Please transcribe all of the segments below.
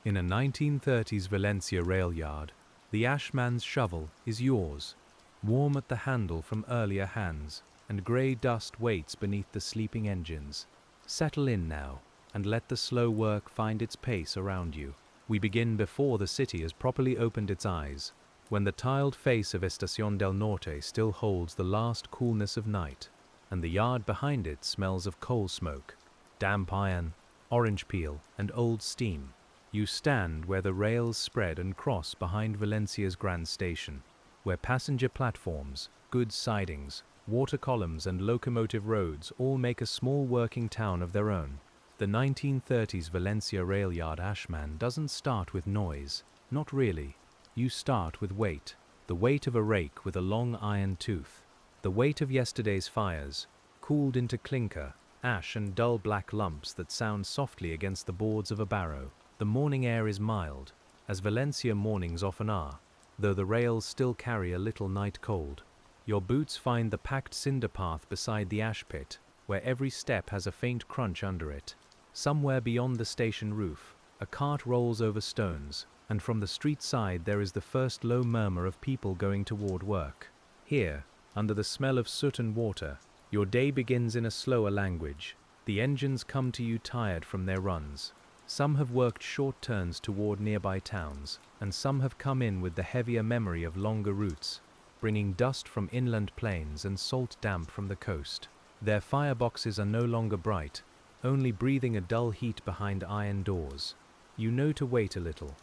In a 1930s Valencia Railyard, the ashman's shovel is yours, warm at the handle from earlier hands, and grey dust waits beneath the sleeping engines. Settle in now, and let the slow work find its pace around you. We begin before the city has properly opened its eyes, when the tiled face of Estación del Norte still holds the last coolness of night, and the yard behind it smells of coal smoke, damp iron, orange peel, and old steam. You stand where the rails spread and cross behind Valencia's grand station, where passenger platforms, goods sidings, water columns, and locomotive roads all make a small working town of their own. The 1930s Valencia Railyard Ashmen doesn't start with noise, not really. You start with weight, the weight of a rake with a long iron tooth, the weight of yesterday's fires, cooled into clinker, ash and dull black lumps that sound softly against the boards of a barrow. The morning air is mild, as Valencia mornings often are, though the rails still carry a little night cold. Your boots find the packed cinder path beside the ash pit, where every step has a faint crunch under it. Somewhere beyond the station roof, a cart rolls over stones, and from the street side there is the first low murmur of people going toward work. Here, under the smell of soot and water, your day begins in a slower language. The engines come to you tired from their runs. Some have worked short turns toward nearby towns, and some have come in with the heavier memory of longer routes, bringing dust from inland plains and salt damp from the coast. Their fireboxes are no longer bright, only breathing a dull heat behind iron doors. You know to wait a little.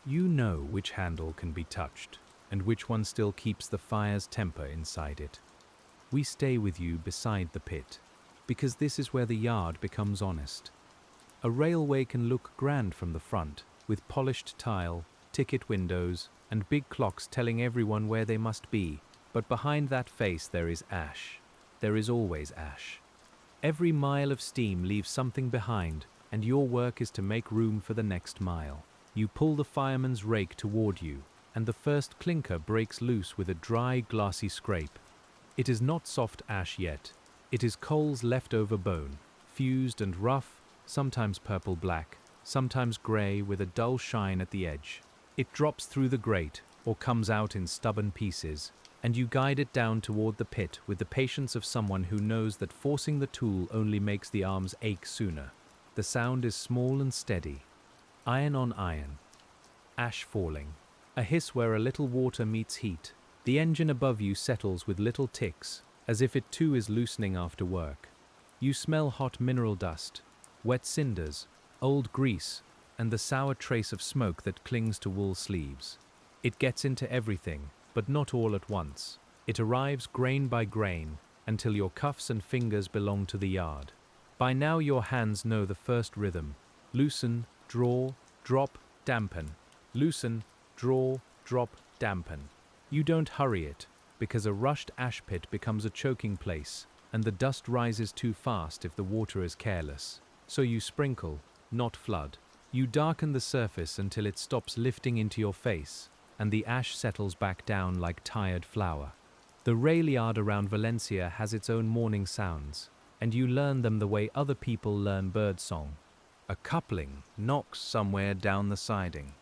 You know which handle can be touched, and which one still keeps the fire's temper inside it. We stay with you beside the pit, because this is where the yard becomes honest. A railway can look grand from the front, with polished tile, ticket windows, and big clocks telling everyone where they must be, but behind that face there is ash. There is always ash. Every mile of steam leaves something behind, and your work is to make room for the next mile. You pull the fireman's rake toward you, and the first clinker breaks loose with a dry, glassy scrape. It is not soft ash yet. It is coal's leftover bone, fused and rough, sometimes purple-black, sometimes grey with a dull shine at the edge. It drops through the grate, or comes out in stubborn pieces, and you guide it down toward the pit with the patience of someone who knows that forcing the tool only makes the arms ache sooner. The sound is small and steady. Iron on iron. Ash falling. A hiss where a little water meets heat. The engine above you settles with little ticks, as if it too is loosening after work. You smell hot mineral dust, wet cinders, old grease, and the sour trace of smoke that clings to wool sleeves. It gets into everything, but not all at once. It arrives grain by grain, until your cuffs and fingers belong to the yard. By now your hands know the first rhythm. Loosen, draw, drop, dampen. Loosen, draw, drop, dampen. You don't hurry it, because a rushed ash pit becomes a choking place, and the dust rises too fast if the water is careless. So you sprinkle, not flood. You darken the surface until it stops lifting into your face, and the ash settles back down like tired flour. The railyard around Valencia has its own morning sounds, and you learn them the way other people learn birdsong. A coupling knocks somewhere down the siding.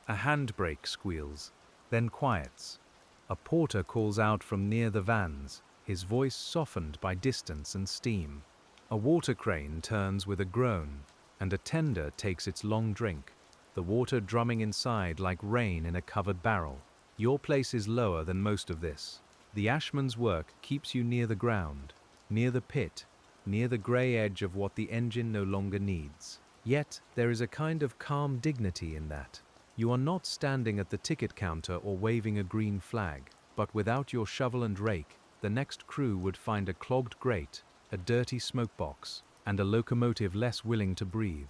A handbrake squeals, then quiets. A porter calls out from near the vans, his voice softened by distance and steam. A water crane turns with a groan, and a tender takes its long drink, the water drumming inside like rain in a covered barrel. Your place is lower than most of this. The ashman's work keeps you near the ground, near the pit, near the grey edge of what the engine no longer needs. Yet there is a kind of calm dignity in that. You are not standing at the ticket counter or waving a green flag, but without your shovel and rake, the next crew would find a clogged grate, a dirty smoke box, and a locomotive less willing to breathe.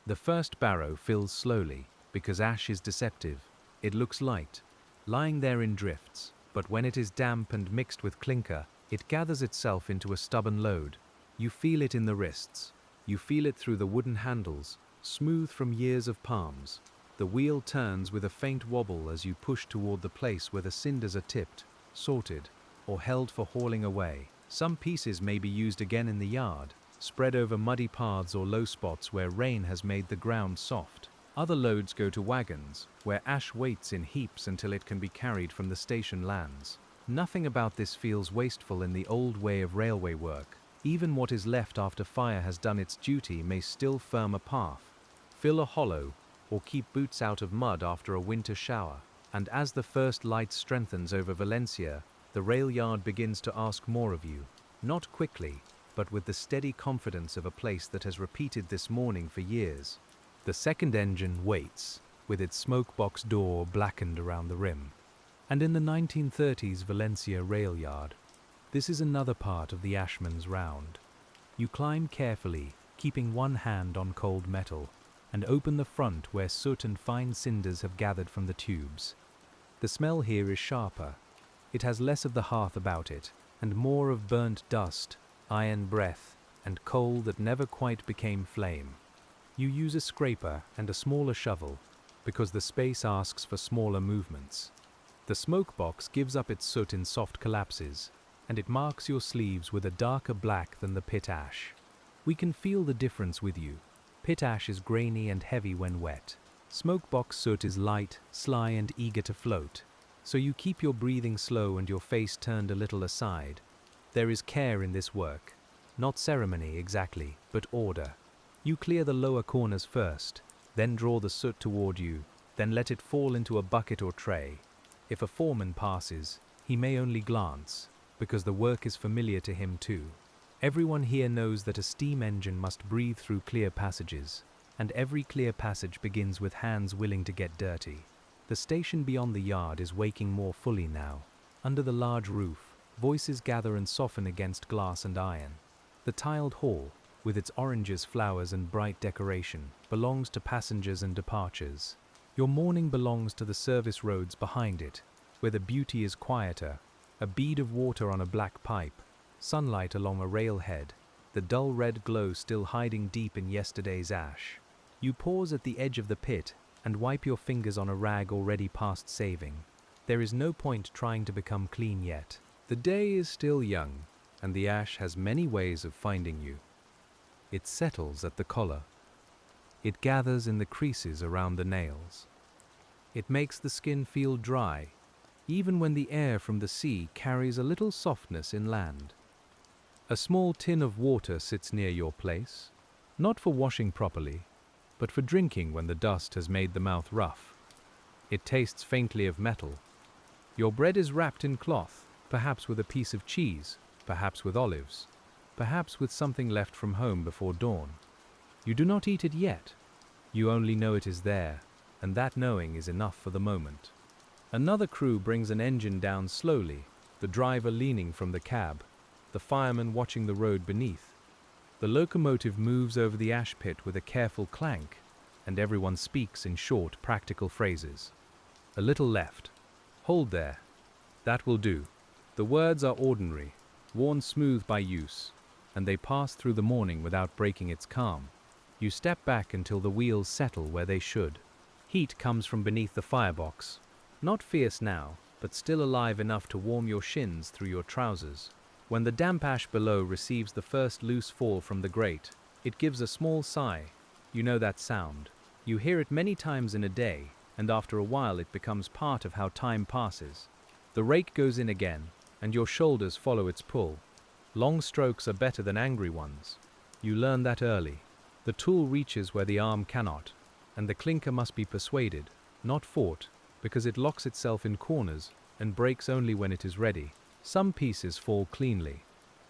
The first barrow fills slowly, because ash is deceptive. It looks light, lying there in drifts, but when it is damp and mixed with clinker, it gathers itself into a stubborn load. You feel it in the wrists. You feel it through the wooden handles, smooth from years of palms. The wheel turns with a faint wobble as you push toward the place where the cinders are tipped, sorted, or held for hauling away. Some pieces may be used again in the yard, spread over muddy paths or low spots where rain has made the ground soft. Other loads go to wagons, where ash waits in heaps until it can be carried from the station lands. Nothing about this feels wasteful in the old way of railway work. Even what is left after fire has done its duty may still firm a path, fill a hollow, or keep boots out of mud after a winter shower. And as the first light strengthens over Valencia, the rail yard begins to ask more of you. Not quickly, but with the steady confidence of a place that has repeated this morning for years. The second engine waits, with its smoke-box door blackened around the rim. And in the 1930s Valencia Railyard, this is another part of the Ashmen's round. You climb carefully, keeping one hand on cold metal, and open the front where soot and fine cinders have gathered from the tubes. The smell here is sharper. It has less of the hearth about it, and more of burnt dust, iron breath, and coal that never quite became flame. You use a scraper and a smaller shovel, because the space asks for smaller movements. The smoke box gives up its soot in soft collapses, and it marks your sleeves with a darker black than the pit ash. We can feel the difference with you. Pit ash is grainy and heavy when wet. Smoke box soot is light, sly, and eager to float, so you keep your breathing slow and your face turned a little aside. There is care in this work. Not ceremony exactly, but order. You clear the lower corners first, then draw the soot toward you, then let it fall into a bucket or tray. If a foreman passes, he may only glance, because the work is familiar to him too. Everyone here knows that a steam engine must breathe through clear passages, and every clear passage begins with hands willing to get dirty. The station beyond the yard is waking more fully now. Under the large roof, voices gather and soften against glass and iron. The tiled hall, with its oranges, flowers, and bright decoration, belongs to passengers and departures. Your morning belongs to the service roads behind it, where the beauty is quieter, a bead of water on a black pipe, sunlight along a railhead, the dull red glow still hiding deep in yesterday's ash. You pause at the edge of the pit and wipe your fingers on a rag already past saving. There is no point trying to become clean yet. The day is still young, and the ash has many ways of finding you. It settles at the collar. It gathers in the creases around the nails. It makes the skin feel dry, even when the air from the sea carries a little softness inland. A small tin of water sits near your place, not for washing properly, but for drinking when the dust has made the mouth rough. It tastes faintly of metal. Your bread is wrapped in cloth, perhaps with a piece of cheese, perhaps with olives, perhaps with something left from home before dawn. You do not eat it yet. You only know it is there, and that knowing is enough for the moment. Another crew brings an engine down slowly, the driver leaning from the cab, the fireman watching the road beneath. The locomotive moves over the ash pit with a careful clank, and everyone speaks in short, practical phrases. A little left. Hold there. That will do. The words are ordinary, worn smooth by use, and they pass through the morning without breaking its calm. You step back until the wheels settle where they should. Heat comes from beneath the firebox. Not fierce now, but still alive enough to warm your shins through your trousers. When the damp ash below receives the first loose fall from the grate, it gives a small sigh. You know that sound. You hear it many times in a day, and after a while it becomes part of how time passes. The rake goes in again, and your shoulders follow its pull. Long strokes are better than angry ones. You learn that early. The tool reaches where the arm cannot, and the clinker must be persuaded, not fought, because it locks itself in corners and breaks only when it is ready. Some pieces fall cleanly,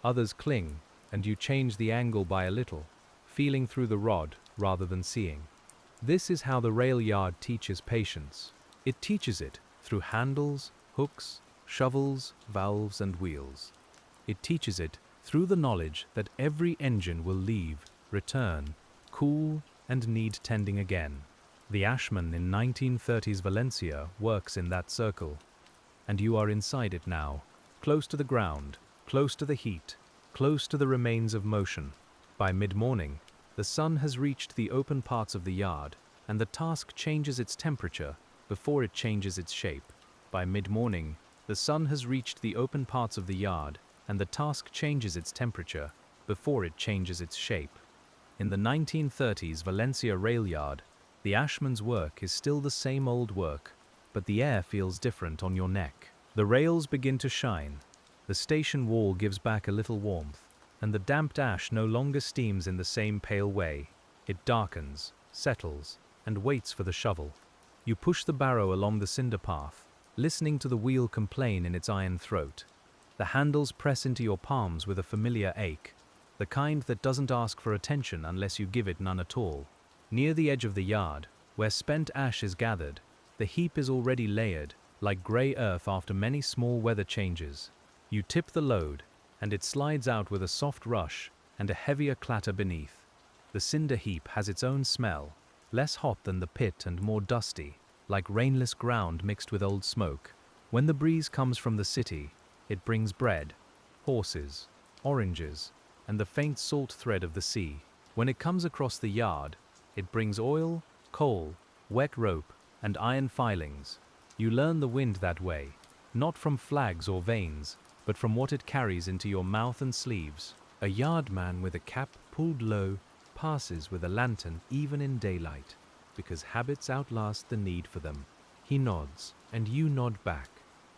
others cling, and you change the angle by a little, feeling through the rod rather than seeing. This is how the rail yard teaches patience. It teaches it through handles, hooks, shovels, valves, and wheels. It teaches it through the knowledge that every engine will leave, return, cool, and need tending again. The Ashmen in 1930s Valencia works in that circle, and you are inside it now, close to the ground, close to the heat, close to the remains of motion. By mid-morning, the sun has reached the open parts of the yard, and the task changes its temperature before it changes its shape. By mid-morning, the sun has reached the open parts of the yard, and the task changes its temperature before it changes its shape. In the 1930s Valencia Railyard, The ashman's work is still the same old work, but the air feels different on your neck. The rails begin to shine, the station wall gives back a little warmth, and the damped ash no longer steams in the same pale way. It darkens, settles, and waits for the shovel. You push the barrow along the cinder path, listening to the wheel complain in its iron throat. The handles press into your palms with a familiar ache, the kind that doesn't ask for attention unless you give it none at all. Near the edge of the yard, where spent ash is gathered, the heap is already layered, like grey earth after many small weather changes. You tip the load, and it slides out with a soft rush and a heavier clatter beneath. The cinder heap has its own smell, less hot than the pit and more dusty, like rainless ground mixed with old smoke. When the breeze comes from the city, it brings bread, horses, oranges, and the faint salt thread of the sea. When it comes across the yard, it brings oil, coal, wet rope, and iron filings. You learn the wind that way, not from flags or vanes, but from what it carries into your mouth and sleeves. A yardman with a cap pulled low passes with a lantern even in daylight, because habits outlast the need for them. He nods, and you nod back,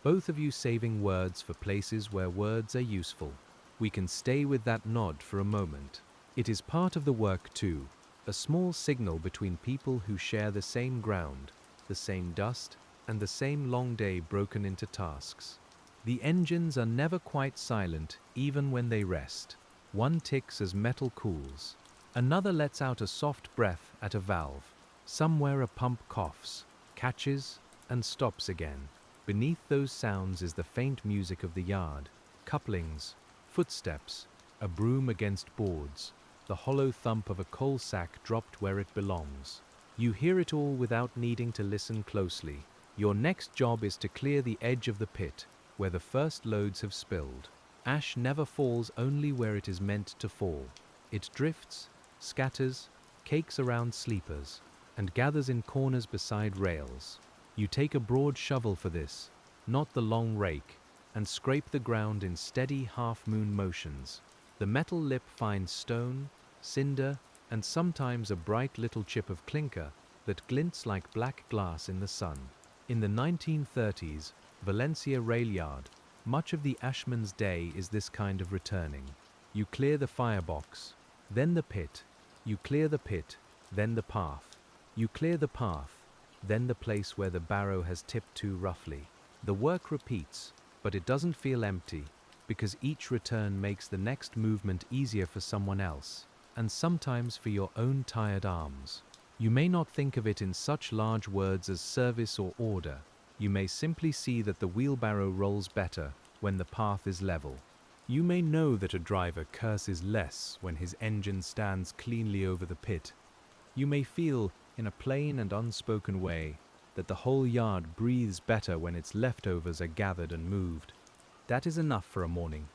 both of you saving words for places where words are useful. We can stay with that nod for a moment. It is part of the work too, a small signal between people who share the same ground, the same dust, and the same long day broken into tasks. The engines are never quite silent, even when they rest. One ticks as metal cools. Another lets out a soft breath at a valve. Somewhere a pump coughs, catches, and stops again. Beneath those sounds is the faint music of the yard. Couplings, footsteps, a broom against boards, the hollow thump of a coal sack dropped where it belongs. You hear it all without needing to listen closely. Your next job is to clear the edge of the pit, where the first loads have spilled. Ash never falls only where it is meant to fall. It drifts, scatters, cakes around sleepers, and gathers in corners beside rails. You take a broad shovel for this, not the long rake, and scrape the ground in steady half-moon motions. The metal lip finds stone, cinder, and sometimes a bright little chip of clinker that glints like black glass in the sun. In the 1930s Valencia Railyard, much of the ashman's day is this kind of returning. You clear the firebox, then the pit. You clear the pit, then the path. You clear the path, then the place where the barrow has tipped too roughly. The work repeats, but it doesn't feel empty, because each return makes the next movement easier for someone else, and sometimes for your own tired arms. You may not think of it in such large words as service or order. You may simply see that the wheelbarrow rolls better when the path is level. You may know that a driver curses less when his engine stands cleanly over the pit. You may feel, in a plain and unspoken way, that the whole yard breathes better when its leftovers are gathered and moved. That is enough for a morning.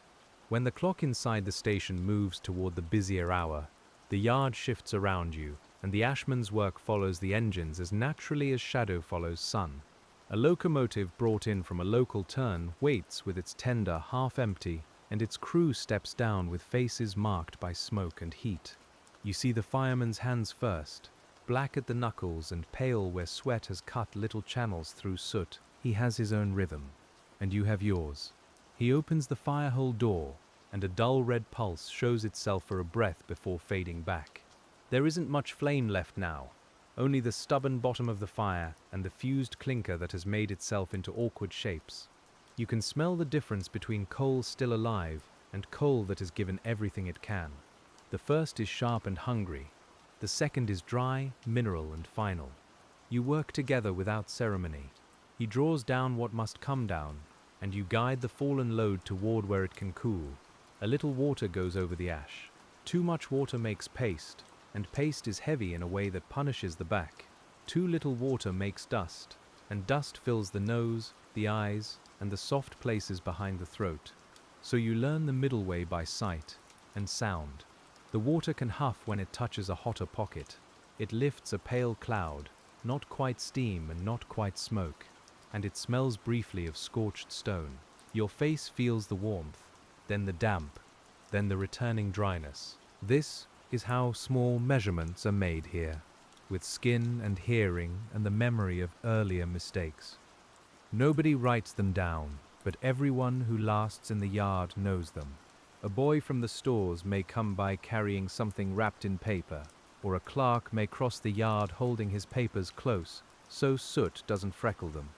When the clock inside the station moves toward the busier hour, the yard shifts around you, and the ashman's work follows the engines as naturally as shadow follows sun. A locomotive brought in from a local turn waits with its tender half empty, and its crew steps down with faces marked by smoke and heat. You see the fireman's hands first, black at the knuckles and pale where sweat has cut little channels through soot. He has his own rhythm, and you have yours. He opens the firehole door, and a dull red pulse shows itself for a breath before fading back. There isn't much flame left now, only the stubborn bottom of the fire and the fused clinker that has made itself into awkward shapes. You can smell the difference between coal still alive and coal that has given everything it can. The first is sharp and hungry. The second is dry, mineral, and final. You work together without ceremony. He draws down what must come down, and you guide the fallen load toward where it can cool. A little water goes over the ash. Too much water makes paste, and paste is heavy in a way that punishes the back. Too little water makes dust, and dust fills the nose, the eyes, and the soft places behind the throat. So you learn the middle way by sight and sound. The water can huff when it touches a hotter pocket. It lifts a pale cloud, not quite steam and not quite smoke, and it smells briefly of scorched stone. Your face feels the warmth, then the damp, then the returning dryness. This is how small measurements are made here. with skin and hearing and the memory of earlier mistakes. Nobody writes them down, but everyone who lasts in the yard knows them. A boy from the stores may come by carrying something wrapped in paper, or a clerk may cross the yard holding his papers close, so soot doesn't freckle them.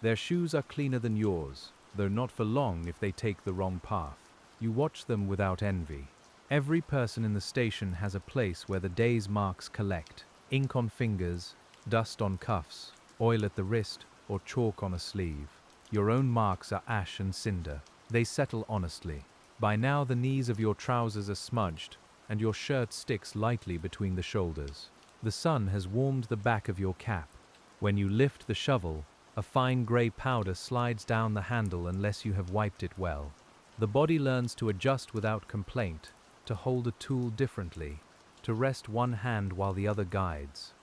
Their shoes are cleaner than yours, though not for long if they take the wrong path. You watch them without envy. Every person in the station has a place where the day's marks collect: ink on fingers, dust on cuffs, oil at the wrist, or chalk on a sleeve. Your own marks are ash and cinder. They settle honestly. By now the knees of your trousers are smudged, and your shirt sticks lightly between the shoulders. The sun has warmed the back of your cap. When you lift the shovel, a fine grey powder slides down the handle unless you have wiped it well. The body learns to adjust without complaint, to hold a tool differently, to rest one hand while the other guides.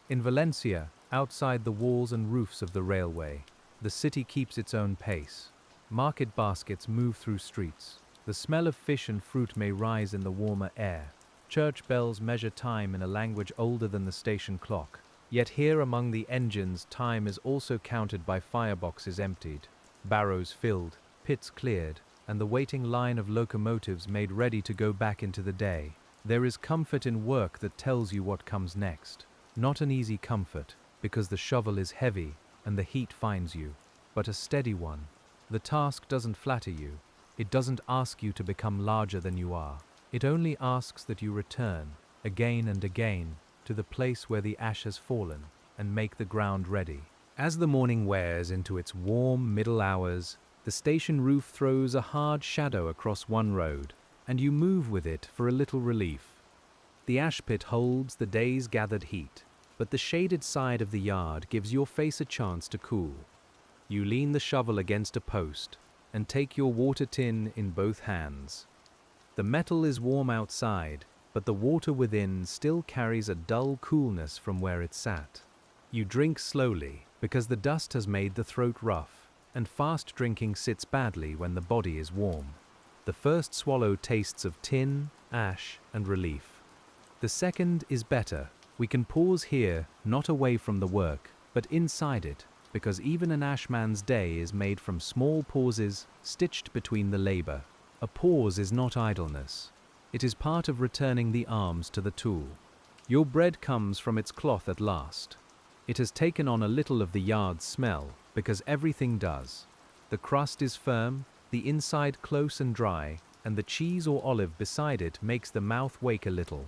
In Valencia, outside the walls and roofs of the railway, the city keeps its own pace. Market baskets move through streets. The smell of fish and fruit may rise in the warmer air. Church bells measure time in a language older than the station clock. Yet here among the engines, time is also counted by fireboxes emptied, barrows filled, pits cleared, and the waiting line of locomotives made ready to go back into the day. There is comfort in work that tells you what comes next. Not an easy comfort, because the shovel is heavy and the heat finds you, but a steady one. The task doesn't flatter you. It doesn't ask you to become larger than you are. It only asks that you return, again and again, to the place where the ash has fallen, and make the ground ready. As the morning wears into its warm middle hours, the station roof throws a hard shadow across one road, and you move with it for a little relief. The ash pit holds the day's gathered heat, but the shaded side of the yard gives your face a chance to cool. You lean the shovel against a post, and take your water tin in both hands. The metal is warm outside, but the water within still carries a dull coolness from where it sat. You drink slowly, because the dust has made the throat rough, and fast drinking sits badly when the body is warm. The first swallow tastes of tin, ash, and relief. The second is better. We can pause here, not away from the work, but inside it, because even an ashman's day is made from small pauses stitched between the labor. A pause is not idleness. It is part of returning the arms to the tool. Your bread comes from its cloth at last. It has taken on a little of the yard's smell, because everything does. The crust is firm, the inside close and dry, and the cheese or olive beside it makes the mouth wake a little.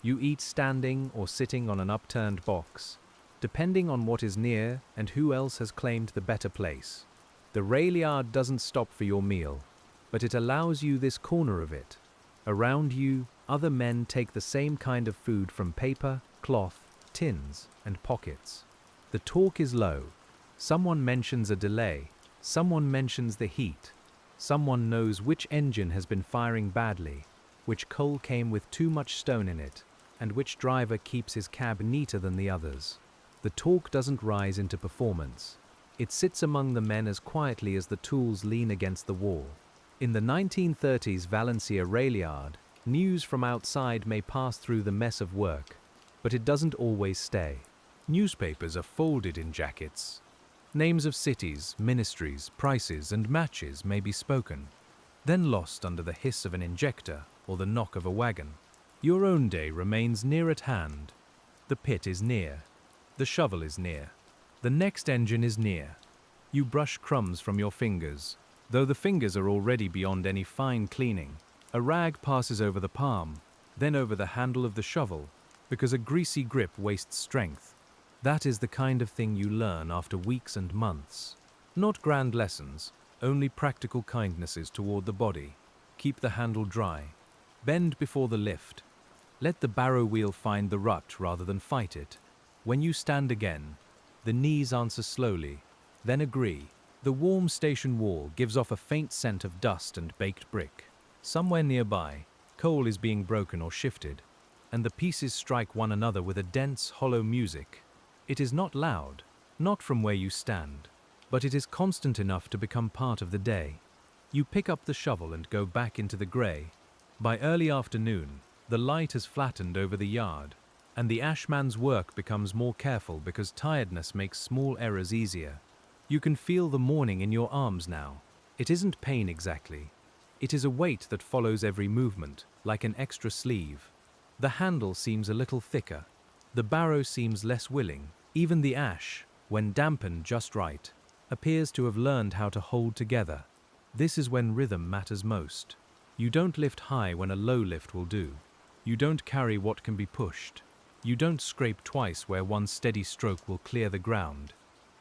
You eat standing or sitting on an upturned box, depending on what is near and who else has claimed the better place. The Railyard doesn't stop for your meal, but it allows you this corner of it. Around you, other men take the same kind of food from paper, cloth, tins, and pockets. The talk is low. Someone mentions a delay. Someone mentions the heat. Someone knows which engine has been firing badly, which coal came with too much stone in it, and which driver keeps his cab neater than the others. The talk doesn't rise into performance. It sits among the men as quietly as the tools lean against the wall. In the 1930s Valencia Railyard, news from outside may pass through the mess of work, but it doesn't always stay. Newspapers are folded in jackets. Names of cities, ministries, prices, and matches may be spoken, then lost under the hiss of an injector or the knock of a wagon. Your own day remains near at hand. The pit is near. The shovel is near. The next engine is near. You brush crumbs from your fingers, though the fingers are already beyond any fine cleaning. A rag passes over the palm, then over the handle of the shovel, because a greasy grip wastes strength. That is the kind of thing you learn after weeks and months. Not grand lessons, only practical kindnesses toward the body. Keep the handle dry. Bend before the lift. Let the barrow wheel find the rut rather than fight it. When you stand again, the knees answer slowly, then agree. The warm station wall gives off a faint scent of dust and baked brick. Somewhere nearby, coal is being broken or shifted, and the pieces strike one another with a dense, hollow music. It is not loud, not from where you stand, but it is constant enough to become part of the day. You pick up the shovel and go back into the grey. By early afternoon, the light has flattened over the yard. And the ashman's work becomes more careful because tiredness makes small errors easier. You can feel the morning in your arms now. It isn't pain exactly. It is a weight that follows every movement, like an extra sleeve. The handle seems a little thicker. The barrow seems less willing. Even the ash, when dampened just right, appears to have learned how to hold together. This is when rhythm matters most. You don't lift high when a low lift will do. You don't carry what can be pushed. You don't scrape twice where one steady stroke will clear the ground.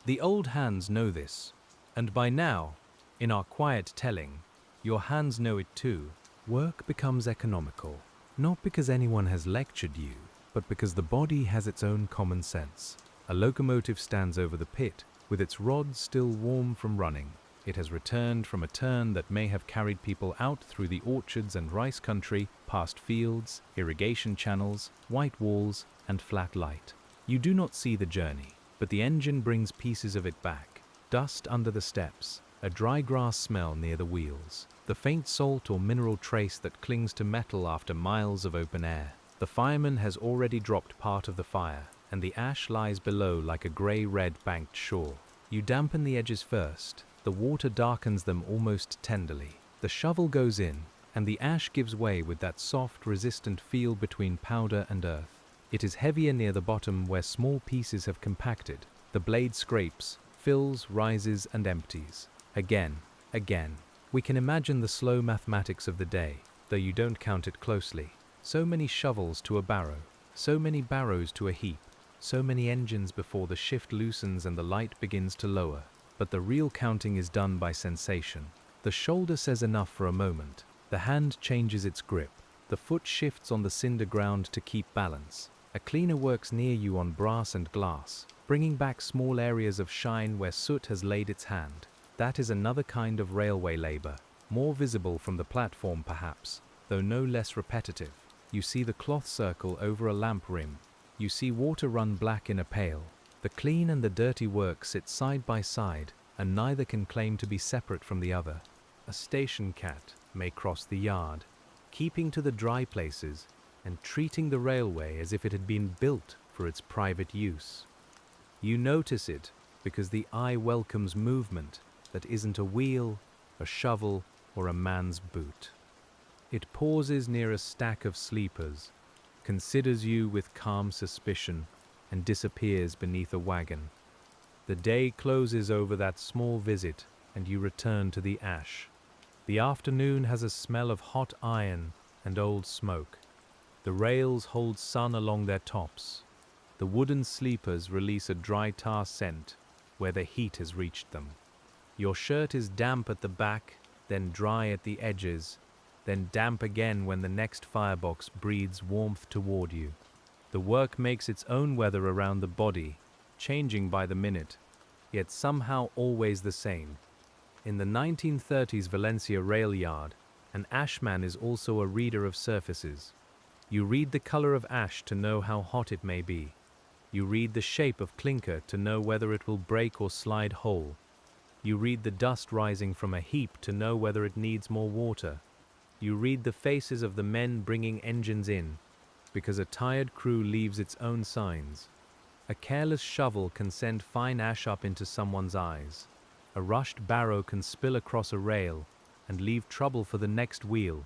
The old hands know this, and by now, in our quiet telling, your hands know it too. Work becomes economical, not because anyone has lectured you, but because the body has its own common sense. A locomotive stands over the pit, with its rods still warm from running. It has returned from a turn that may have carried people out through the orchards and rice country, past fields, irrigation channels, white walls, and flat light. You do not see the journey, but the engine brings pieces of it back. Dust under the steps, a dry grass smell near the wheels, the faint salt or mineral trace that clings to metal after miles of open air. The fireman has already dropped part of the fire, and the ash lies below like a grey-red banked shore. You dampen the edges first. The water darkens them almost tenderly. The shovel goes in, and the ash gives way with that soft, resistant feel between powder and earth. It is heavier near the bottom where small pieces have compacted. The blade scrapes, fills, rises, and empties. Again, again. We can imagine the slow mathematics of the day, though you don't count it closely. So many shovels to a barrow, so many barrows to a heap, so many engines before the shift loosens and the light begins to lower. But the real counting is done by sensation. The shoulder says enough for a moment. The hand changes its grip. The foot shifts on the cinder ground to keep balance. A cleaner works near you on brass and glass, bringing back small areas of shine where soot has laid its hand. That is another kind of railway labor, more visible from the platform perhaps, though no less repetitive. You see the cloth circle over a lamp rim. You see water run black in a pail. The clean and the dirty work sit side by side, and neither can claim to be separate from the other. A station cat may cross the yard, keeping to the dry places and treating the railway as if it had been built for its private use. You notice it because the eye welcomes movement that isn't a wheel, a shovel, or a man's boot. It pauses near a stack of sleepers, considers you with calm suspicion, and disappears beneath a wagon. The day closes over that small visit, and you return to the ash. The afternoon has a smell of hot iron and old smoke. The rails hold sun along their tops. The wooden sleepers release a dry tar scent where the heat has reached them. Your shirt is damp at the back, then dry at the edges, then damp again when the next firebox breathes warmth toward you. The work makes its own weather around the body, changing by the minute, yet somehow always the same. In the 1930s Valencia Railyard, an ashman is also a reader of surfaces. You read the color of ash to know how hot it may be. You read the shape of clinker to know whether it will break or slide whole. You read the dust rising from a heap to know whether it needs more water. You read the faces of the men bringing engines in, because a tired crew leaves its own signs. A careless shovel can send fine ash up into someone's eyes. A rushed barrow can spill across a rail and leave trouble for the next wheel.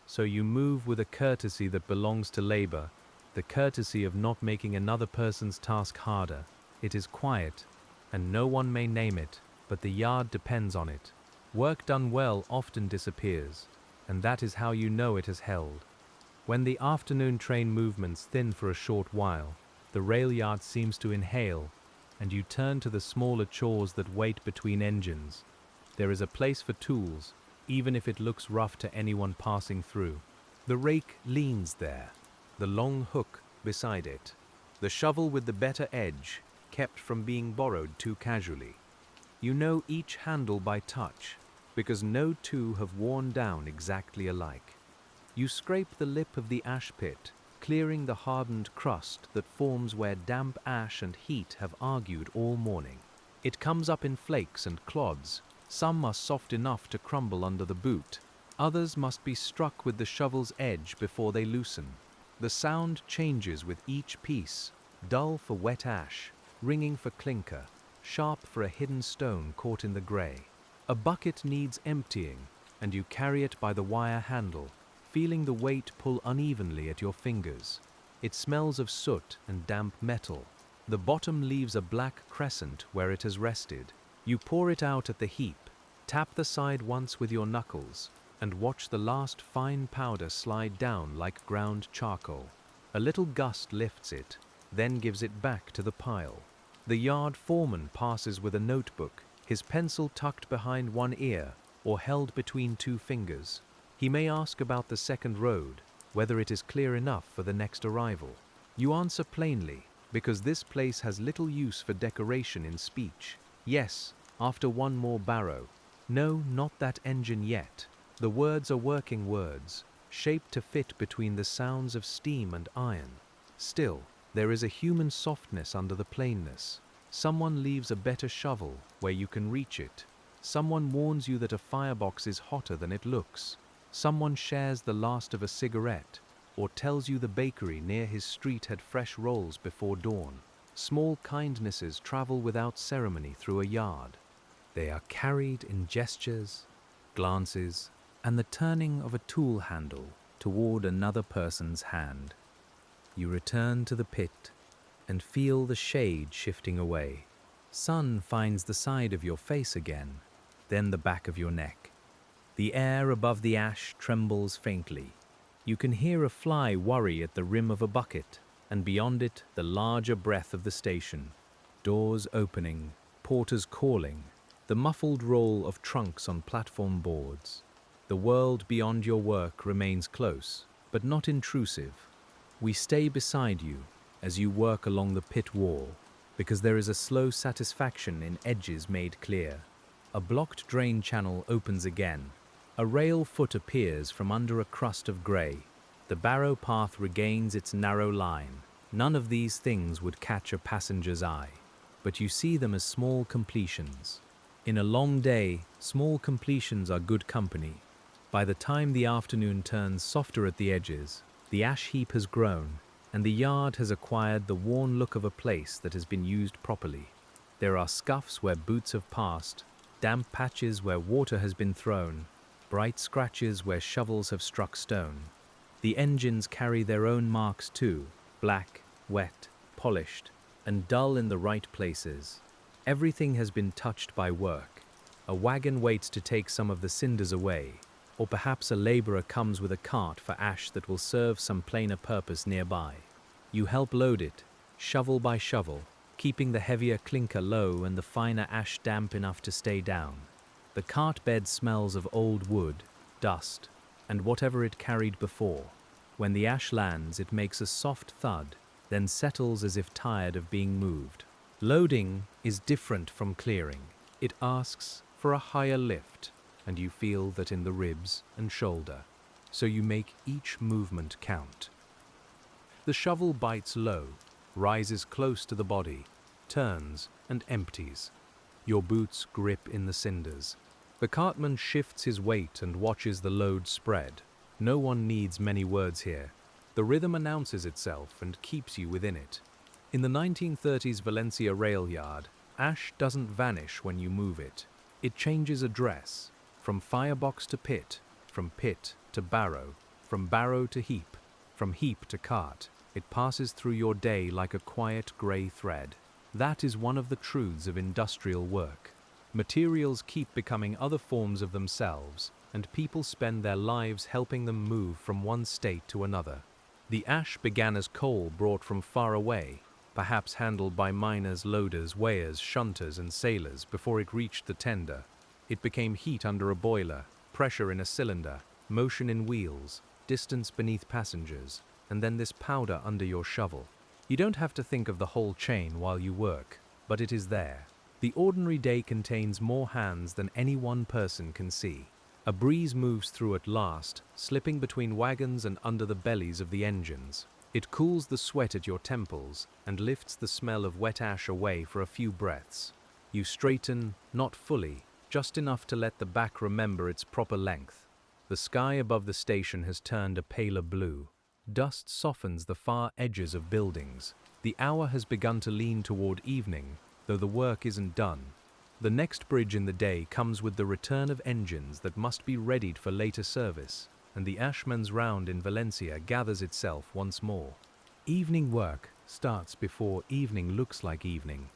So you move with a courtesy that belongs to labor, the courtesy of not making another person's task harder. It is quiet, and no one may name it, but the yard depends on it. Work done well often disappears, and that is how you know it has held. When the afternoon train movements thin for a short while, the rail yard seems to inhale, and you turn to the smaller chores that wait between engines. There is a place for tools, even if it looks rough to anyone passing through. The rake leans there, the long hook beside it, the shovel with the better edge, kept from being borrowed too casually. You know each handle by touch, because no two have worn down exactly alike. You scrape the lip of the ash pit, clearing the hardened crust that forms where damp ash and heat have argued all morning. It comes up in flakes and clods. Some are soft enough to crumble under the boot. Others must be struck with the shovel's edge before they loosen. The sound changes with each piece, dull for wet ash, ringing for clinker, sharp for a hidden stone caught in the grey. A bucket needs emptying, and you carry it by the wire handle, feeling the weight pull unevenly at your fingers. It smells of soot and damp metal. The bottom leaves a black crescent where it has rested. You pour it out at the heap, tap the side once with your knuckles, and watch the last fine powder slide down like ground charcoal. A little gust lifts it, then gives it back to the pile. The yard foreman passes with a notebook, his pencil tucked behind one ear or held between two fingers. He may ask about the second road, whether it is clear enough for the next arrival. You answer plainly, because this place has little use for decoration in speech. Yes, after one more barrow. No, not that engine yet. The words are working words, shaped to fit between the sounds of steam and iron. Still, there is a human softness under the plainness. Someone leaves a better shovel where you can reach it. Someone warns you that a firebox is hotter than it looks. Someone shares the last of a cigarette, or tells you the bakery near his street had fresh rolls before dawn. Small kindnesses travel without ceremony through a yard. They are carried in gestures, glances, and the turning of a tool handle toward another person's hand. You return to the pit and feel the shade shifting away. Sun finds the side of your face again, then the back of your neck. The air above the ash trembles faintly. You can hear a fly worry at the rim of a bucket, and beyond it the larger breath of the station. Doors opening, porters calling, the muffled roll of trunks on platform boards. The world beyond your work remains close, but not intrusive. We stay beside you as you work along the pit wall, because there is a slow satisfaction in edges made clear. A blocked drain channel opens again. A rail foot appears from under a crust of grey. The barrow path regains its narrow line. None of these things would catch a passenger's eye, but you see them as small completions. In a long day, small completions are good company. By the time the afternoon turns softer at the edges, the ash heap has grown, and the yard has acquired the worn look of a place that has been used properly. There are scuffs where boots have passed, damp patches where water has been thrown, bright scratches where shovels have struck stone. The engines carry their own marks too, black, wet, polished, and dull in the right places. Everything has been touched by work. A wagon waits to take some of the cinders away, or perhaps a labourer comes with a cart for ash that will serve some plainer purpose nearby. You help load it, shovel by shovel, keeping the heavier clinker low and the finer ash damp enough to stay down. The cart bed smells of old wood, dust, and whatever it carried before. When the ash lands, it makes a soft thud, then settles as if tired of being moved. Loading is different from clearing. It asks for a higher lift, and you feel that in the ribs and shoulder, so you make each movement count. The shovel bites low, rises close to the body, turns and empties. Your boots grip in the cinders. The cartman shifts his weight and watches the load spread. No one needs many words here. The rhythm announces itself and keeps you within it. In the 1930s Valencia Railyard, ash doesn't vanish when you move it. It changes address, from firebox to pit, from pit to barrow, from barrow to heap, from heap to cart. It passes through your day like a quiet grey thread. That is one of the truths of industrial work. Materials keep becoming other forms of themselves, and people spend their lives helping them move from one state to another. The ash began as coal brought from far away, perhaps handled by miners, loaders, weighers, shunters, and sailors before it reached the tender. It became heat under a boiler, pressure in a cylinder, motion in wheels, distance beneath passengers, and then this powder under your shovel. You don't have to think of the whole chain while you work, but it is there. The ordinary day contains more hands than any one person can see. A breeze moves through at last, slipping between wagons and under the bellies of the engines. It cools the sweat at your temples and lifts the smell of wet ash away for a few breaths. You straighten, not fully, just enough to let the back remember its proper length. The sky above the station has turned a paler blue. Dust softens the far edges of buildings. The hour has begun to lean toward evening, though the work isn't done. The next bridge in the day comes with the return of engines that must be readied for later service, and the Ashmen's round in Valencia gathers itself once more. Evening work starts before evening looks like evening.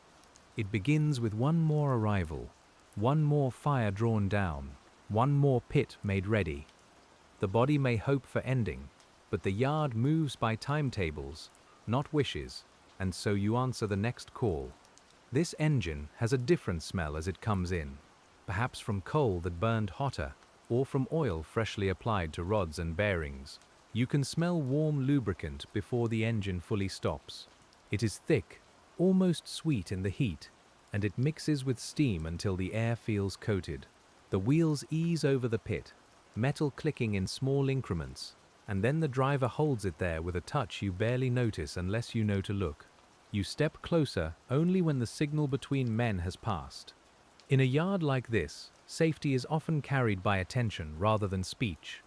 It begins with one more arrival, one more fire drawn down, one more pit made ready. The body may hope for ending, but the yard moves by timetables, not wishes, and so you answer the next call. This engine has a different smell as it comes in, perhaps from coal that burned hotter, or from oil freshly applied to rods and bearings. You can smell warm lubricant before the engine fully stops. It is thick, almost sweet in the heat, and it mixes with steam until the air feels coated. The wheels ease over the pit, metal clicking in small increments, and then the driver holds it there with a touch you barely notice unless you know to look. You step closer only when the signal between men has passed. In a yard like this, safety is often carried by attention rather than speech.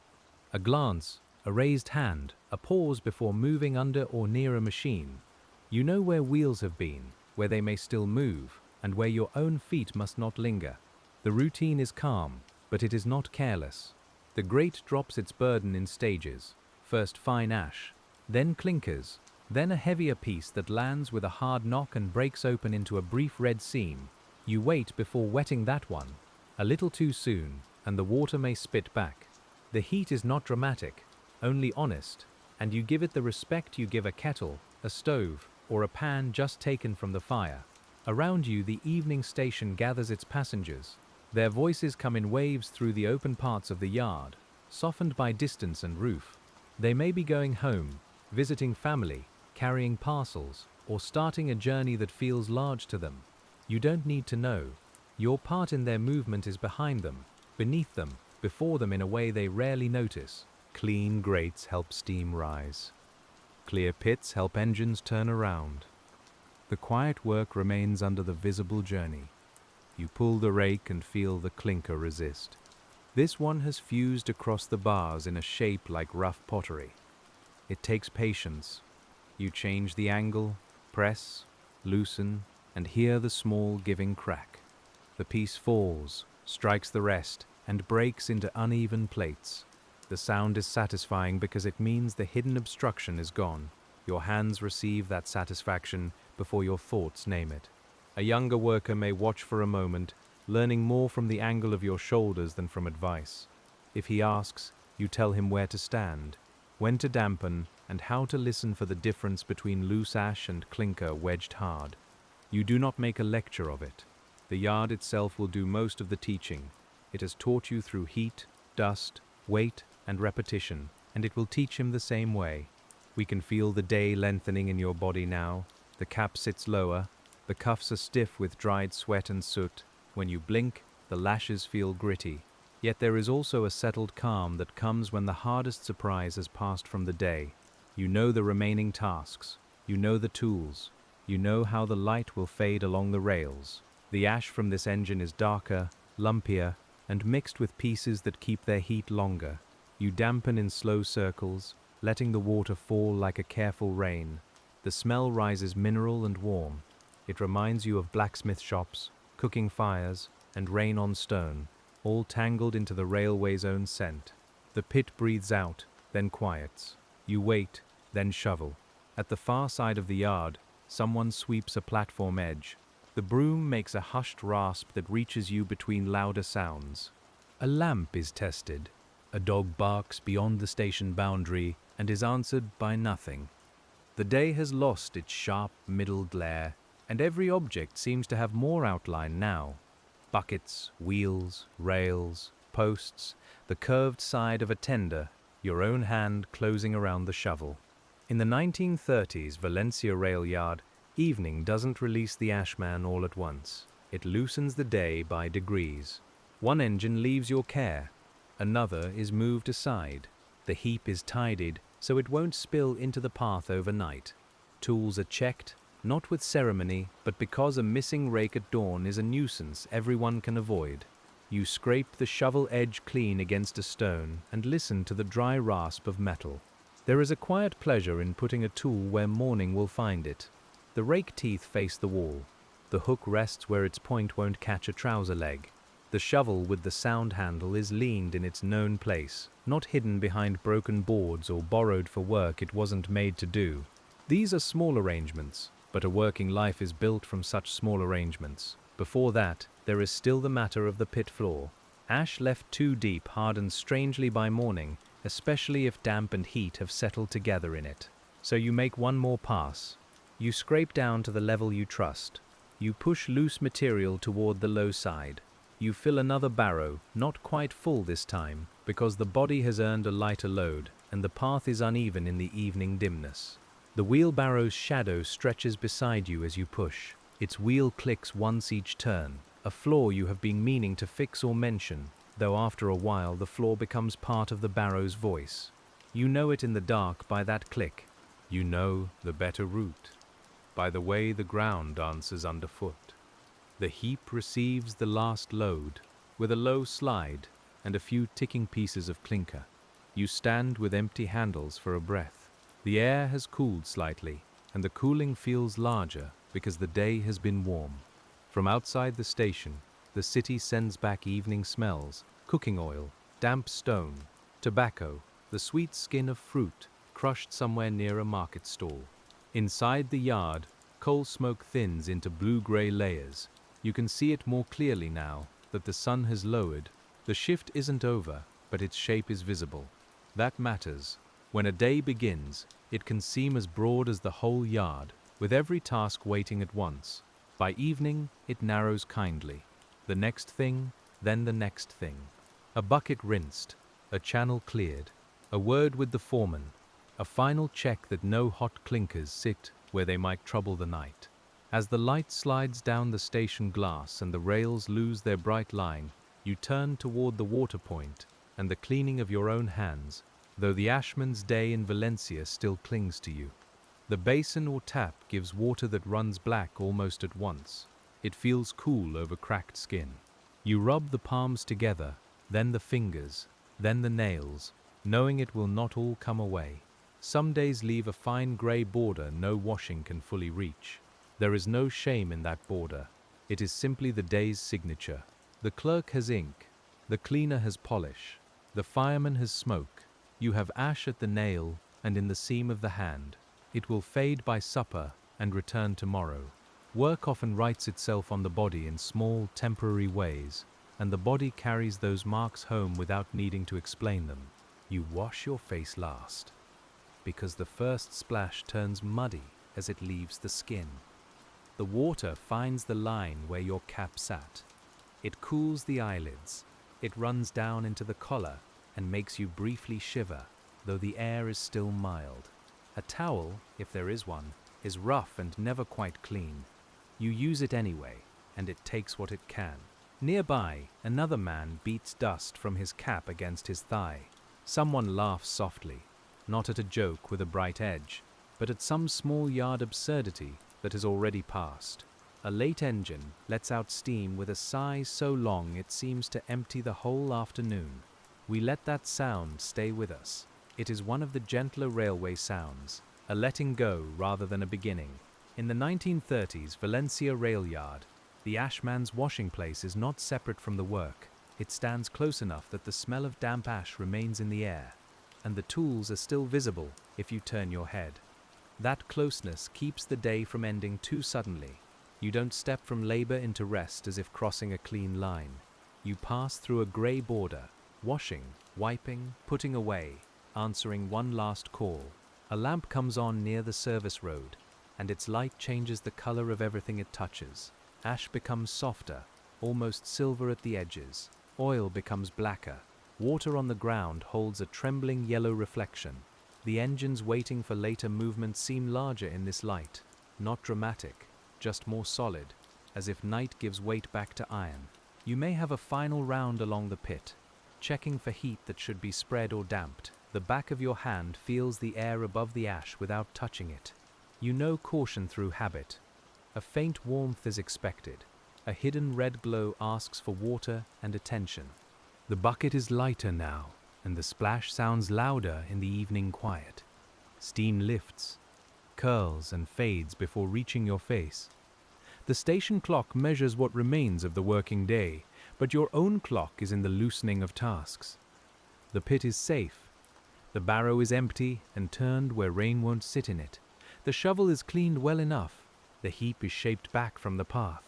A glance, a raised hand, a pause before moving under or near a machine. You know where wheels have been, where they may still move, and where your own feet must not linger. The routine is calm, but it is not careless. The grate drops its burden in stages, first fine ash, then clinkers, then a heavier piece that lands with a hard knock and breaks open into a brief red seam. You wait before wetting that one, a little too soon, and the water may spit back. The heat is not dramatic, only honest, and you give it the respect you give a kettle, a stove, or a pan just taken from the fire. Around you, the evening station gathers its passengers. Their voices come in waves through the open parts of the yard, softened by distance and roof. They may be going home, visiting family, carrying parcels, or starting a journey that feels large to them. You don't need to know. Your part in their movement is behind them, beneath them, before them in a way they rarely notice. Clean grates help steam rise. Clear pits help engines turn around. The quiet work remains under the visible journey. You pull the rake and feel the clinker resist. This one has fused across the bars in a shape like rough pottery. It takes patience. You change the angle, press, loosen, and hear the small giving crack. The piece falls, strikes the rest, and breaks into uneven plates. The sound is satisfying because it means the hidden obstruction is gone. Your hands receive that satisfaction before your thoughts name it. A younger worker may watch for a moment, learning more from the angle of your shoulders than from advice. If he asks, you tell him where to stand, when to dampen, and how to listen for the difference between loose ash and clinker wedged hard. You do not make a lecture of it. The yard itself will do most of the teaching. It has taught you through heat, dust, weight, and repetition, and it will teach him the same way. We can feel the day lengthening in your body now. The cap sits lower, the cuffs are stiff with dried sweat and soot. When you blink, the lashes feel gritty. Yet there is also a settled calm that comes when the hardest surprise has passed from the day. You know the remaining tasks. You know the tools. You know how the light will fade along the rails. The ash from this engine is darker, lumpier, and mixed with pieces that keep their heat longer. You dampen in slow circles, letting the water fall like a careful rain. The smell rises mineral and warm. It reminds you of blacksmith shops, cooking fires, and rain on stone, all tangled into the railway's own scent. The pit breathes out, then quiets. You wait, then shovel. At the far side of the yard, someone sweeps a platform edge. The broom makes a hushed rasp that reaches you between louder sounds. A lamp is tested. A dog barks beyond the station boundary and is answered by nothing. The day has lost its sharp middle glare, and every object seems to have more outline now. Buckets, wheels, rails, posts, the curved side of a tender, your own hand closing around the shovel. In the 1930s Valencia Railyard, evening doesn't release the ashman all at once. It loosens the day by degrees. One engine leaves your care. Another is moved aside. The heap is tidied so it won't spill into the path overnight. Tools are checked, not with ceremony, but because a missing rake at dawn is a nuisance everyone can avoid. You scrape the shovel edge clean against a stone and listen to the dry rasp of metal. There is a quiet pleasure in putting a tool where morning will find it. The rake teeth face the wall. The hook rests where its point won't catch a trouser leg. The shovel with the sound handle is leaned in its known place, not hidden behind broken boards or borrowed for work it wasn't made to do. These are small arrangements, but a working life is built from such small arrangements. Before that, there is still the matter of the pit floor. Ash left too deep hardens strangely by morning, especially if damp and heat have settled together in it. So you make one more pass. You scrape down to the level you trust. You push loose material toward the low side. You fill another barrow, not quite full this time, because the body has earned a lighter load, and the path is uneven in the evening dimness. The wheelbarrow's shadow stretches beside you as you push. Its wheel clicks once each turn, a flaw you have been meaning to fix or mention, though after a while the flaw becomes part of the barrow's voice. You know it in the dark by that click. You know the better route, by the way the ground dances underfoot. The heap receives the last load, with a low slide and a few ticking pieces of clinker. You stand with empty handles for a breath. The air has cooled slightly, and the cooling feels larger because the day has been warm. From outside the station, the city sends back evening smells: cooking oil, damp stone, tobacco, the sweet skin of fruit crushed somewhere near a market stall. Inside the yard, coal smoke thins into blue-gray layers. You can see it more clearly now that the sun has lowered. The shift isn't over, but its shape is visible. That matters. When a day begins, it can seem as broad as the whole yard, with every task waiting at once. By evening, it narrows kindly. The next thing, then the next thing. A bucket rinsed, a channel cleared, a word with the foreman, a final check that no hot clinkers sit where they might trouble the night. As the light slides down the station glass and the rails lose their bright line, you turn toward the water point and the cleaning of your own hands, though the Ashmen's day in Valencia still clings to you. The basin or tap gives water that runs black almost at once. It feels cool over cracked skin. You rub the palms together, then the fingers, then the nails, knowing it will not all come away. Some days leave a fine grey border no washing can fully reach. There is no shame in that border. It is simply the day's signature. The clerk has ink. The cleaner has polish. The fireman has smoke. You have ash at the nail and in the seam of the hand. It will fade by supper and return tomorrow. Work often writes itself on the body in small, temporary ways, and the body carries those marks home without needing to explain them. You wash your face last, because the first splash turns muddy as it leaves the skin. The water finds the line where your cap sat. It cools the eyelids. It runs down into the collar and makes you briefly shiver, though the air is still mild. A towel, if there is one, is rough and never quite clean. You use it anyway, and it takes what it can. Nearby, another man beats dust from his cap against his thigh. Someone laughs softly, not at a joke with a bright edge, but at some small yard absurdity that has already passed. A late engine lets out steam with a sigh so long it seems to empty the whole afternoon. We let that sound stay with us. It is one of the gentler railway sounds, a letting go rather than a beginning. In the 1930s Valencia Railyard, the Ashman's washing place is not separate from the work. It stands close enough that the smell of damp ash remains in the air, and the tools are still visible if you turn your head. That closeness keeps the day from ending too suddenly. You don't step from labor into rest as if crossing a clean line. You pass through a gray border, washing, wiping, putting away, answering one last call. A lamp comes on near the service road, and its light changes the color of everything it touches. Ash becomes softer, almost silver at the edges. Oil becomes blacker. Water on the ground holds a trembling yellow reflection. The engines waiting for later movement seem larger in this light, not dramatic, just more solid, as if night gives weight back to iron. You may have a final round along the pit, checking for heat that should be spread or damped. The back of your hand feels the air above the ash without touching it. You know caution through habit. A faint warmth is expected. A hidden red glow asks for water and attention. The bucket is lighter now, and the splash sounds louder in the evening quiet. Steam lifts, curls and fades before reaching your face. The station clock measures what remains of the working day, but your own clock is in the loosening of tasks. The pit is safe. The barrow is empty and turned where rain won't sit in it. The shovel is cleaned well enough. The heap is shaped back from the path.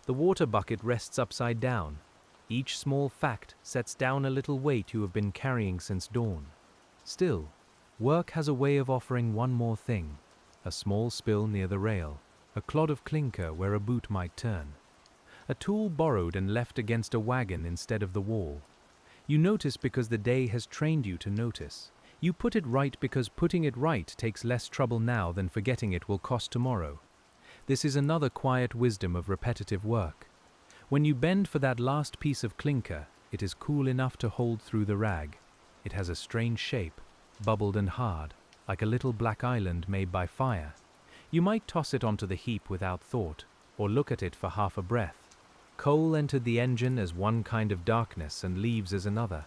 The water bucket rests upside down. Each small fact sets down a little weight you have been carrying since dawn. Still, work has a way of offering one more thing: a small spill near the rail, a clod of clinker where a boot might turn, a tool borrowed and left against a wagon instead of the wall. You notice because the day has trained you to notice. You put it right because putting it right takes less trouble now than forgetting it will cost tomorrow. This is another quiet wisdom of repetitive work. When you bend for that last piece of clinker, it is cool enough to hold through the rag. It has a strange shape, bubbled and hard, like a little black island made by fire. You might toss it onto the heap without thought, or look at it for half a breath. Coal entered the engine as one kind of darkness and leaves as another.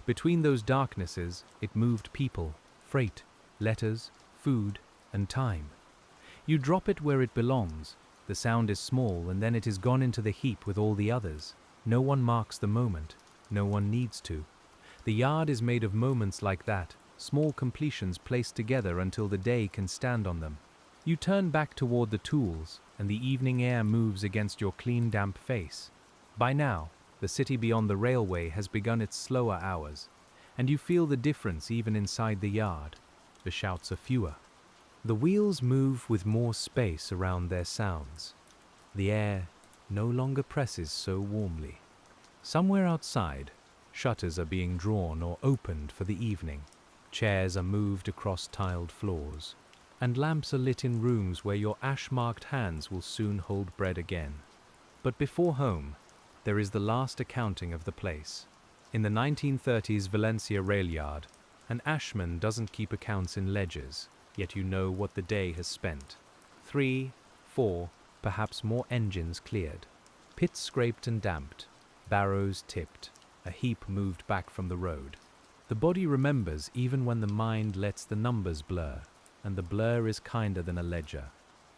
Between those darknesses, it moved people, freight, letters, food, and time. You drop it where it belongs. The sound is small, and then it is gone into the heap with all the others. No one marks the moment. No one needs to. The yard is made of moments like that, small completions placed together until the day can stand on them. You turn back toward the tools, and the evening air moves against your clean, damp face. By now, the city beyond the railway has begun its slower hours, and you feel the difference even inside the yard. The shouts are fewer. The wheels move with more space around their sounds. The air no longer presses so warmly. Somewhere outside, shutters are being drawn or opened for the evening. Chairs are moved across tiled floors, and lamps are lit in rooms where your ash-marked hands will soon hold bread again. But before home, there is the last accounting of the place. In the 1930s Valencia Railyard, an ashman doesn't keep accounts in ledgers, yet you know what the day has spent. 3, 4, perhaps more engines cleared. Pits scraped and damped, barrows tipped, a heap moved back from the road. The body remembers even when the mind lets the numbers blur, and the blur is kinder than a ledger.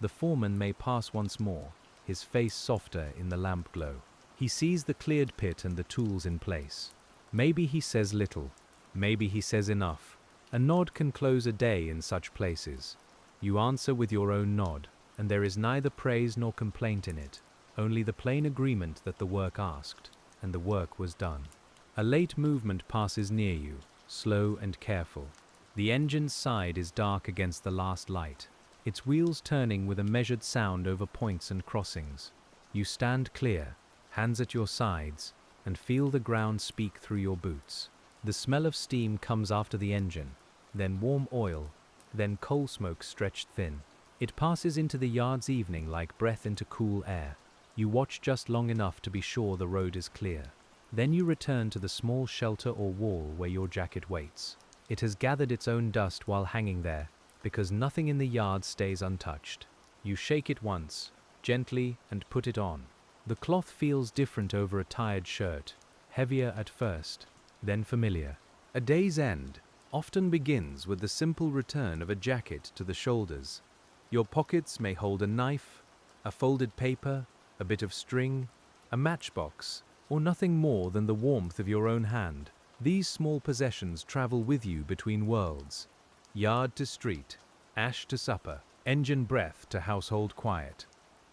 The foreman may pass once more, his face softer in the lamp glow. He sees the cleared pit and the tools in place. Maybe he says little, maybe he says enough. A nod can close a day in such places. You answer with your own nod, and there is neither praise nor complaint in it, only the plain agreement that the work asked, and the work was done. A late movement passes near you, slow and careful. The engine's side is dark against the last light, its wheels turning with a measured sound over points and crossings. You stand clear, hands at your sides, and feel the ground speak through your boots. The smell of steam comes after the engine, then warm oil, then coal smoke stretched thin. It passes into the yard's evening like breath into cool air. You watch just long enough to be sure the road is clear. Then you return to the small shelter or wall where your jacket waits. It has gathered its own dust while hanging there, because nothing in the yard stays untouched. You shake it once, gently, and put it on. The cloth feels different over a tired shirt, heavier at first, then familiar. A day's end often begins with the simple return of a jacket to the shoulders. Your pockets may hold a knife, a folded paper, a bit of string, a matchbox, or nothing more than the warmth of your own hand. These small possessions travel with you between worlds. Yard to street, ash to supper, engine breath to household quiet.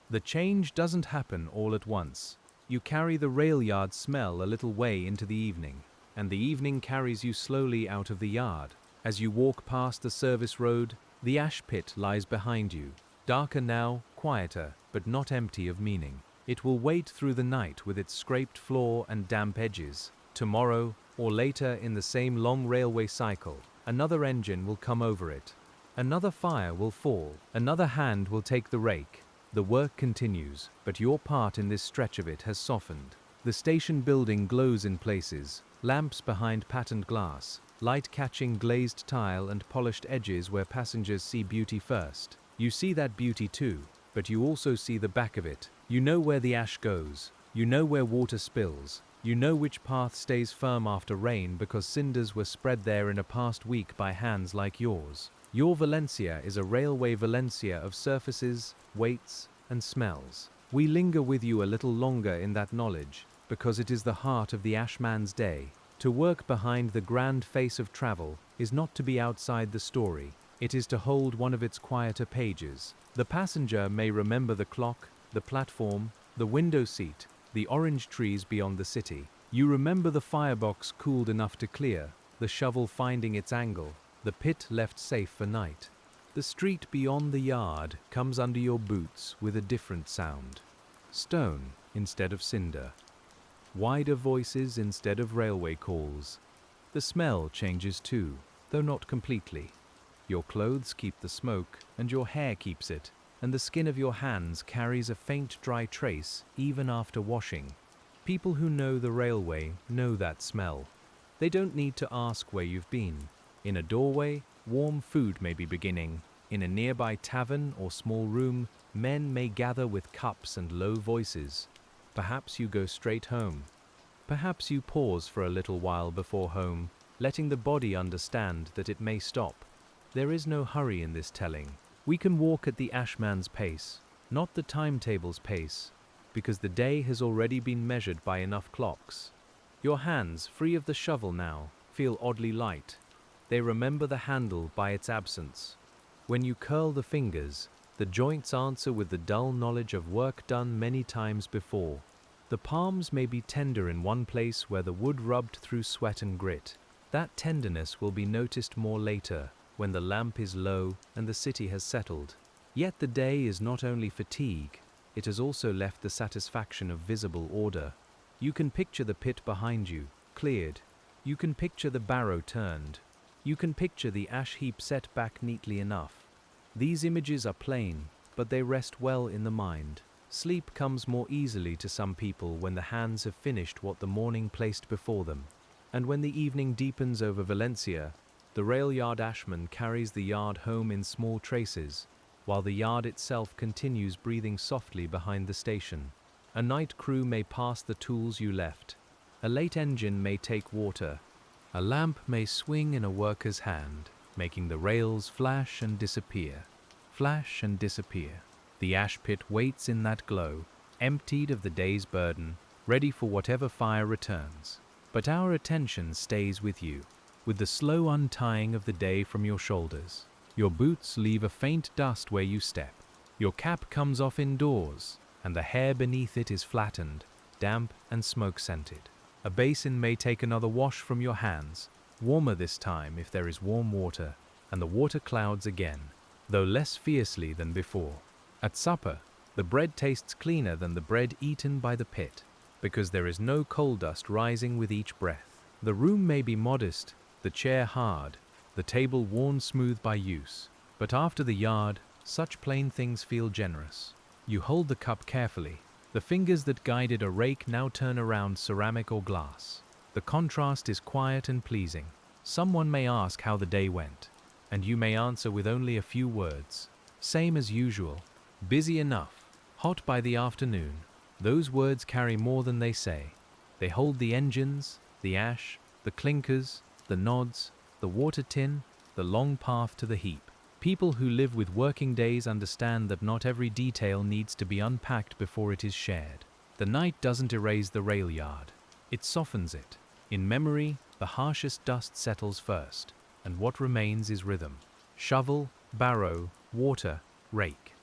The change doesn't happen all at once. You carry the rail yard smell a little way into the evening, and the evening carries you slowly out of the yard. As you walk past the service road, the ash pit lies behind you, darker now, quieter, but not empty of meaning. It will wait through the night with its scraped floor and damp edges. Tomorrow, or later in the same long railway cycle, another engine will come over it. Another fire will fall, another hand will take the rake. The work continues, but your part in this stretch of it has softened. The station building glows in places, lamps behind patterned glass, light catching glazed tile and polished edges where passengers see beauty first. You see that beauty too, but you also see the back of it. You know where the ash goes. You know where water spills. You know which path stays firm after rain because cinders were spread there in a past week by hands like yours. Your Valencia is a railway Valencia of surfaces, weights, and smells. We linger with you a little longer in that knowledge, because it is the heart of the Ashman's day. To work behind the grand face of travel is not to be outside the story, it is to hold one of its quieter pages. The passenger may remember the clock, the platform, the window seat, the orange trees beyond the city. You remember the firebox cooled enough to clear, the shovel finding its angle, the pit left safe for night. The street beyond the yard comes under your boots with a different sound. Stone instead of cinder. Wider voices instead of railway calls. The smell changes too, though not completely. Your clothes keep the smoke, and your hair keeps it, and the skin of your hands carries a faint dry trace even after washing. People who know the railway know that smell. They don't need to ask where you've been. In a doorway, warm food may be beginning. In a nearby tavern or small room, men may gather with cups and low voices. Perhaps you go straight home. Perhaps you pause for a little while before home, letting the body understand that it may stop. There is no hurry in this telling. We can walk at the Ashman's pace, not the timetable's pace, because the day has already been measured by enough clocks. Your hands, free of the shovel now, feel oddly light. They remember the handle by its absence. When you curl the fingers, the joints answer with the dull knowledge of work done many times before. The palms may be tender in one place where the wood rubbed through sweat and grit. That tenderness will be noticed more later, when the lamp is low and the city has settled. Yet the day is not only fatigue, it has also left the satisfaction of visible order. You can picture the pit behind you, cleared. You can picture the barrow turned. You can picture the ash heap set back neatly enough. These images are plain, but they rest well in the mind. Sleep comes more easily to some people when the hands have finished what the morning placed before them. And when the evening deepens over Valencia, the Railyard Ashmen carries the yard home in small traces, while the yard itself continues breathing softly behind the station. A night crew may pass the tools you left. A late engine may take water. A lamp may swing in a worker's hand, making the rails flash and disappear. Flash and disappear. The ash pit waits in that glow, emptied of the day's burden, ready for whatever fire returns. But our attention stays with you, with the slow untying of the day from your shoulders. Your boots leave a faint dust where you step. Your cap comes off indoors, and the hair beneath it is flattened, damp and smoke-scented. A basin may take another wash from your hands, warmer this time if there is warm water, and the water clouds again, though less fiercely than before. At supper, the bread tastes cleaner than the bread eaten by the pit, because there is no coal dust rising with each breath. The room may be modest, the chair hard, the table worn smooth by use, but after the yard, such plain things feel generous. You hold the cup carefully. The fingers that guided a rake now turn around ceramic or glass. The contrast is quiet and pleasing. Someone may ask how the day went, and you may answer with only a few words. Same as usual. Busy enough. Hot by the afternoon. Those words carry more than they say. They hold the engines, the ash, the clinkers, the nods, the water tin, the long path to the heap. People who live with working days understand that not every detail needs to be unpacked before it is shared. The night doesn't erase the rail yard. It softens it. In memory, the harshest dust settles first, and what remains is rhythm. Shovel, barrow, water, rake.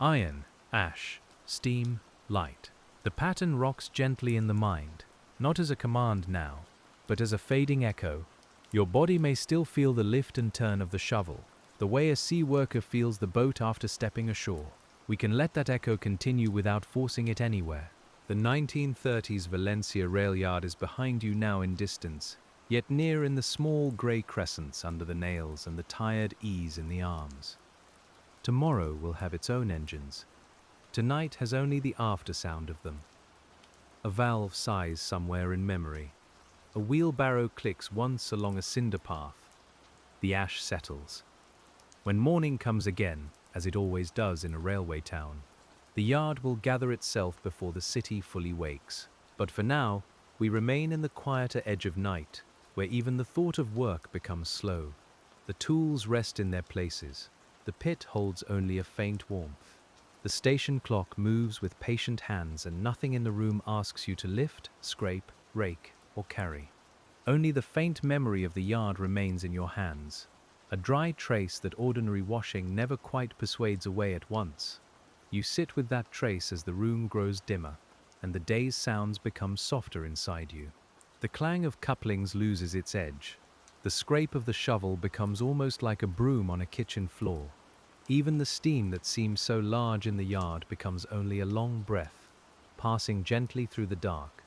Iron, ash, steam, light. The pattern rocks gently in the mind, not as a command now, but as a fading echo. Your body may still feel the lift and turn of the shovel, the way a sea worker feels the boat after stepping ashore. We can let that echo continue without forcing it anywhere. The 1930s Valencia Railyard is behind you now in distance, yet near in the small grey crescents under the nails and the tired ease in the arms. Tomorrow will have its own engines. Tonight has only the after-sound of them. A valve sighs somewhere in memory. A wheelbarrow clicks once along a cinder path. The ash settles. When morning comes again, as it always does in a railway town, the yard will gather itself before the city fully wakes. But for now, we remain in the quieter edge of night, where even the thought of work becomes slow. The tools rest in their places. The pit holds only a faint warmth. The station clock moves with patient hands, and nothing in the room asks you to lift, scrape, rake, or carry. Only the faint memory of the yard remains in your hands, a dry trace that ordinary washing never quite persuades away at once. You sit with that trace as the room grows dimmer, and the day's sounds become softer inside you. The clang of couplings loses its edge. The scrape of the shovel becomes almost like a broom on a kitchen floor. Even the steam that seems so large in the yard becomes only a long breath, passing gently through the dark.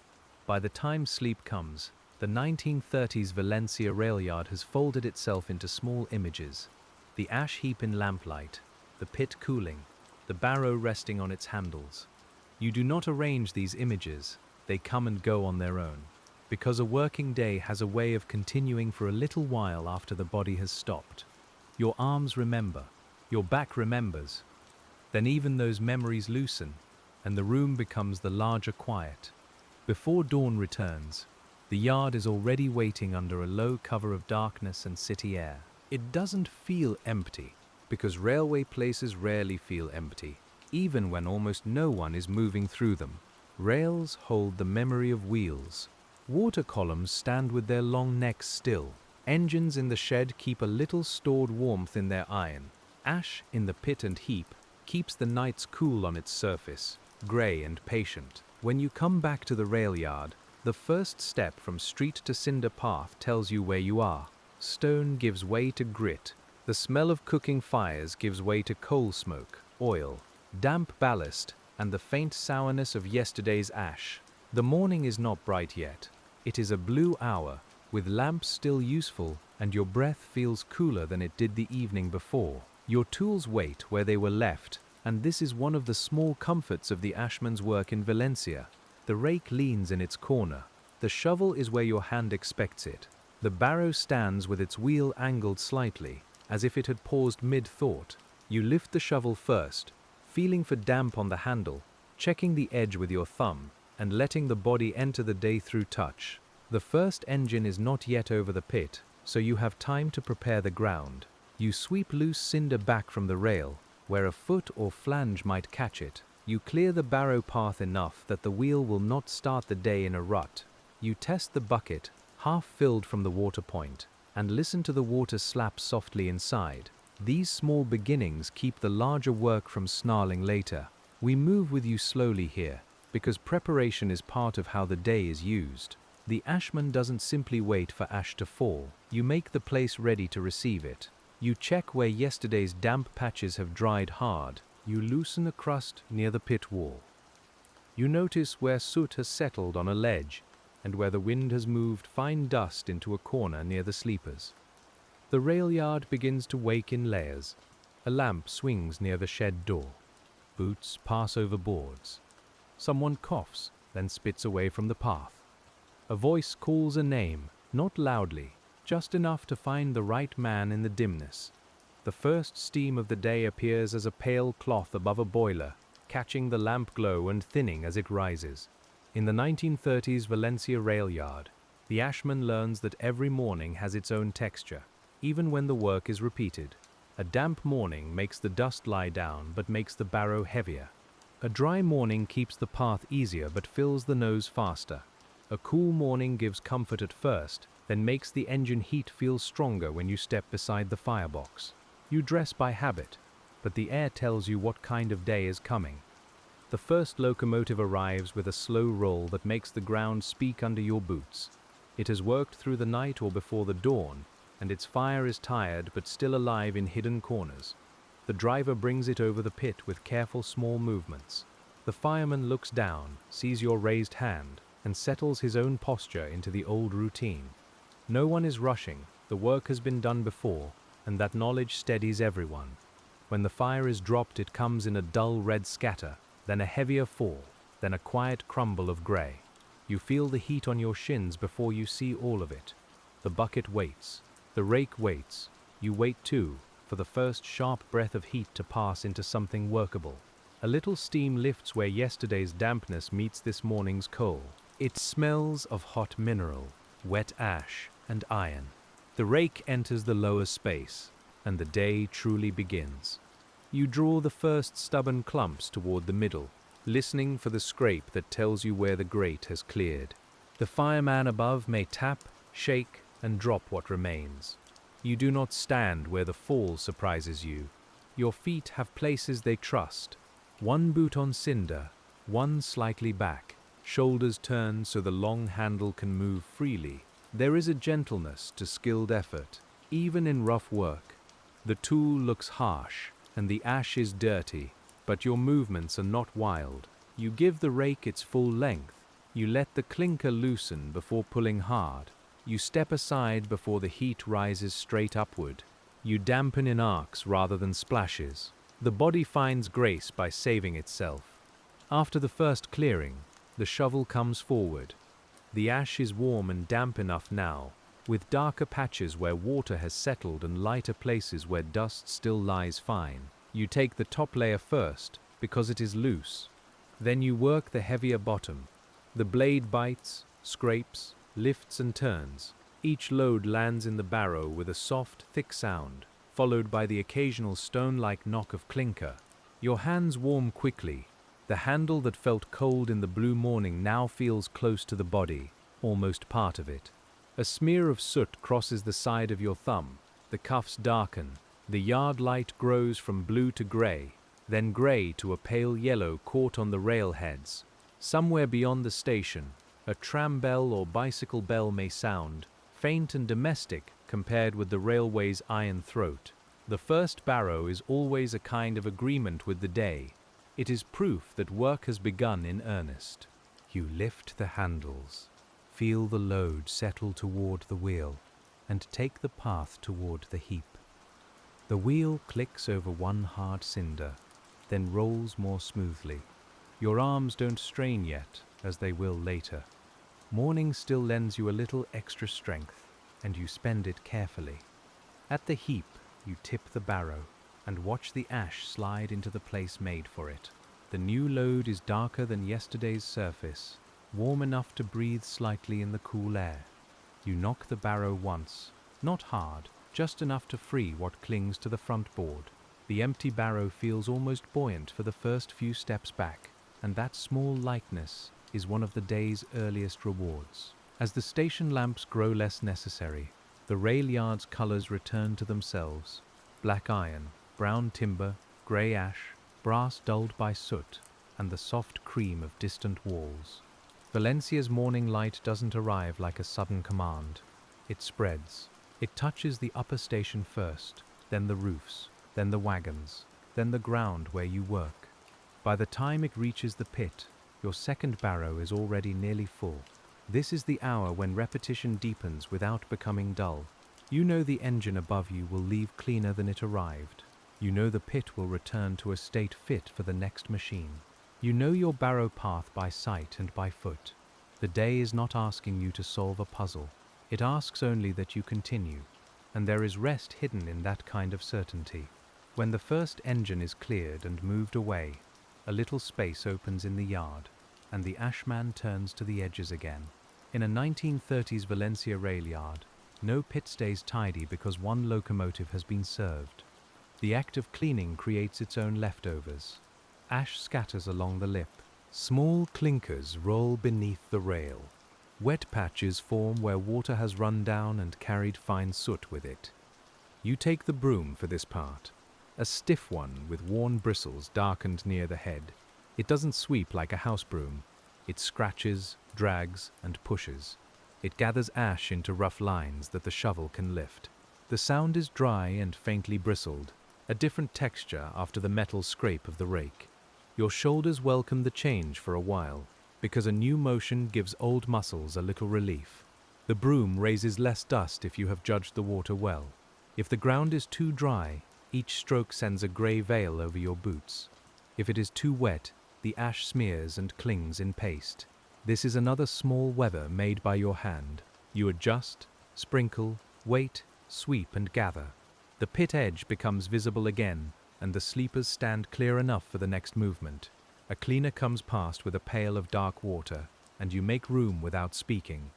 By the time sleep comes, the 1930s Valencia Railyard has folded itself into small images. The ash heap in lamplight, the pit cooling, the barrow resting on its handles. You do not arrange these images, they come and go on their own. Because a working day has a way of continuing for a little while after the body has stopped. Your arms remember, your back remembers. Then even those memories loosen, and the room becomes the larger quiet. Before dawn returns, the yard is already waiting under a low cover of darkness and city air. It doesn't feel empty, because railway places rarely feel empty, even when almost no one is moving through them. Rails hold the memory of wheels. Water columns stand with their long necks still. Engines in the shed keep a little stored warmth in their iron. Ash in the pit and heap keeps the nights cool on its surface, grey and patient. When you come back to the rail yard, the first step from street to cinder path tells you where you are. Stone gives way to grit. The smell of cooking fires gives way to coal smoke, oil, damp ballast, and the faint sourness of yesterday's ash. The morning is not bright yet. It is a blue hour, with lamps still useful, and your breath feels cooler than it did the evening before. Your tools wait where they were left, and this is one of the small comforts of the Ashmen's work in Valencia. The rake leans in its corner. The shovel is where your hand expects it. The barrow stands with its wheel angled slightly, as if it had paused mid-thought. You lift the shovel first, feeling for damp on the handle, checking the edge with your thumb, and letting the body enter the day through touch. The first engine is not yet over the pit, so you have time to prepare the ground. You sweep loose cinder back from the rail, where a foot or flange might catch it. You clear the barrow path enough that the wheel will not start the day in a rut. You test the bucket, half filled from the water point, and listen to the water slap softly inside. These small beginnings keep the larger work from snarling later. We move with you slowly here, because preparation is part of how the day is used. The ashman doesn't simply wait for ash to fall. You make the place ready to receive it. You check where yesterday's damp patches have dried hard. You loosen a crust near the pit wall. You notice where soot has settled on a ledge, and where the wind has moved fine dust into a corner near the sleepers. The rail yard begins to wake in layers. A lamp swings near the shed door. Boots pass over boards. Someone coughs, then spits away from the path. A voice calls a name, not loudly, just enough to find the right man in the dimness. The first steam of the day appears as a pale cloth above a boiler, catching the lamp glow and thinning as it rises. In the 1930s Valencia Railyard, the ashman learns that every morning has its own texture, even when the work is repeated. A damp morning makes the dust lie down but makes the barrow heavier. A dry morning keeps the path easier but fills the nose faster. A cool morning gives comfort at first, then makes the engine heat feel stronger when you step beside the firebox. You dress by habit, but the air tells you what kind of day is coming. The first locomotive arrives with a slow roll that makes the ground speak under your boots. It has worked through the night or before the dawn, and its fire is tired but still alive in hidden corners. The driver brings it over the pit with careful small movements. The fireman looks down, sees your raised hand, and settles his own posture into the old routine. No one is rushing, the work has been done before, and that knowledge steadies everyone. When the fire is dropped, it comes in a dull red scatter, then a heavier fall, then a quiet crumble of grey. You feel the heat on your shins before you see all of it. The bucket waits. The rake waits. You wait too, for the first sharp breath of heat to pass into something workable. A little steam lifts where yesterday's dampness meets this morning's coal. It smells of hot mineral, wet ash, and iron. The rake enters the lower space, and the day truly begins. You draw the first stubborn clumps toward the middle, listening for the scrape that tells you where the grate has cleared. The fireman above may tap, shake, and drop what remains. You do not stand where the fall surprises you. Your feet have places they trust. One boot on cinder, one slightly back, shoulders turned so the long handle can move freely. There is a gentleness to skilled effort, even in rough work. The tool looks harsh, and the ash is dirty, but your movements are not wild. You give the rake its full length. You let the clinker loosen before pulling hard. You step aside before the heat rises straight upward. You dampen in arcs rather than splashes. The body finds grace by saving itself. After the first clearing, the shovel comes forward. The ash is warm and damp enough now, with darker patches where water has settled and lighter places where dust still lies fine. You take the top layer first, because it is loose. Then you work the heavier bottom. The blade bites, scrapes, lifts and turns. Each load lands in the barrow with a soft, thick sound, followed by the occasional stone-like knock of clinker. Your hands warm quickly. The handle that felt cold in the blue morning now feels close to the body, almost part of it. A smear of soot crosses the side of your thumb. The cuffs darken. The yard light grows from blue to grey, then grey to a pale yellow caught on the railheads. Somewhere beyond the station, a tram bell or bicycle bell may sound, faint and domestic compared with the railway's iron throat. The first barrow is always a kind of agreement with the day. It is proof that work has begun in earnest. You lift the handles, feel the load settle toward the wheel, and take the path toward the heap. The wheel clicks over one hard cinder, then rolls more smoothly. Your arms don't strain yet, as they will later. Morning still lends you a little extra strength, and you spend it carefully. At the heap, you tip the barrow, and watch the ash slide into the place made for it. The new load is darker than yesterday's surface, warm enough to breathe slightly in the cool air. You knock the barrow once, not hard, just enough to free what clings to the front board. The empty barrow feels almost buoyant for the first few steps back, and that small lightness is one of the day's earliest rewards. As the station lamps grow less necessary, the rail yard's colors return to themselves. Black iron, brown timber, grey ash, brass dulled by soot, and the soft cream of distant walls. Valencia's morning light doesn't arrive like a sudden command. It spreads. It touches the upper station first, then the roofs, then the wagons, then the ground where you work. By the time it reaches the pit, your second barrow is already nearly full. This is the hour when repetition deepens without becoming dull. You know the engine above you will leave cleaner than it arrived. You know the pit will return to a state fit for the next machine. You know your barrow path by sight and by foot. The day is not asking you to solve a puzzle. It asks only that you continue, and there is rest hidden in that kind of certainty. When the first engine is cleared and moved away, a little space opens in the yard, and the ashman turns to the edges again. In a 1930s Valencia Railyard, no pit stays tidy because one locomotive has been served. The act of cleaning creates its own leftovers. Ash scatters along the lip. Small clinkers roll beneath the rail. Wet patches form where water has run down and carried fine soot with it. You take the broom for this part, a stiff one with worn bristles darkened near the head. It doesn't sweep like a house broom. It scratches, drags, and pushes. It gathers ash into rough lines that the shovel can lift. The sound is dry and faintly bristled, a different texture after the metal scrape of the rake. Your shoulders welcome the change for a while, because a new motion gives old muscles a little relief. The broom raises less dust if you have judged the water well. If the ground is too dry, each stroke sends a grey veil over your boots. If it is too wet, the ash smears and clings in paste. This is another small weather made by your hand. You adjust, sprinkle, wait, sweep and gather. The pit edge becomes visible again, and the sleepers stand clear enough for the next movement. A cleaner comes past with a pail of dark water, and you make room without speaking.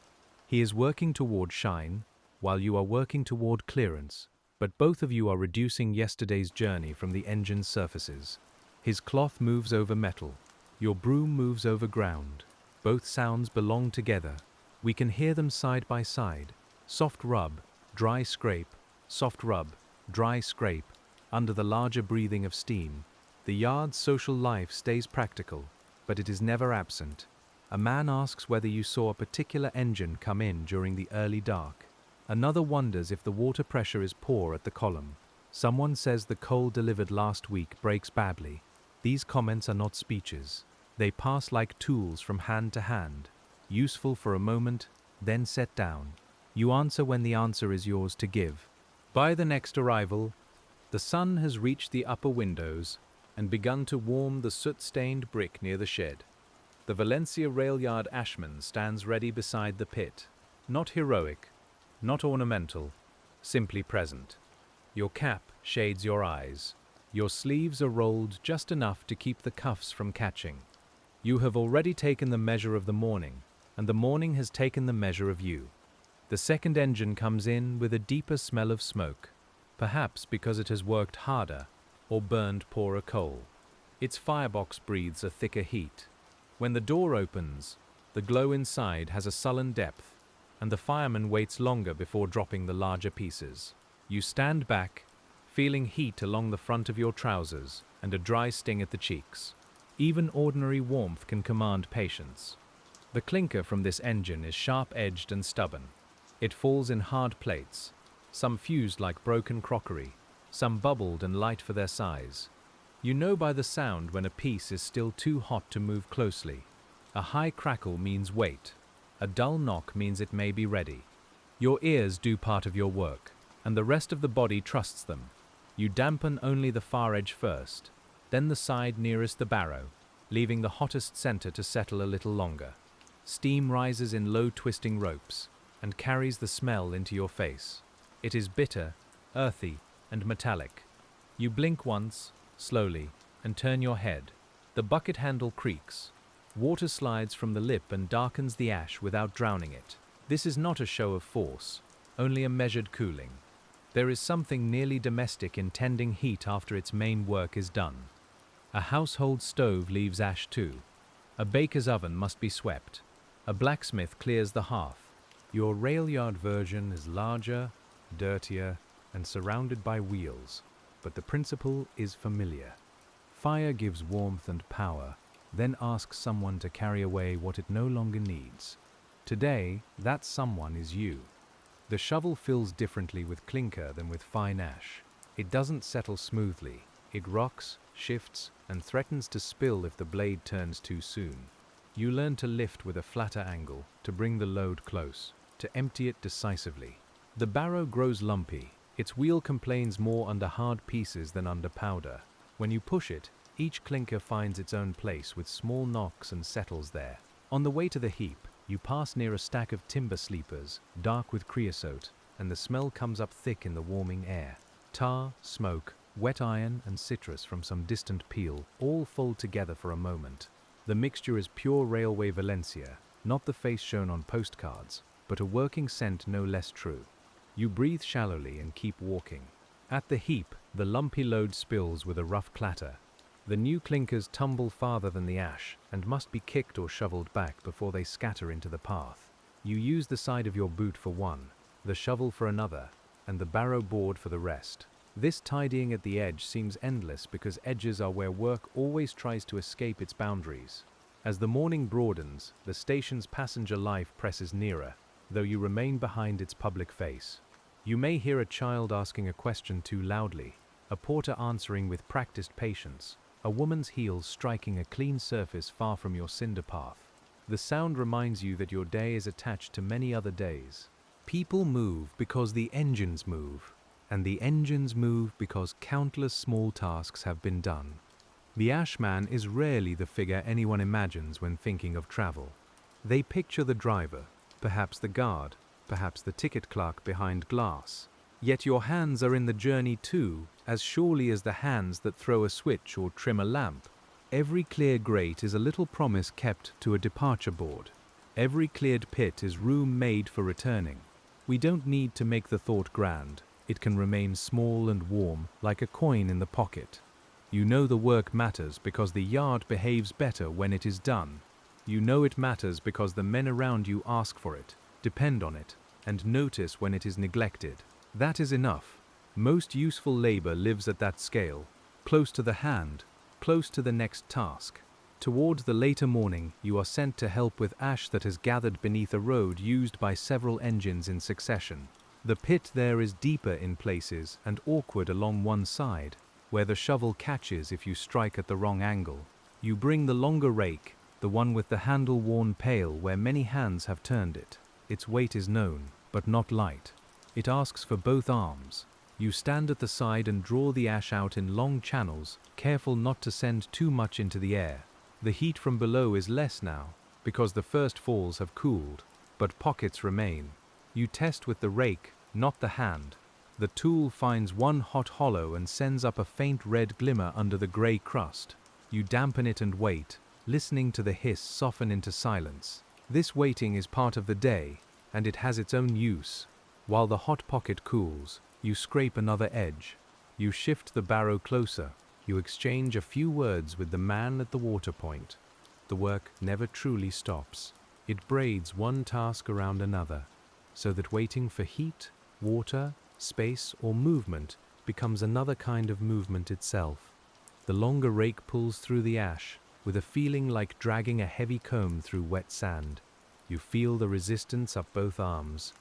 He is working toward shine, while you are working toward clearance, but both of you are reducing yesterday's journey from the engine's surfaces. His cloth moves over metal. Your broom moves over ground. Both sounds belong together. We can hear them side by side. Soft rub, dry scrape, soft rub, dry scrape, under the larger breathing of steam. The yard's social life stays practical, but it is never absent. A man asks whether you saw a particular engine come in during the early dark. Another wonders if the water pressure is poor at the column. Someone says the coal delivered last week breaks badly. These comments are not speeches. They pass like tools from hand to hand, useful for a moment, then set down. You answer when the answer is yours to give. By the next arrival, the sun has reached the upper windows and begun to warm the soot-stained brick near the shed. The Valencia Railyard Ashmen stands ready beside the pit. Not heroic, not ornamental, simply present. Your cap shades your eyes. Your sleeves are rolled just enough to keep the cuffs from catching. You have already taken the measure of the morning, and the morning has taken the measure of you. The second engine comes in with a deeper smell of smoke, perhaps because it has worked harder or burned poorer coal. Its firebox breathes a thicker heat. When the door opens, the glow inside has a sullen depth, and the fireman waits longer before dropping the larger pieces. You stand back, feeling heat along the front of your trousers and a dry sting at the cheeks. Even ordinary warmth can command patience. The clinker from this engine is sharp-edged and stubborn. It falls in hard plates, some fused like broken crockery, some bubbled and light for their size. You know by the sound when a piece is still too hot to move closely. A high crackle means wait. A dull knock means it may be ready. Your ears do part of your work, and the rest of the body trusts them. You dampen only the far edge first, then the side nearest the barrow, leaving the hottest center to settle a little longer. Steam rises in low twisting ropes and carries the smell into your face. It is bitter, earthy, and metallic. You blink once, slowly, and turn your head. The bucket handle creaks. Water slides from the lip and darkens the ash without drowning it. This is not a show of force, only a measured cooling. There is something nearly domestic in tending heat after its main work is done. A household stove leaves ash too. A baker's oven must be swept. A blacksmith clears the hearth. Your railyard version is larger, dirtier, and surrounded by wheels, but the principle is familiar. Fire gives warmth and power, then asks someone to carry away what it no longer needs. Today, that someone is you. The shovel fills differently with clinker than with fine ash. It doesn't settle smoothly. It rocks, shifts, and threatens to spill if the blade turns too soon. You learn to lift with a flatter angle, to bring the load close, to empty it decisively. The barrow grows lumpy. Its wheel complains more under hard pieces than under powder. When you push it, each clinker finds its own place with small knocks and settles there. On the way to the heap, you pass near a stack of timber sleepers, dark with creosote, and the smell comes up thick in the warming air. Tar, smoke, wet iron, and citrus from some distant peel all fold together for a moment. The mixture is pure railway Valencia, not the face shown on postcards, but a working scent no less true. You breathe shallowly and keep walking. At the heap, the lumpy load spills with a rough clatter. The new clinkers tumble farther than the ash and must be kicked or shoveled back before they scatter into the path. You use the side of your boot for one, the shovel for another, and the barrow board for the rest. This tidying at the edge seems endless because edges are where work always tries to escape its boundaries. As the morning broadens, the station's passenger life presses nearer, though you remain behind its public face. You may hear a child asking a question too loudly, a porter answering with practiced patience, a woman's heels striking a clean surface far from your cinder path. The sound reminds you that your day is attached to many other days. People move because the engines move, and the engines move because countless small tasks have been done. The ashman is rarely the figure anyone imagines when thinking of travel. They picture the driver, perhaps the guard, perhaps the ticket clerk behind glass. Yet your hands are in the journey too, as surely as the hands that throw a switch or trim a lamp. Every clear grate is a little promise kept to a departure board. Every cleared pit is room made for returning. We don't need to make the thought grand. It can remain small and warm, like a coin in the pocket. You know the work matters because the yard behaves better when it is done. You know it matters because the men around you ask for it, depend on it, and notice when it is neglected. That is enough. Most useful labor lives at that scale, close to the hand, close to the next task. Towards the later morning, you are sent to help with ash that has gathered beneath a road used by several engines in succession. The pit there is deeper in places and awkward along one side, where the shovel catches if you strike at the wrong angle. You bring the longer rake, the one with the handle worn pale where many hands have turned it. Its weight is known, but not light. It asks for both arms. You stand at the side and draw the ash out in long channels, careful not to send too much into the air. The heat from below is less now, because the first falls have cooled, but pockets remain. You test with the rake, not the hand. The tool finds one hot hollow and sends up a faint red glimmer under the grey crust. You dampen it and wait, listening to the hiss soften into silence. This waiting is part of the day, and it has its own use. While the hot pocket cools, you scrape another edge. You shift the barrow closer. You exchange a few words with the man at the water point. The work never truly stops. It braids one task around another, so that waiting for heat, water, space, or movement becomes another kind of movement itself. The longer rake pulls through the ash, with a feeling like dragging a heavy comb through wet sand. You feel the resistance up both arms.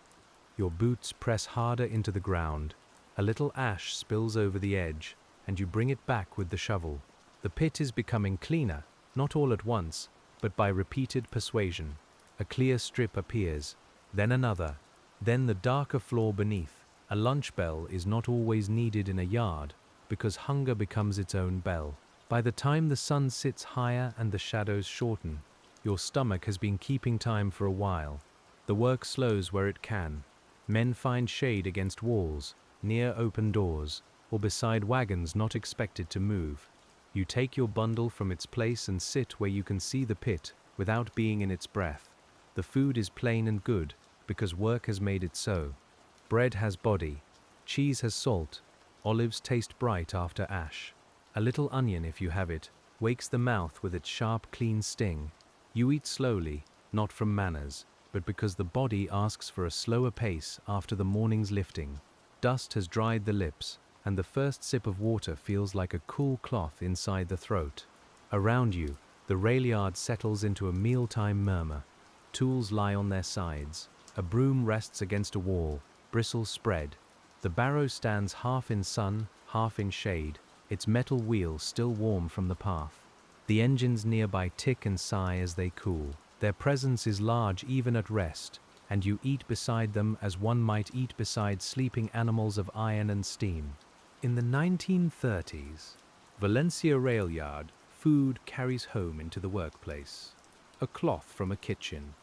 Your boots press harder into the ground. A little ash spills over the edge, and you bring it back with the shovel. The pit is becoming cleaner, not all at once, but by repeated persuasion. A clear strip appears, then another, then the darker floor beneath. A lunch bell is not always needed in a yard, because hunger becomes its own bell. By the time the sun sits higher and the shadows shorten, your stomach has been keeping time for a while. The work slows where it can. Men find shade against walls, near open doors, or beside wagons not expected to move. You take your bundle from its place and sit where you can see the pit without being in its breath. The food is plain and good, because work has made it so. Bread has body, cheese has salt, olives taste bright after ash. A little onion, if you have it, wakes the mouth with its sharp, clean sting. You eat slowly, not from manners, but because the body asks for a slower pace after the morning's lifting. Dust has dried the lips, and the first sip of water feels like a cool cloth inside the throat. Around you, the railyard settles into a mealtime murmur. Tools lie on their sides. A broom rests against a wall, bristles spread. The barrow stands half in sun, half in shade, its metal wheels still warm from the path. The engines nearby tick and sigh as they cool. Their presence is large even at rest, and you eat beside them as one might eat beside sleeping animals of iron and steam. In the 1930s, VALENCIA Railyard, food carries home into the workplace. A cloth from a kitchen,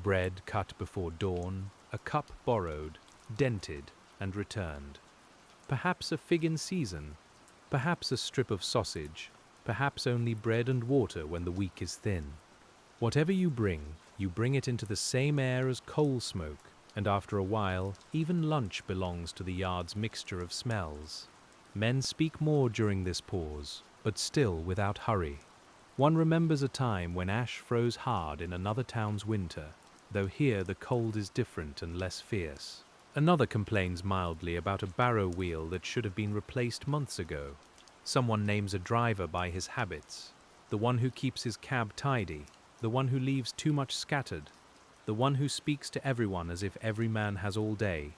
bread cut before dawn, a cup borrowed, dented, and returned. Perhaps a fig in season, perhaps a strip of sausage, perhaps only bread and water when the week is thin. Whatever you bring it into the same air as coal smoke, and after a while, even lunch belongs to the yard's mixture of smells. Men speak more during this pause, but still without hurry. One remembers a time when ash froze hard in another town's winter, though here the cold is different and less fierce. Another complains mildly about a barrow wheel that should have been replaced months ago. Someone names a driver by his habits, the one who keeps his cab tidy, the one who leaves too much scattered, the one who speaks to everyone as if every man has all day.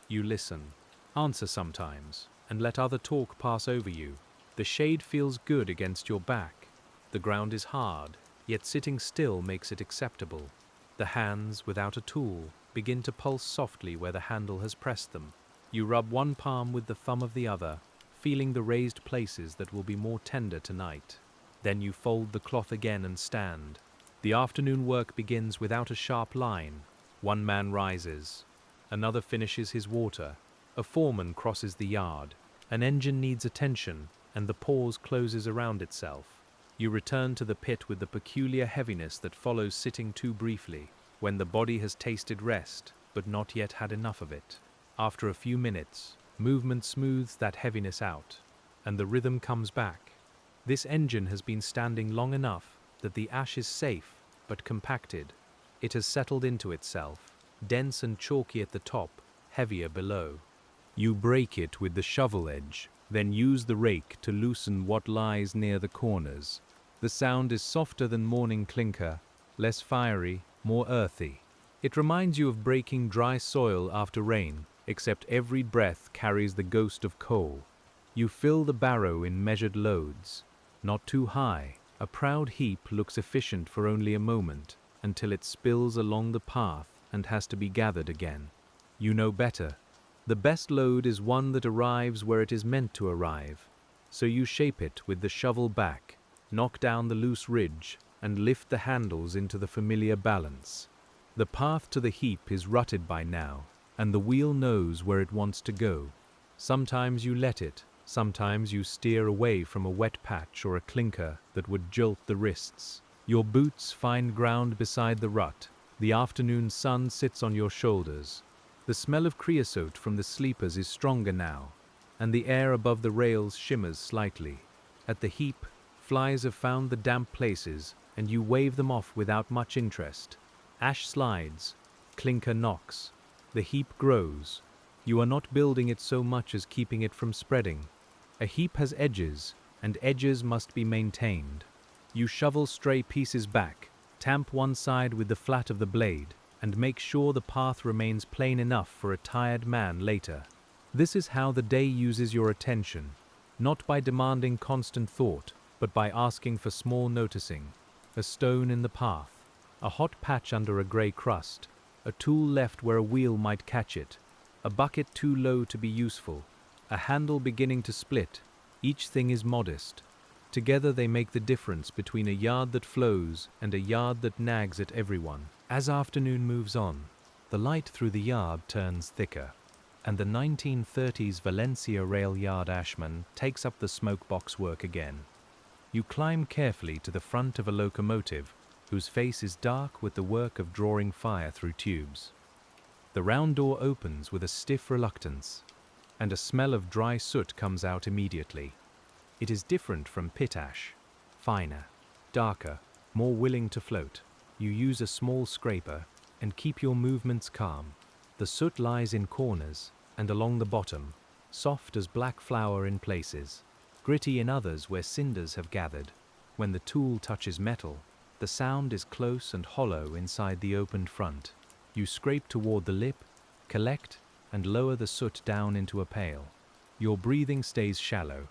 You listen, answer sometimes, and let other talk pass over you. The shade feels good against your back. The ground is hard, yet sitting still makes it acceptable. The hands, without a tool, begin to pulse softly where the handle has pressed them. You rub one palm with the thumb of the other, feeling the raised places that will be more tender tonight. Then you fold the cloth again and stand. The afternoon work begins without a sharp line. One man rises. Another finishes his water. A foreman crosses the yard. An engine needs attention, and the pause closes around itself. You return to the pit with the peculiar heaviness that follows sitting too briefly. When the body has tasted rest, but not yet had enough of it. After a few minutes, movement smooths that heaviness out, and the rhythm comes back. This engine has been standing long enough that the ash is safe but compacted. It has settled into itself, dense and chalky at the top, heavier below. You break it with the shovel edge, then use the rake to loosen what lies near the corners. The sound is softer than morning clinker, less fiery, more earthy. It reminds you of breaking dry soil after rain, except every breath carries the ghost of coal. You fill the barrow in measured loads. Not too high, a proud heap looks efficient for only a moment, until it spills along the path and has to be gathered again. You know better. The best load is one that arrives where it is meant to arrive. So you shape it with the shovel back, knock down the loose ridge, and lift the handles into the familiar balance. The path to the heap is rutted by now, and the wheel knows where it wants to go. Sometimes you let it, sometimes you steer away from a wet patch or a clinker that would jolt the wrists. Your boots find ground beside the rut. The afternoon sun sits on your shoulders. The smell of creosote from the sleepers is stronger now, and the air above the rails shimmers slightly. At the heap, flies have found the damp places, and you wave them off without much interest. Ash slides, clinker knocks. The heap grows. You are not building it so much as keeping it from spreading. A heap has edges, and edges must be maintained. You shovel stray pieces back, tamp one side with the flat of the blade, and make sure the path remains plain enough for a tired man later. This is how the day uses your attention, not by demanding constant thought, but by asking for small noticing. A stone in the path, a hot patch under a grey crust, a tool left where a wheel might catch it, a bucket too low to be useful, a handle beginning to split. Each thing is modest. Together they make the difference between a yard that flows and a yard that nags at everyone. As afternoon moves on, the light through the yard turns thicker, and the 1930s VALENCIA Railyard Ashmen takes up the smokebox work again. You climb carefully to the front of a locomotive whose face is dark with the work of drawing fire through tubes. The round door opens with a stiff reluctance, and a smell of dry soot comes out immediately. It is different from pit ash, finer, darker, more willing to float. You use a small scraper and keep your movements calm. The soot lies in corners and along the bottom, soft as black flour in places, gritty in others where cinders have gathered. When the tool touches metal, the sound is close and hollow inside the opened front. You scrape toward the lip, collect, and lower the soot down into a pail. Your breathing stays shallow.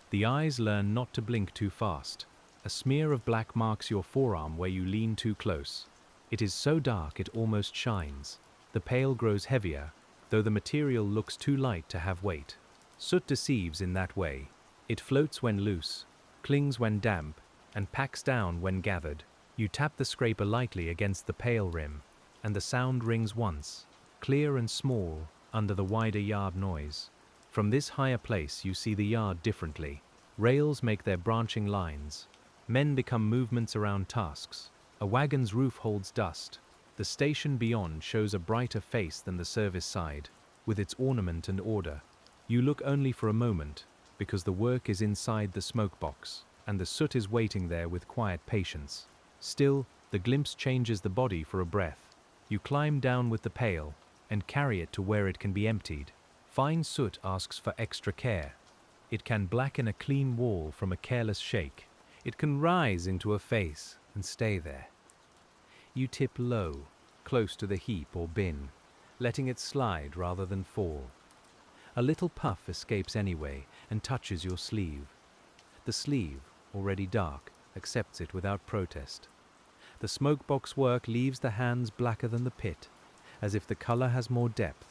The eyes learn not to blink too fast. A smear of black marks your forearm where you lean too close. It is so dark it almost shines. The pail grows heavier, though the material looks too light to have weight. Soot deceives in that way. It floats when loose, clings when damp, and packs down when gathered. You tap the scraper lightly against the pail rim, and the sound rings once, clear and small, under the wider yard noise. From this higher place you see the yard differently. Rails make their branching lines. Men become movements around tasks. A wagon's roof holds dust. The station beyond shows a brighter face than the service side, with its ornament and order. You look only for a moment, because the work is inside the smoke box, and the soot is waiting there with quiet patience. Still, the glimpse changes the body for a breath. You climb down with the pail, and carry it to where it can be emptied. Fine soot asks for extra care. It can blacken a clean wall from a careless shake. It can rise into a face and stay there. You tip low, close to the heap or bin, letting it slide rather than fall. A little puff escapes anyway and touches your sleeve. The sleeve, already dark, accepts it without protest. The smokebox work leaves the hands blacker than the pit, as if the color has more depth.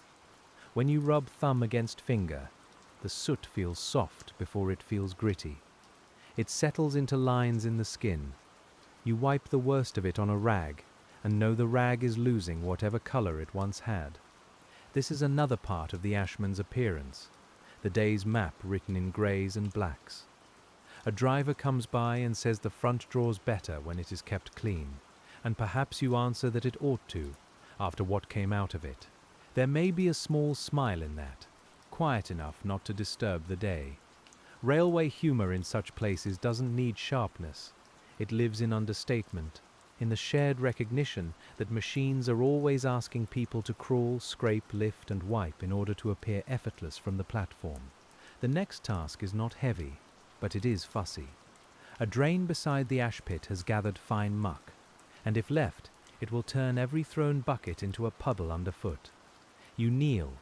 When you rub thumb against finger, the soot feels soft before it feels gritty. It settles into lines in the skin. You wipe the worst of it on a rag, and know the rag is losing whatever color it once had. This is another part of the Ashman's appearance, the day's map written in greys and blacks. A driver comes by and says the front draws better when it is kept clean, and perhaps you answer that it ought to, after what came out of it. There may be a small smile in that, quiet enough not to disturb the day. Railway humor in such places doesn't need sharpness. It lives in understatement, in the shared recognition that machines are always asking people to crawl, scrape, lift, and wipe in order to appear effortless from the platform. The next task is not heavy, but it is fussy. A drain beside the ash pit has gathered fine muck, and if left, it will turn every thrown bucket into a puddle underfoot. You kneel,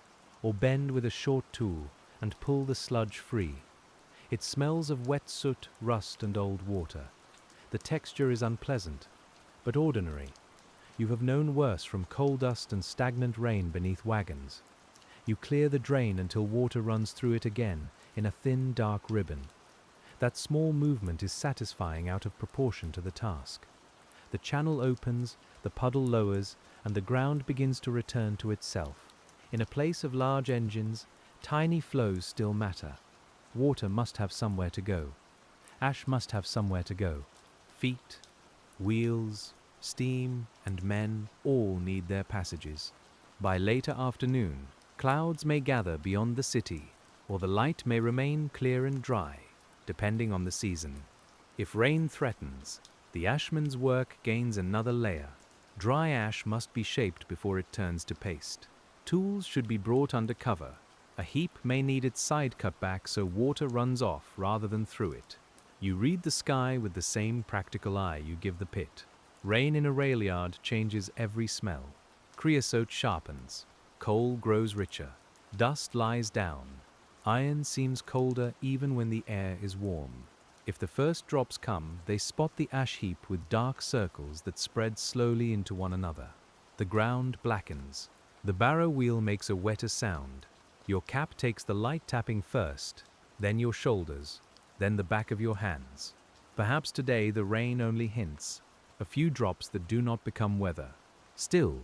or bend with a short tool, and pull the sludge free. It smells of wet soot, rust, and old water. The texture is unpleasant, but ordinary. You have known worse from coal dust and stagnant rain beneath wagons. You clear the drain until water runs through it again in a thin, dark ribbon. That small movement is satisfying out of proportion to the task. The channel opens, the puddle lowers, and the ground begins to return to itself. In a place of large engines, tiny flows still matter. Water must have somewhere to go. Ash must have somewhere to go. Feet, wheels, steam, and men all need their passages. By later afternoon, clouds may gather beyond the city, or the light may remain clear and dry, depending on the season. If rain threatens, the ashman's work gains another layer. Dry ash must be shaped before it turns to paste. Tools should be brought under cover. A heap may need its side cut back so water runs off rather than through it. You read the sky with the same practical eye you give the pit. Rain in a rail yard changes every smell. Creosote sharpens. Coal grows richer. Dust lies down. Iron seems colder even when the air is warm. If the first drops come, they spot the ash heap with dark circles that spread slowly into one another. The ground blackens. The barrow wheel makes a wetter sound. Your cap takes the light tapping first, then your shoulders, then the back of your hands. Perhaps today the rain only hints, a few drops that do not become weather. Still,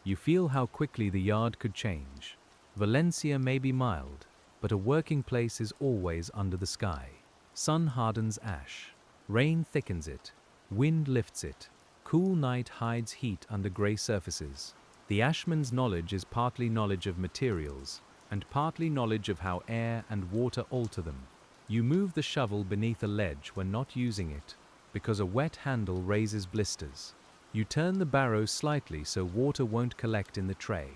you feel how quickly the yard could change. Valencia may be mild, but a working place is always under the sky. Sun hardens ash. Rain thickens it. Wind lifts it. Cool night hides heat under grey surfaces. The ashman's knowledge is partly knowledge of materials, and partly knowledge of how air and water alter them. You move the shovel beneath a ledge when not using it, because a wet handle raises blisters. You turn the barrow slightly so water won't collect in the tray.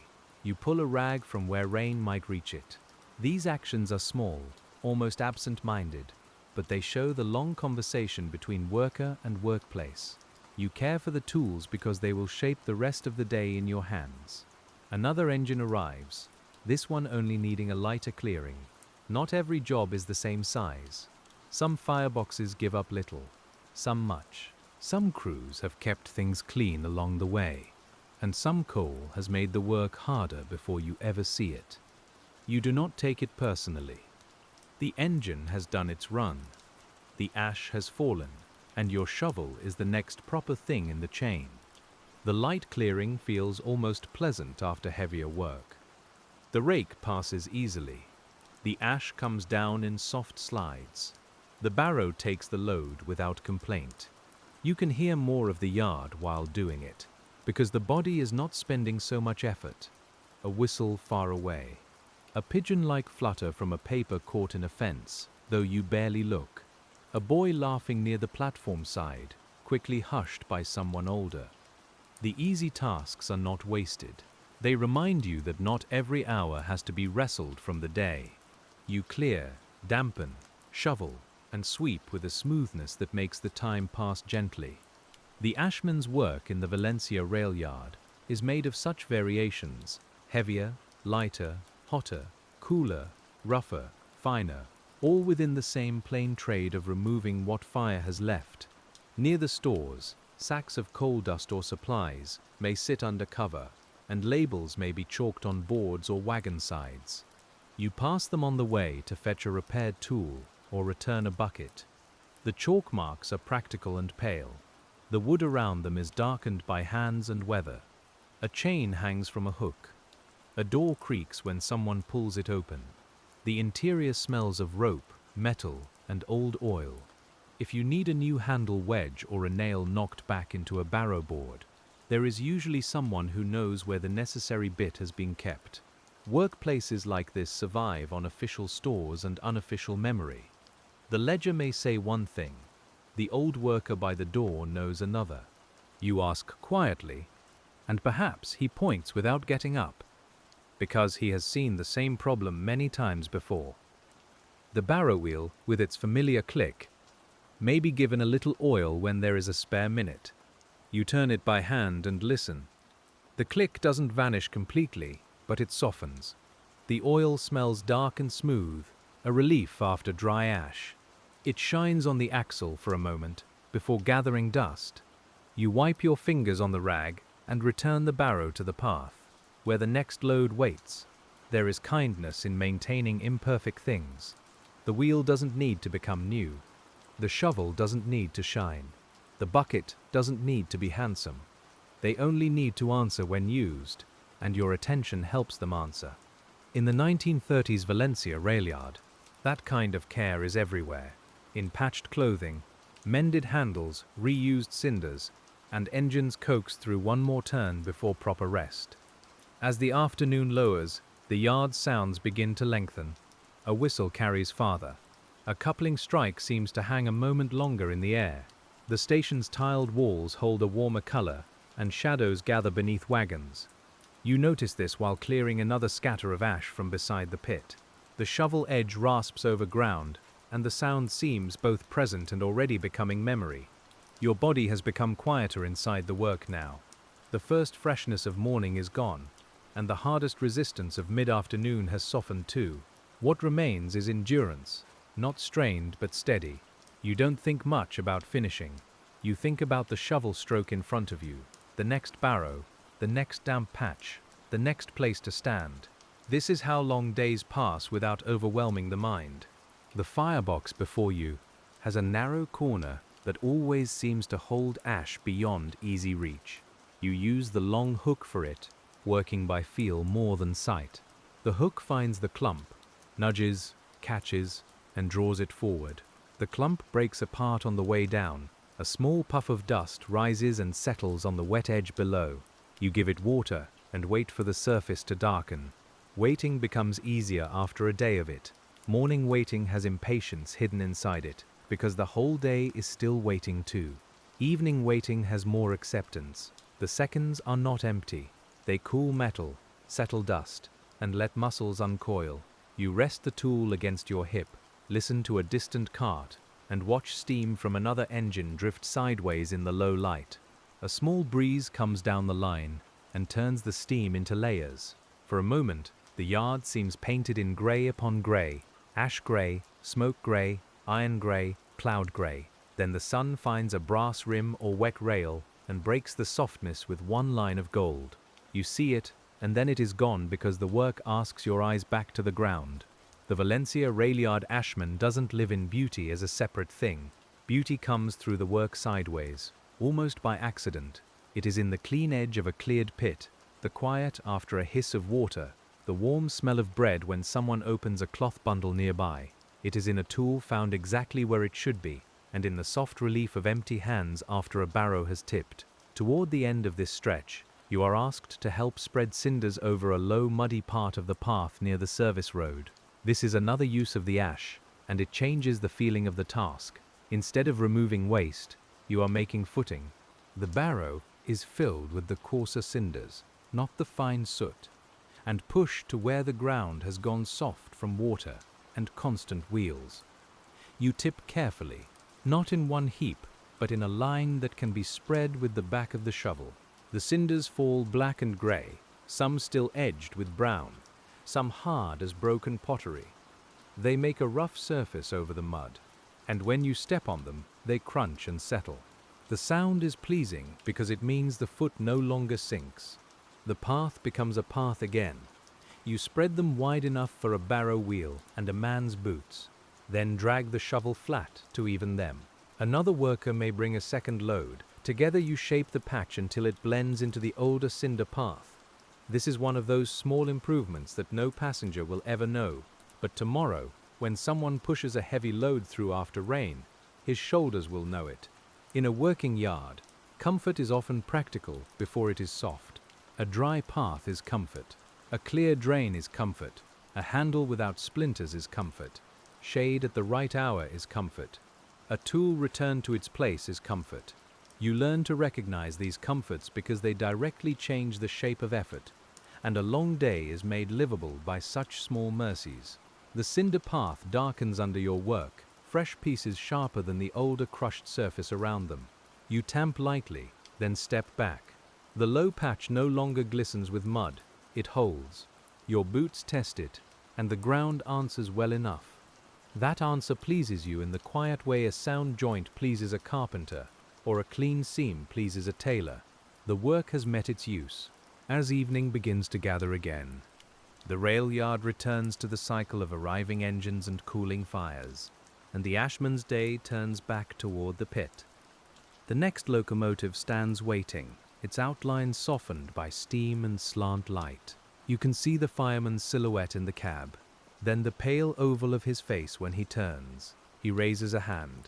You pull a rag from where rain might reach it. These actions are small, almost absent-minded, but they show the long conversation between worker and workplace. You care for the tools because they will shape the rest of the day in your hands. Another engine arrives, this one only needing a lighter clearing. Not every job is the same size. Some fireboxes give up little, some much. Some crews have kept things clean along the way, and some coal has made the work harder before you ever see it. You do not take it personally. The engine has done its run. The ash has fallen, and your shovel is the next proper thing in the chain. The light clearing feels almost pleasant after heavier work. The rake passes easily. The ash comes down in soft slides. The barrow takes the load without complaint. You can hear more of the yard while doing it, because the body is not spending so much effort. A whistle far away. A pigeon-like flutter from a paper caught in a fence, though you barely look. A boy laughing near the platform side, quickly hushed by someone older. The easy tasks are not wasted. They remind you that not every hour has to be wrestled from the day. You clear, dampen, shovel, and sweep with a smoothness that makes the time pass gently. The ashman's work in the Valencia Railyard is made of such variations: heavier, lighter, hotter, cooler, rougher, finer, all within the same plain trade of removing what fire has left. Near the stores, sacks of coal dust or supplies may sit under cover, and labels may be chalked on boards or wagon sides. You pass them on the way to fetch a repaired tool or return a bucket. The chalk marks are practical and pale. The wood around them is darkened by hands and weather. A chain hangs from a hook. A door creaks when someone pulls it open. The interior smells of rope, metal, and old oil. If you need a new handle wedge or a nail knocked back into a barrow board, There is usually someone who knows where the necessary bit has been kept. Workplaces like this survive on official stores and unofficial memory. The ledger may say one thing, the old worker by the door knows another. You ask quietly, and perhaps he points without getting up, because he has seen the same problem many times before. The barrow wheel, with its familiar click, may be given a little oil when there is a spare minute. You turn it by hand and listen. The click doesn't vanish completely, but it softens. The oil smells dark and smooth, a relief after dry ash. It shines on the axle for a moment before gathering dust. You wipe your fingers on the rag and return the barrow to the path, where the next load waits. There is kindness in maintaining imperfect things. The wheel doesn't need to become new. The shovel doesn't need to shine. The bucket doesn't need to be handsome. They only need to answer when used, and your attention helps them answer. In the 1930s Valencia Railyard, that kind of care is everywhere. In patched clothing, mended handles, reused cinders, and engines coaxed through one more turn before proper rest. As the afternoon lowers, the yard's sounds begin to lengthen. A whistle carries farther. A coupling strike seems to hang a moment longer in the air. The station's tiled walls hold a warmer color, and shadows gather beneath wagons. You notice this while clearing another scatter of ash from beside the pit. The shovel edge rasps over ground, and the sound seems both present and already becoming memory. Your body has become quieter inside the work now. The first freshness of morning is gone, and the hardest resistance of mid-afternoon has softened too. What remains is endurance, not strained but steady. You don't think much about finishing. You think about the shovel stroke in front of you, the next barrow, the next damp patch, the next place to stand. This is how long days pass without overwhelming the mind. The firebox before you has a narrow corner that always seems to hold ash beyond easy reach. You use the long hook for it, working by feel more than sight. The hook finds the clump, nudges, catches, and draws it forward. The clump breaks apart on the way down. A small puff of dust rises and settles on the wet edge below. You give it water and wait for the surface to darken. Waiting becomes easier after a day of it. Morning waiting has impatience hidden inside it, because the whole day is still waiting too. Evening waiting has more acceptance. The seconds are not empty. They cool metal, settle dust, and let muscles uncoil. You rest the tool against your hip, listen to a distant cart, and watch steam from another engine drift sideways in the low light. A small breeze comes down the line and turns the steam into layers. For a moment, the yard seems painted in grey upon grey, ash grey, smoke grey, iron grey, cloud grey. Then the sun finds a brass rim or wet rail and breaks the softness with one line of gold. You see it, and then it is gone because the work asks your eyes back to the ground. The Valencia Railyard Ashmen doesn't live in beauty as a separate thing. Beauty comes through the work sideways, almost by accident. It is in the clean edge of a cleared pit, the quiet after a hiss of water, the warm smell of bread when someone opens a cloth bundle nearby. It is in a tool found exactly where it should be, and in the soft relief of empty hands after a barrow has tipped. Toward the end of this stretch, you are asked to help spread cinders over a low, muddy part of the path near the service road. This is another use of the ash, and it changes the feeling of the task. Instead of removing waste, you are making footing. The barrow is filled with the coarser cinders, not the fine soot, and pushed to where the ground has gone soft from water and constant wheels. You tip carefully, not in one heap, but in a line that can be spread with the back of the shovel. The cinders fall black and grey, some still edged with brown, some hard as broken pottery. They make a rough surface over the mud, and when you step on them, they crunch and settle. The sound is pleasing because it means the foot no longer sinks. The path becomes a path again. You spread them wide enough for a barrow wheel and a man's boots, then drag the shovel flat to even them. Another worker may bring a second load. Together you shape the patch until it blends into the older cinder path. This is one of those small improvements that no passenger will ever know, but tomorrow, when someone pushes a heavy load through after rain, his shoulders will know it. In a working yard, Comfort is often practical before it is soft. A dry path is comfort. A clear drain is comfort. A handle without splinters is comfort. Shade at the right hour is comfort. A tool returned to its place is comfort. You learn to recognize these comforts because they directly change the shape of effort, and a long day is made livable by such small mercies. The cinder path darkens under your work, fresh pieces sharper than the older crushed surface around them. You tamp lightly, then step back. The low patch no longer glistens with mud, it holds. Your boots test it, and the ground answers well enough. That answer pleases you in the quiet way a sound joint pleases a carpenter, or a clean seam pleases a tailor. The work has met its use. As evening begins to gather again, the rail yard returns to the cycle of arriving engines and cooling fires, and the ashman's day turns back toward the pit. The next locomotive stands waiting, its outlines softened by steam and slant light. You can see the fireman's silhouette in the cab, then the pale oval of his face when he turns. He raises a hand.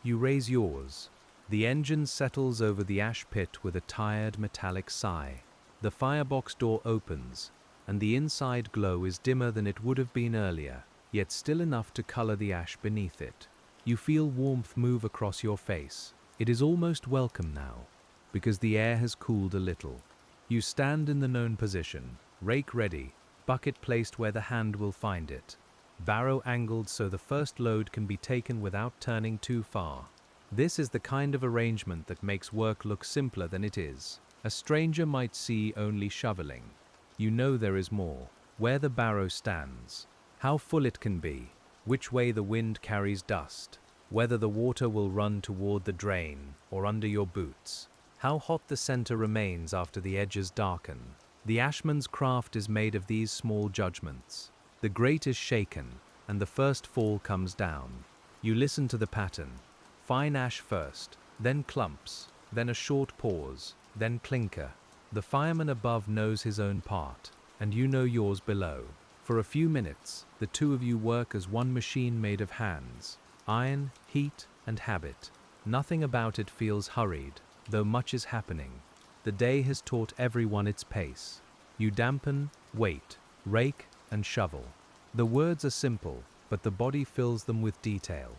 You raise yours. The engine settles over the ash pit with a tired metallic sigh. The firebox door opens, and the inside glow is dimmer than it would have been earlier, yet still enough to color the ash beneath it. You feel warmth move across your face. It is almost welcome now, because the air has cooled a little. You stand in the known position, rake ready, bucket placed where the hand will find it, barrow angled so the first load can be taken without turning too far. This is the kind of arrangement that makes work look simpler than it is. A stranger might see only shoveling. You know there is more, where the barrow stands, how full it can be, which way the wind carries dust, whether the water will run toward the drain or under your boots, how hot the center remains after the edges darken. The ashman's craft is made of these small judgments. The grate is shaken, and the first fall comes down. You listen to the pattern. Fine ash first, then clumps, then a short pause, then clinker. The fireman above knows his own part, and you know yours below. For a few minutes, the two of you work as one machine made of hands, iron, heat, and habit. Nothing about it feels hurried, though much is happening. The day has taught everyone its pace. You dampen, wait, rake, and shovel. The words are simple, but the body fills them with detail.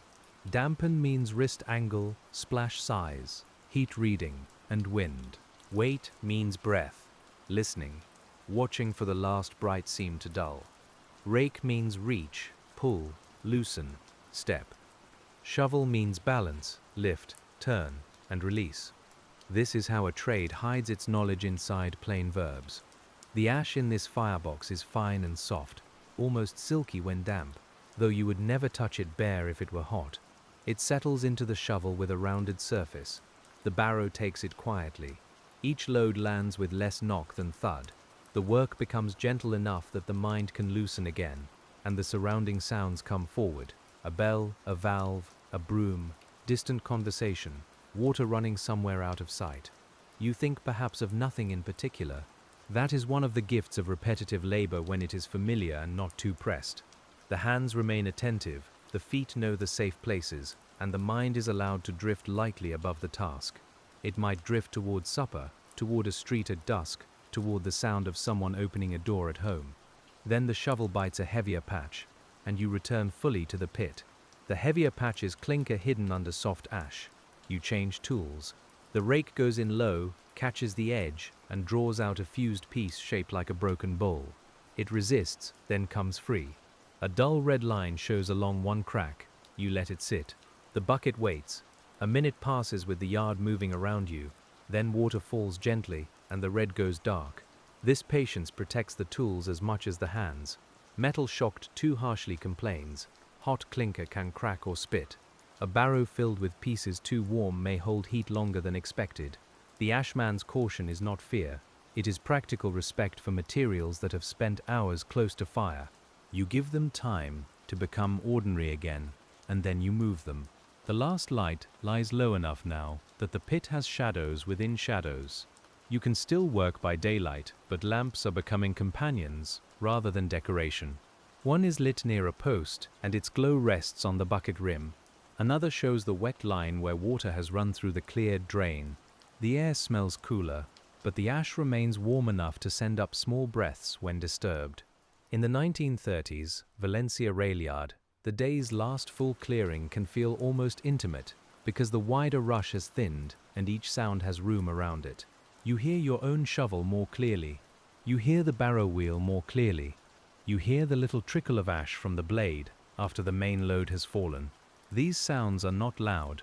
Dampen means wrist angle, splash size, heat reading, and wind. Wait means breath, listening, watching for the last bright seam to dull. Rake means reach, pull, loosen, step. Shovel means balance, lift, turn, and release. This is how a trade hides its knowledge inside plain verbs. The ash in this firebox is fine and soft, almost silky when damp, though you would never touch it bare if it were hot. It settles into the shovel with a rounded surface. The barrow takes it quietly. Each load lands with less knock than thud. The work becomes gentle enough that the mind can loosen again, and the surrounding sounds come forward. A bell, a valve, a broom, distant conversation, water running somewhere out of sight. You think perhaps of nothing in particular. That is one of the gifts of repetitive labor when it is familiar and not too pressed. The hands remain attentive, the feet know the safe places, and the mind is allowed to drift lightly above the task. It might drift toward supper, toward a street at dusk, toward the sound of someone opening a door at home. Then the shovel bites a heavier patch, and you return fully to the pit. The heavier patch is clinker hidden under soft ash. You change tools. The rake goes in low, catches the edge, and draws out a fused piece shaped like a broken bowl. It resists, then comes free. A dull red line shows along one crack. You let it sit. The bucket waits. A minute passes with the yard moving around you. Then water falls gently, and the red goes dark. This patience protects the tools as much as the hands. Metal shocked too harshly complains. Hot clinker can crack or spit. A barrow filled with pieces too warm may hold heat longer than expected. The ashman's caution is not fear. It is practical respect for materials that have spent hours close to fire. You give them time to become ordinary again, and then you move them. The last light lies low enough now that the pit has shadows within shadows. You can still work by daylight, but lamps are becoming companions rather than decoration. One is lit near a post, and its glow rests on the bucket rim. Another shows the wet line where water has run through the cleared drain. The air smells cooler, but the ash remains warm enough to send up small breaths when disturbed. In the 1930s Valencia Railyard, the day's last full clearing can feel almost intimate because the wider rush has thinned and each sound has room around it. You hear your own shovel more clearly. You hear the barrow wheel more clearly. You hear the little trickle of ash from the blade after the main load has fallen. These sounds are not loud.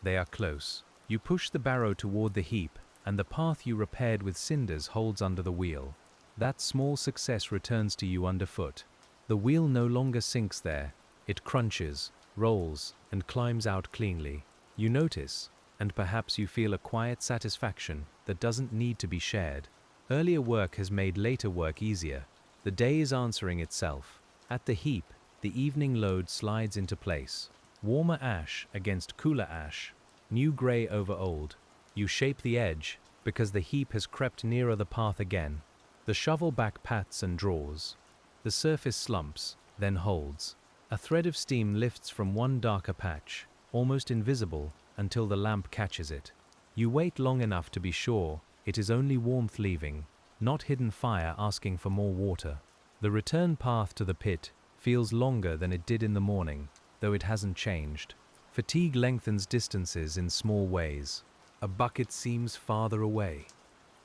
They are close. You push the barrow toward the heap, and the path you repaired with cinders holds under the wheel. That small success returns to you underfoot. The wheel no longer sinks there. It crunches, rolls, and climbs out cleanly. You notice, and perhaps you feel a quiet satisfaction that doesn't need to be shared. Earlier work has made later work easier. The day is answering itself. At the heap, the evening load slides into place. Warmer ash against cooler ash, new grey over old. You shape the edge, because the heap has crept nearer the path again. The shovel back pats and draws. The surface slumps, then holds. A thread of steam lifts from one darker patch, almost invisible, until the lamp catches it. You wait long enough to be sure it is only warmth leaving, not hidden fire asking for more water. The return path to the pit feels longer than it did in the morning, though it hasn't changed. Fatigue lengthens distances in small ways. A bucket seems farther away.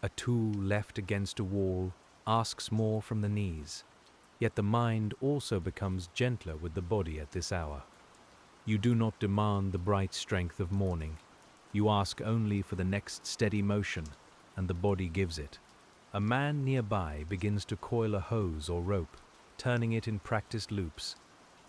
A tool left against a wall asks more from the knees. Yet the mind also becomes gentler with the body at this hour. You do not demand the bright strength of morning. You ask only for the next steady motion, and the body gives it. A man nearby begins to coil a hose or rope, turning it in practiced loops.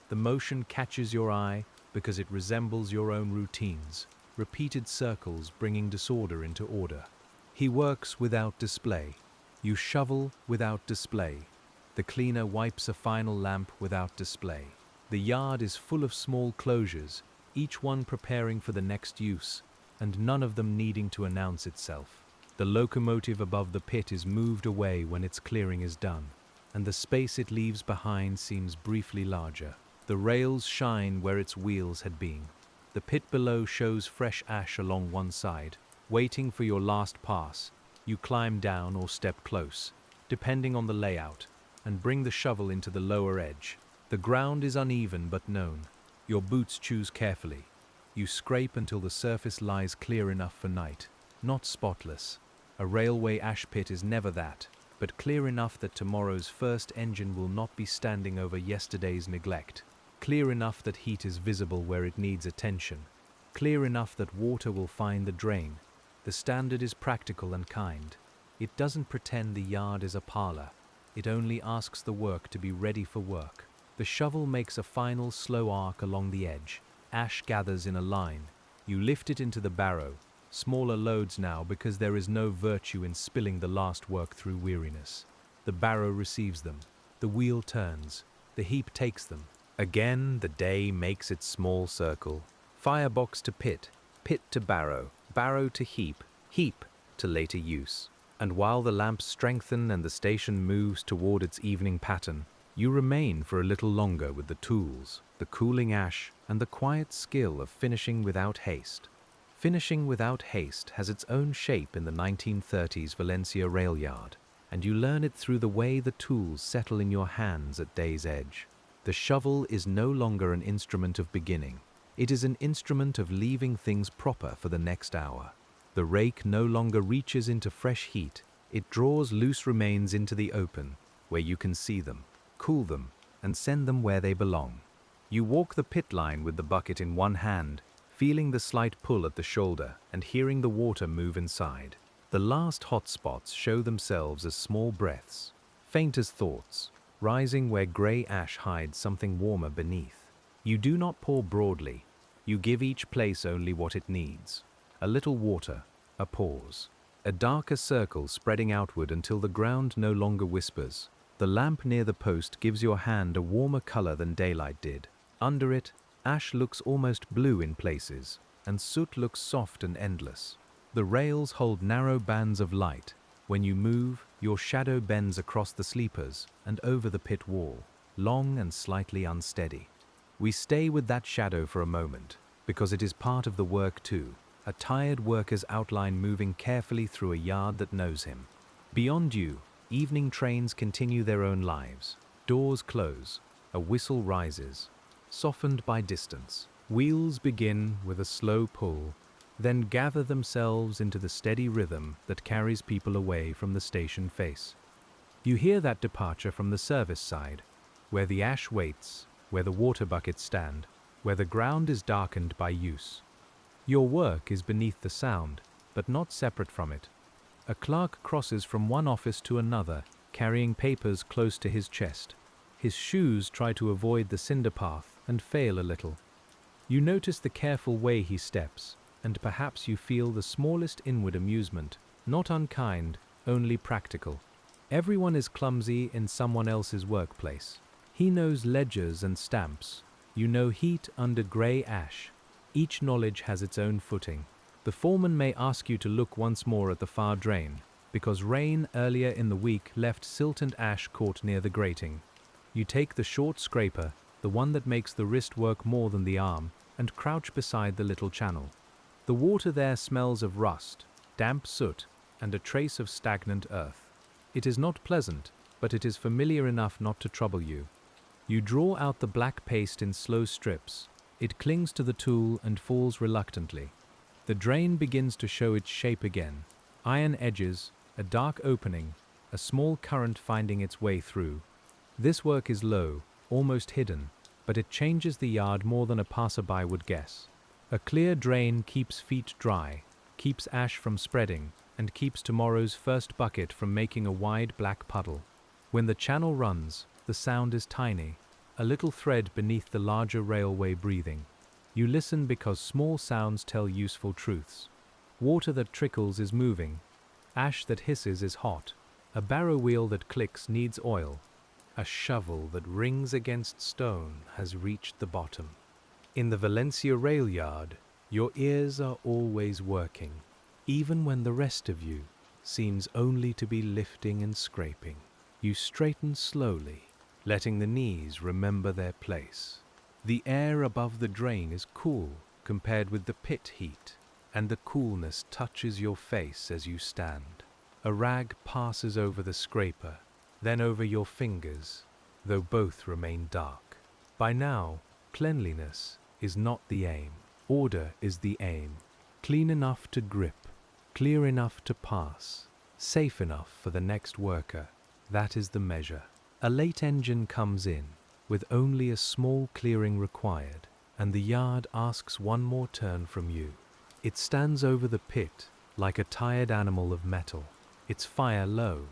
The motion catches your eye because it resembles your own routines, repeated circles bringing disorder into order. He works without display. You shovel without display. The cleaner wipes a final lamp without display. The yard is full of small closures, each one preparing for the next use, and none of them needing to announce itself. The locomotive above the pit is moved away when its clearing is done, and the space it leaves behind seems briefly larger. The rails shine where its wheels had been. The pit below shows fresh ash along one side. Waiting for your last pass, you climb down or step close, depending on the layout, and bring the shovel into the lower edge. The ground is uneven but known. Your boots choose carefully. You scrape until the surface lies clear enough for night, not spotless. A railway ash pit is never that, but clear enough that tomorrow's first engine will not be standing over yesterday's neglect. Clear enough that heat is visible where it needs attention. Clear enough that water will find the drain. The standard is practical and kind. It doesn't pretend the yard is a parlor. It only asks the work to be ready for work. The shovel makes a final slow arc along the edge. Ash gathers in a line. You lift it into the barrow. Smaller loads now because there is no virtue in spilling the last work through weariness. The barrow receives them. The wheel turns. The heap takes them. Again the day makes its small circle. Firebox to pit, pit to barrow, barrow to heap, heap to later use. And while the lamps strengthen and the station moves toward its evening pattern, you remain for a little longer with the tools, the cooling ash, and the quiet skill of finishing without haste. Finishing without haste has its own shape in the 1930s Valencia Railyard, and you learn it through the way the tools settle in your hands at day's edge. The shovel is no longer an instrument of beginning. It is an instrument of leaving things proper for the next hour. The rake no longer reaches into fresh heat. It draws loose remains into the open, where you can see them, cool them, and send them where they belong. You walk the pit line with the bucket in one hand, feeling the slight pull at the shoulder and hearing the water move inside. The last hot spots show themselves as small breaths, faint as thoughts, rising where grey ash hides something warmer beneath. You do not pour broadly. You give each place only what it needs. A little water, a pause, a darker circle spreading outward until the ground no longer whispers. The lamp near the post gives your hand a warmer color than daylight did. Under it, ash looks almost blue in places, and soot looks soft and endless. The rails hold narrow bands of light. When you move, your shadow bends across the sleepers and over the pit wall, long and slightly unsteady. We stay with that shadow for a moment, because it is part of the work too, a tired worker's outline moving carefully through a yard that knows him. Beyond you, evening trains continue their own lives. Doors close, a whistle rises, softened by distance. Wheels begin with a slow pull, then gather themselves into the steady rhythm that carries people away from the station face. You hear that departure from the service side, where the ash waits, where the water buckets stand, where the ground is darkened by use. Your work is beneath the sound, but not separate from it. A clerk crosses from one office to another, carrying papers close to his chest. His shoes try to avoid the cinder path and fail a little. You notice the careful way he steps, and perhaps you feel the smallest inward amusement, not unkind, only practical. Everyone is clumsy in someone else's workplace. He knows ledgers and stamps. You know heat under grey ash. Each knowledge has its own footing. The foreman may ask you to look once more at the far drain, because rain earlier in the week left silt and ash caught near the grating. You take the short scraper, the one that makes the wrist work more than the arm, and crouch beside the little channel. The water there smells of rust, damp soot, and a trace of stagnant earth. It is not pleasant, but it is familiar enough not to trouble you. You draw out the black paste in slow strips. It clings to the tool and falls reluctantly. The drain begins to show its shape again. Iron edges, a dark opening, a small current finding its way through. This work is low, almost hidden, but it changes the yard more than a passerby would guess. A clear drain keeps feet dry, keeps ash from spreading, and keeps tomorrow's first bucket from making a wide black puddle. When the channel runs, the sound is tiny, a little thread beneath the larger railway breathing. You listen because small sounds tell useful truths. Water that trickles is moving. Ash that hisses is hot. A barrow wheel that clicks needs oil. A shovel that rings against stone has reached the bottom. In the Valencia Railyard, your ears are always working, even when the rest of you seems only to be lifting and scraping. You straighten slowly, letting the knees remember their place. The air above the drain is cool compared with the pit heat, and the coolness touches your face as you stand. A rag passes over the scraper, then over your fingers, though both remain dark. By now, cleanliness is not the aim. Order is the aim. Clean enough to grip, clear enough to pass, safe enough for the next worker. That is the measure. A late engine comes in, with only a small clearing required, and the yard asks one more turn from you. It stands over the pit like a tired animal of metal, its fire low,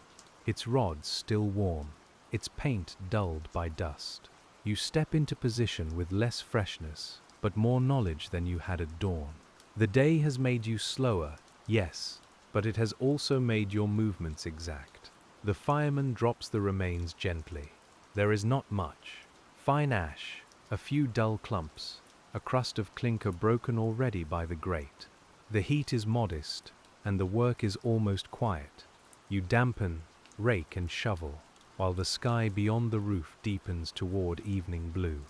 its rods still warm, its paint dulled by dust. You step into position with less freshness, but more knowledge than you had at dawn. The day has made you slower, yes, but it has also made your movements exact. The fireman drops the remains gently. There is not much. Fine ash, a few dull clumps, a crust of clinker broken already by the grate. The heat is modest, and the work is almost quiet. You dampen, rake and shovel, while the sky beyond the roof deepens toward evening blue.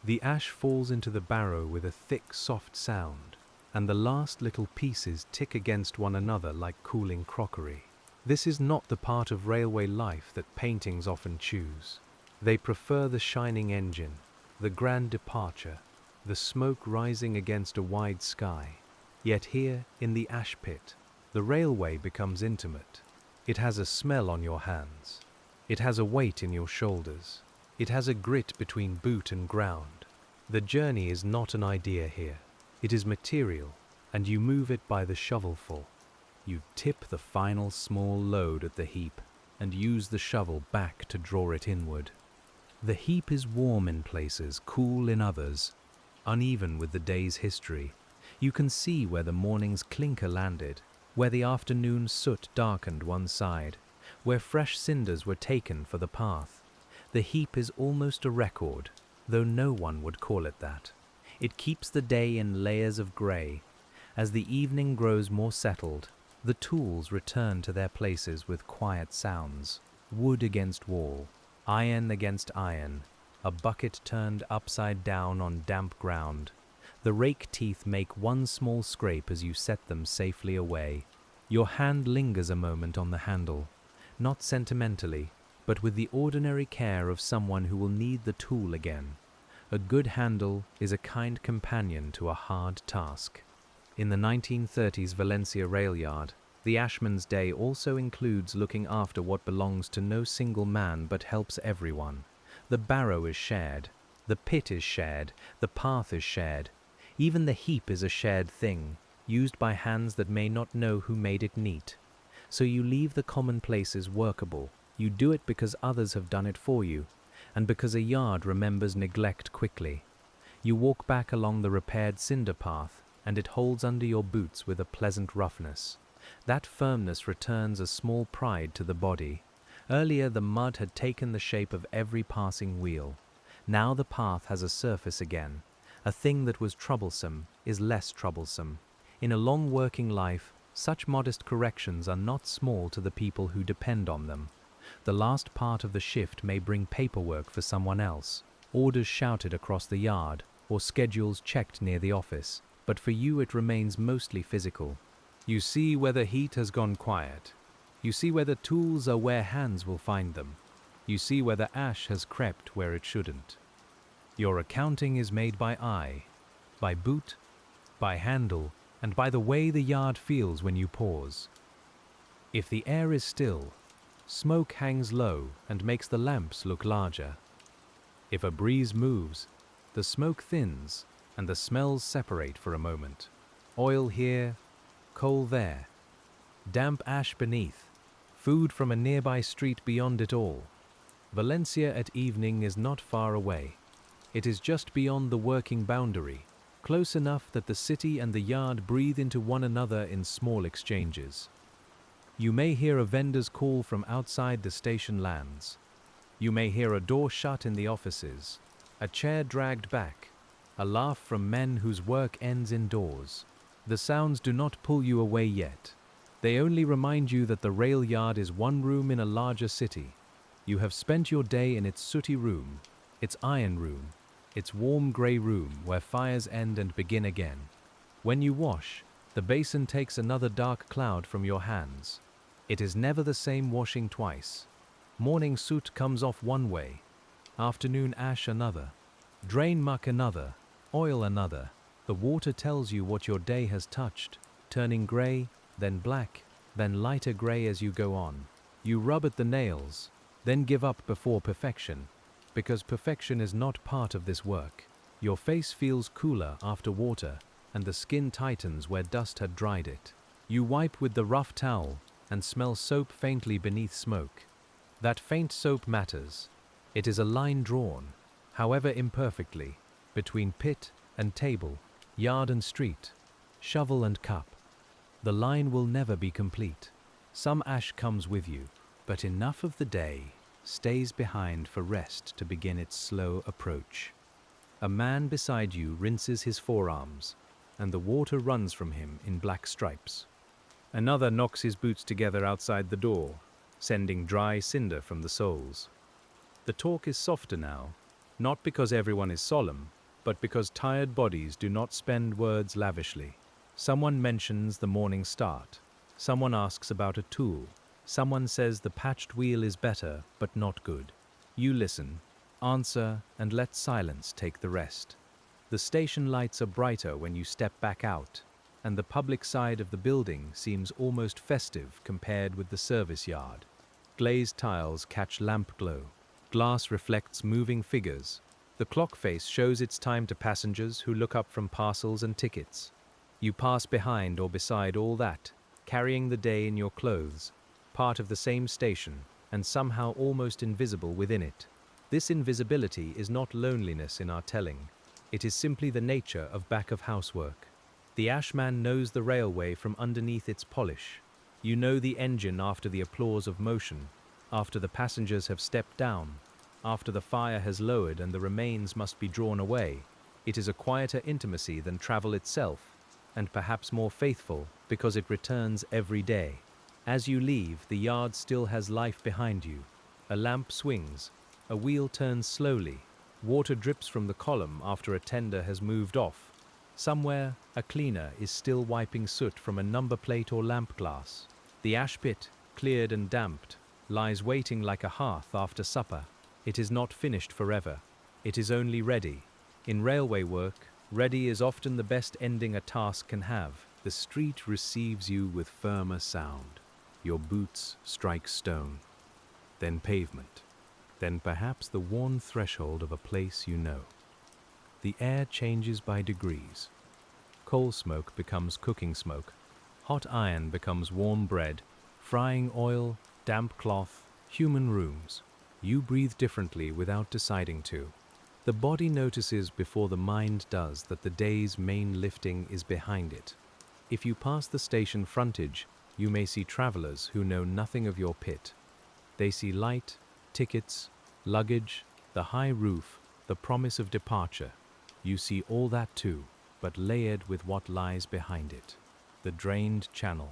The ash falls into the barrow with a thick, soft sound, and the last little pieces tick against one another like cooling crockery. This is not the part of railway life that paintings often choose. They prefer the shining engine, the grand departure, the smoke rising against a wide sky. Yet here, in the ash pit, the railway becomes intimate. It has a smell on your hands. It has a weight in your shoulders. It has a grit between boot and ground. The journey is not an idea here. It is material, and you move it by the shovelful. You tip the final small load at the heap and use the shovel back to draw it inward. The heap is warm in places, cool in others, uneven with the day's history. You can see where the morning's clinker landed, where the afternoon soot darkened one side, where fresh cinders were taken for the path. The heap is almost a record, though no one would call it that. It keeps the day in layers of grey. As the evening grows more settled, the tools return to their places with quiet sounds. Wood against wall, iron against iron, a bucket turned upside down on damp ground. The rake teeth make one small scrape as you set them safely away. Your hand lingers a moment on the handle, not sentimentally, but with the ordinary care of someone who will need the tool again. A good handle is a kind companion to a hard task. In the 1930s Valencia Railyard, the Ashmen's Day also includes looking after what belongs to no single man but helps everyone. The barrow is shared, the pit is shared, the path is shared. Even the heap is a shared thing, used by hands that may not know who made it neat. So you leave the commonplaces workable. You do it because others have done it for you, and because a yard remembers neglect quickly. You walk back along the repaired cinder path, and it holds under your boots with a pleasant roughness. That firmness returns a small pride to the body. Earlier the mud had taken the shape of every passing wheel. Now the path has a surface again. A thing that was troublesome is less troublesome. In a long working life, such modest corrections are not small to the people who depend on them. The last part of the shift may bring paperwork for someone else, orders shouted across the yard, or schedules checked near the office, but for you it remains mostly physical. You see whether heat has gone quiet. You see whether tools are where hands will find them. You see whether ash has crept where it shouldn't. Your accounting is made by eye, by boot, by handle, and by the way the yard feels when you pause. If the air is still, smoke hangs low and makes the lamps look larger. If a breeze moves, the smoke thins and the smells separate for a moment. Oil here, coal there, damp ash beneath, food from a nearby street beyond it all. Valencia at evening is not far away. It is just beyond the working boundary, close enough that the city and the yard breathe into one another in small exchanges. You may hear a vendor's call from outside the station lands. You may hear a door shut in the offices, a chair dragged back, a laugh from men whose work ends indoors. The sounds do not pull you away yet. They only remind you that the rail yard is one room in a larger city. You have spent your day in its sooty room, its iron room, its warm grey room where fires end and begin again. When you wash, the basin takes another dark cloud from your hands. It is never the same washing twice. Morning soot comes off one way, afternoon ash another, drain muck another, oil another. The water tells you what your day has touched, turning grey, then black, then lighter grey as you go on. You rub at the nails, then give up before perfection, because perfection is not part of this work. Your face feels cooler after water, and the skin tightens where dust had dried it. You wipe with the rough towel and smell soap faintly beneath smoke. That faint soap matters. It is a line drawn, however imperfectly, between pit and table, yard and street, shovel and cup. The line will never be complete. Some ash comes with you, but enough of the day stays behind for rest to begin its slow approach. A man beside you rinses his forearms, and the water runs from him in black stripes. Another knocks his boots together outside the door, sending dry cinder from the soles. The talk is softer now, not because everyone is solemn, but because tired bodies do not spend words lavishly. Someone mentions the morning start. Someone asks about a tool. Someone says the patched wheel is better, but not good. You listen, answer, and let silence take the rest. The station lights are brighter when you step back out, and the public side of the building seems almost festive compared with the service yard. Glazed tiles catch lamp glow. Glass reflects moving figures. The clock face shows its time to passengers who look up from parcels and tickets. You pass behind or beside all that, carrying the day in your clothes, part of the same station, and somehow almost invisible within it. This invisibility is not loneliness in our telling. It is simply the nature of back-of-house work. The ashman knows the railway from underneath its polish. You know the engine after the applause of motion, after the passengers have stepped down, after the fire has lowered and the remains must be drawn away. It is a quieter intimacy than travel itself, and perhaps more faithful because it returns every day. As you leave, the yard still has life behind you. A lamp swings, a wheel turns slowly, water drips from the column after a tender has moved off. Somewhere, a cleaner is still wiping soot from a number plate or lamp glass. The ash pit, cleared and damped, lies waiting like a hearth after supper. It is not finished forever. It is only ready. In railway work, ready is often the best ending a task can have. The street receives you with firmer sound. Your boots strike stone, then pavement, then perhaps the worn threshold of a place you know. The air changes by degrees. Coal smoke becomes cooking smoke. Hot iron becomes warm bread. Frying oil, damp cloth, human rooms. You breathe differently without deciding to. The body notices before the mind does that the day's main lifting is behind it. If you pass the station frontage, you may see travelers who know nothing of your pit. They see light, tickets, luggage, the high roof, the promise of departure. You see all that too, but layered with what lies behind it. The drained channel,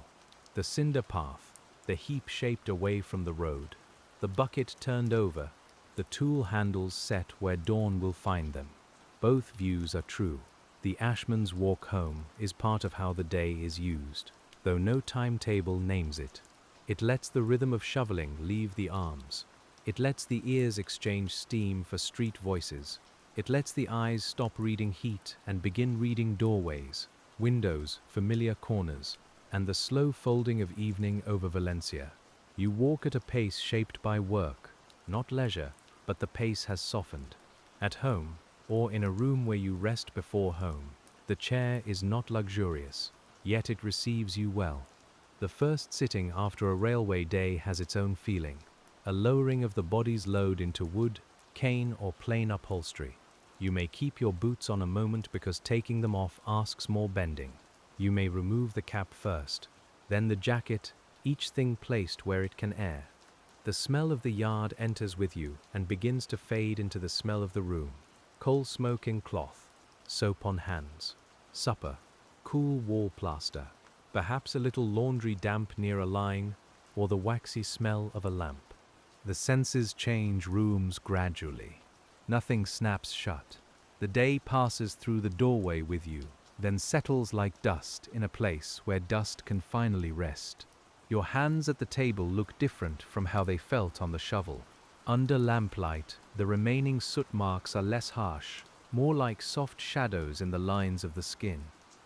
the cinder path, the heap shaped away from the road, the bucket turned over, the tool handles set where dawn will find them. Both views are true. The Ashman's walk home is part of how the day is used, though no timetable names it. It lets the rhythm of shoveling leave the arms. It lets the ears exchange steam for street voices. It lets the eyes stop reading heat and begin reading doorways, windows, familiar corners, and the slow folding of evening over Valencia. You walk at a pace shaped by work, not leisure, but the pace has softened. At home, or in a room where you rest before home, the chair is not luxurious, yet it receives you well. The first sitting after a railway day has its own feeling, a lowering of the body's load into wood, cane, or plain upholstery. You may keep your boots on a moment because taking them off asks more bending. You may remove the cap first, then the jacket, each thing placed where it can air. The smell of the yard enters with you and begins to fade into the smell of the room. Coal smoke in cloth, soap on hands, supper, cool wall plaster, perhaps a little laundry damp near a line, or the waxy smell of a lamp. The senses change rooms gradually. Nothing snaps shut. The day passes through the doorway with you, then settles like dust in a place where dust can finally rest. Your hands at the table look different from how they felt on the shovel. Under lamplight, the remaining soot marks are less harsh, more like soft shadows in the lines of the skin.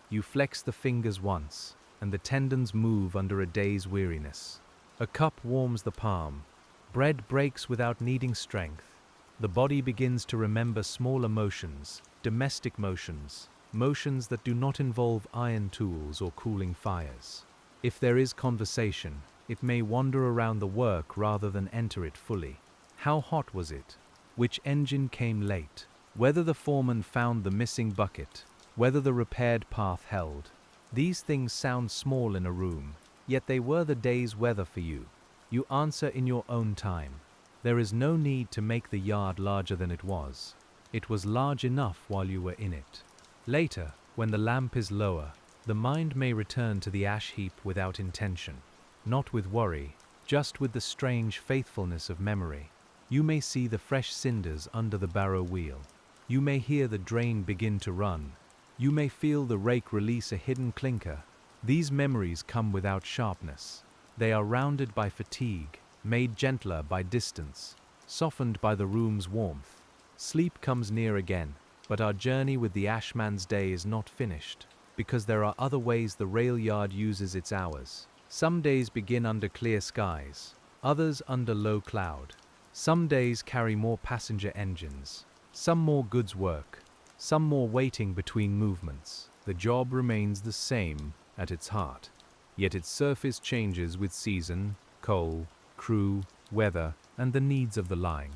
You flex the fingers once, and the tendons move under a day's weariness. A cup warms the palm. Bread breaks without needing strength. The body begins to remember small emotions, domestic motions, motions that do not involve iron tools or cooling fires. If there is conversation, it may wander around the work rather than enter it fully. How hot was it? Which engine came late? Whether the foreman found the missing bucket? Whether the repaired path held? These things sound small in a room, yet they were the day's weather for you. You answer in your own time. There is no need to make the yard larger than it was. It was large enough while you were in it. Later, when the lamp is lower, the mind may return to the ash heap without intention, not with worry, just with the strange faithfulness of memory. You may see the fresh cinders under the barrow wheel. You may hear the drain begin to run. You may feel the rake release a hidden clinker. These memories come without sharpness. They are rounded by fatigue, made gentler by distance, softened by the room's warmth. Sleep comes near again, but our journey with the Ashman's day is not finished, because there are other ways the rail yard uses its hours. Some days begin under clear skies, others under low cloud. Some days carry more passenger engines, some more goods work, some more waiting between movements. The job remains the same at its heart, yet its surface changes with season, coal, crew, weather, and the needs of the line.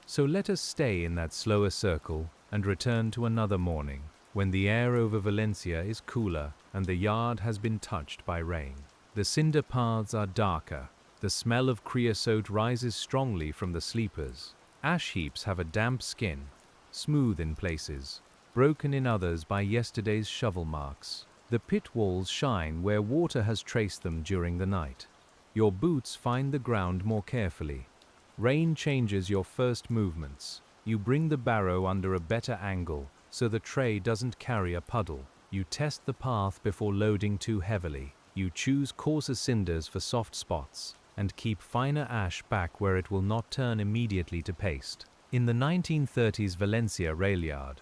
So let us stay in that slower circle and return to another morning, when the air over Valencia is cooler and the yard has been touched by rain. The cinder paths are darker. The smell of creosote rises strongly from the sleepers. Ash heaps have a damp skin, smooth in places, broken in others by yesterday's shovel marks. The pit walls shine where water has traced them during the night. Your boots find the ground more carefully. Rain changes your first movements. You bring the barrow under a better angle so the tray doesn't carry a puddle. You test the path before loading too heavily. You choose coarser cinders for soft spots, and keep finer ash back where it will not turn immediately to paste. In the 1930s Valencia Railyard,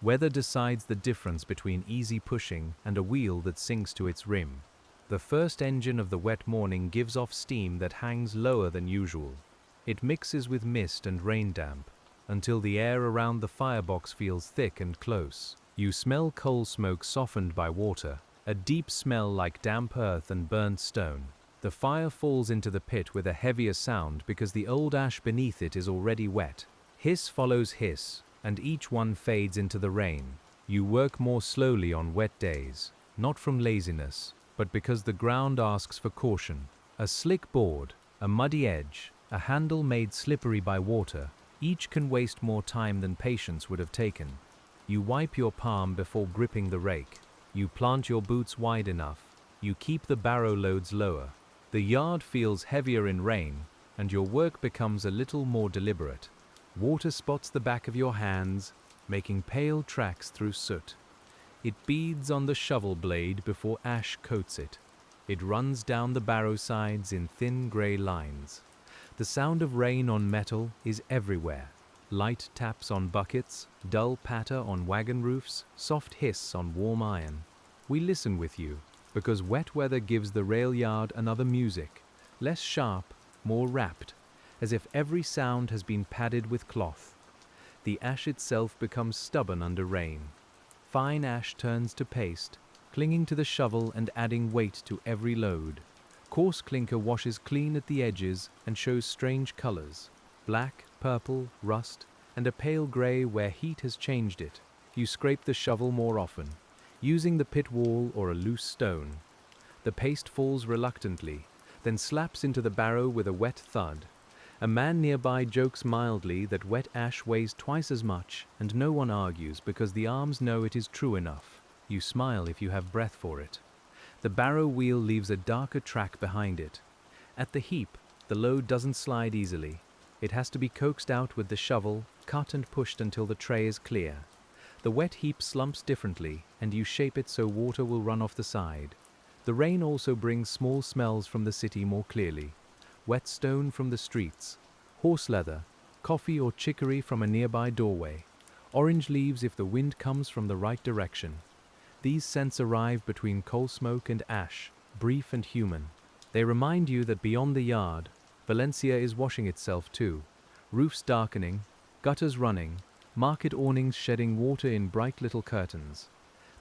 weather decides the difference between easy pushing and a wheel that sinks to its rim. The first engine of the wet morning gives off steam that hangs lower than usual. It mixes with mist and rain damp, until the air around the firebox feels thick and close. You smell coal smoke softened by water, a deep smell like damp earth and burnt stone. The fire falls into the pit with a heavier sound because the old ash beneath it is already wet. Hiss follows hiss, and each one fades into the rain. You work more slowly on wet days, not from laziness, but because the ground asks for caution. A slick board, a muddy edge, a handle made slippery by water, each can waste more time than patience would have taken. You wipe your palm before gripping the rake. You plant your boots wide enough. You keep the barrow loads lower. The yard feels heavier in rain, and your work becomes a little more deliberate. Water spots the back of your hands, making pale tracks through soot. It beads on the shovel blade before ash coats it. It runs down the barrow sides in thin grey lines. The sound of rain on metal is everywhere. Light taps on buckets, dull patter on wagon roofs, soft hiss on warm iron. We listen with you, because wet weather gives the rail yard another music, less sharp, more wrapped, as if every sound has been padded with cloth. The ash itself becomes stubborn under rain. Fine ash turns to paste, clinging to the shovel and adding weight to every load. Coarse clinker washes clean at the edges and shows strange colors: black, purple, rust, and a pale gray where heat has changed it. You scrape the shovel more often, using the pit wall or a loose stone. The paste falls reluctantly, then slaps into the barrow with a wet thud. A man nearby jokes mildly that wet ash weighs twice as much, and no one argues because the arms know it is true enough. You smile if you have breath for it. The barrow wheel leaves a darker track behind it. At the heap, the load doesn't slide easily. It has to be coaxed out with the shovel, cut and pushed until the tray is clear. The wet heap slumps differently, and you shape it so water will run off the side. The rain also brings small smells from the city more clearly: wet stone from the streets, horse leather, coffee or chicory from a nearby doorway, orange leaves if the wind comes from the right direction. These scents arrive between coal smoke and ash, brief and human. They remind you that beyond the yard, Valencia is washing itself too. Roofs darkening, gutters running, market awnings shedding water in bright little curtains.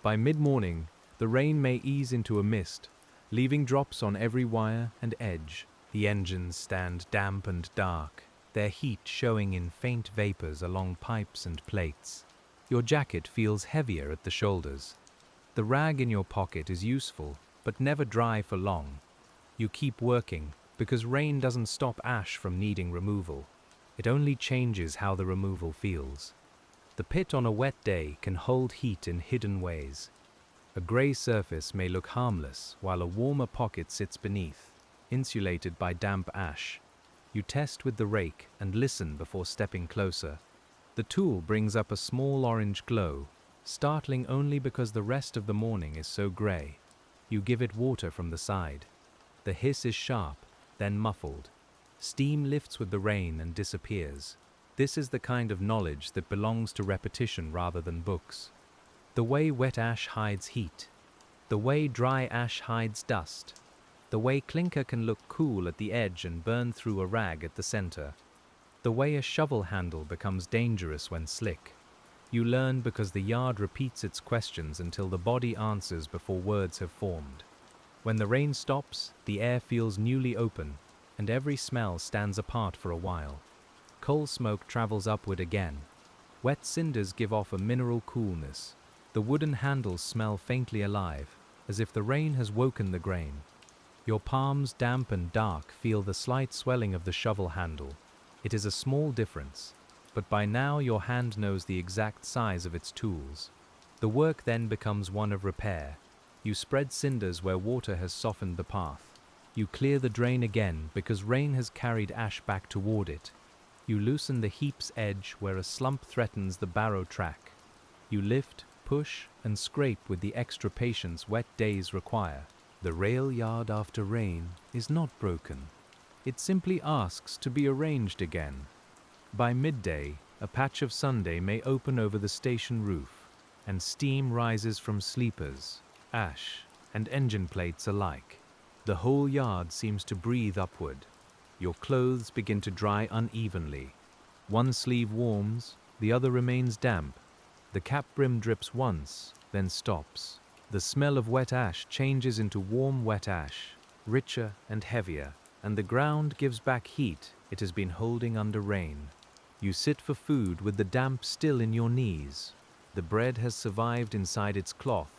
By mid-morning, the rain may ease into a mist, leaving drops on every wire and edge. The engines stand damp and dark, their heat showing in faint vapors along pipes and plates. Your jacket feels heavier at the shoulders. The rag in your pocket is useful, but never dry for long. You keep working, because rain doesn't stop ash from needing removal. It only changes how the removal feels. The pit on a wet day can hold heat in hidden ways. A grey surface may look harmless while a warmer pocket sits beneath, insulated by damp ash. You test with the rake and listen before stepping closer. The tool brings up a small orange glow, startling only because the rest of the morning is so grey. You give it water from the side. The hiss is sharp, then muffled. Steam lifts with the rain and disappears. This is the kind of knowledge that belongs to repetition rather than books. The way wet ash hides heat. The way dry ash hides dust. The way clinker can look cool at the edge and burn through a rag at the center. The way a shovel handle becomes dangerous when slick. You learn because the yard repeats its questions until the body answers before words have formed. When the rain stops, the air feels newly open, and every smell stands apart for a while. Coal smoke travels upward again. Wet cinders give off a mineral coolness. The wooden handles smell faintly alive, as if the rain has woken the grain. Your palms, damp and dark, feel the slight swelling of the shovel handle. It is a small difference, but by now your hand knows the exact size of its tools. The work then becomes one of repair. You spread cinders where water has softened the path. You clear the drain again because rain has carried ash back toward it. You loosen the heap's edge where a slump threatens the barrow track. You lift, push and scrape with the extra patience wet days require. The rail yard after rain is not broken. It simply asks to be arranged again. By midday, a patch of Sunday may open over the station roof, and steam rises from sleepers, ash, and engine plates alike. The whole yard seems to breathe upward. Your clothes begin to dry unevenly. One sleeve warms, the other remains damp. The cap brim drips once, then stops. The smell of wet ash changes into warm wet ash, richer and heavier, and the ground gives back heat it has been holding under rain. You sit for food with the damp still in your knees. The bread has survived inside its cloth,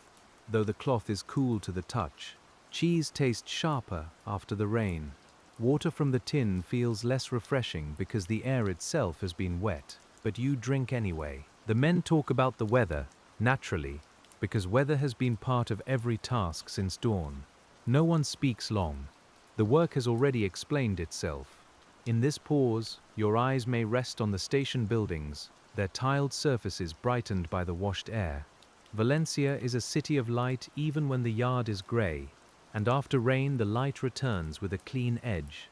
though the cloth is cool to the touch. Cheese tastes sharper after the rain. Water from the tin feels less refreshing because the air itself has been wet, but you drink anyway. The men talk about the weather, naturally, because weather has been part of every task since dawn. No one speaks long. The work has already explained itself. In this pause, your eyes may rest on the station buildings, their tiled surfaces brightened by the washed air. Valencia is a city of light even when the yard is grey, and after rain the light returns with a clean edge.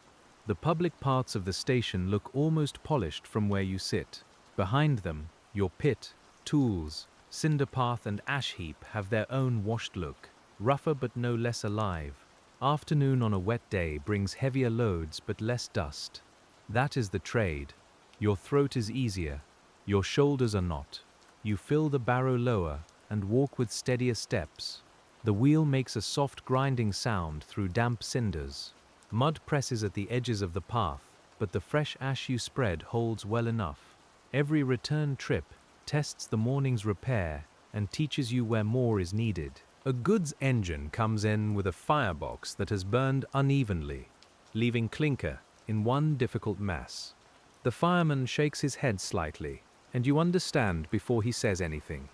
The public parts of the station look almost polished from where you sit. Behind them, your pit, tools, cinder path and ash heap have their own washed look, rougher but no less alive. Afternoon on a wet day brings heavier loads but less dust. That is the trade. Your throat is easier, your shoulders are not. You fill the barrow lower and walk with steadier steps. The wheel makes a soft grinding sound through damp cinders. Mud presses at the edges of the path, but the fresh ash you spread holds well enough. Every return trip tests the morning's repair and teaches you where more is needed. A goods engine comes in with a firebox that has burned unevenly, leaving clinker in one difficult mass. The fireman shakes his head slightly, and you understand before he says anything.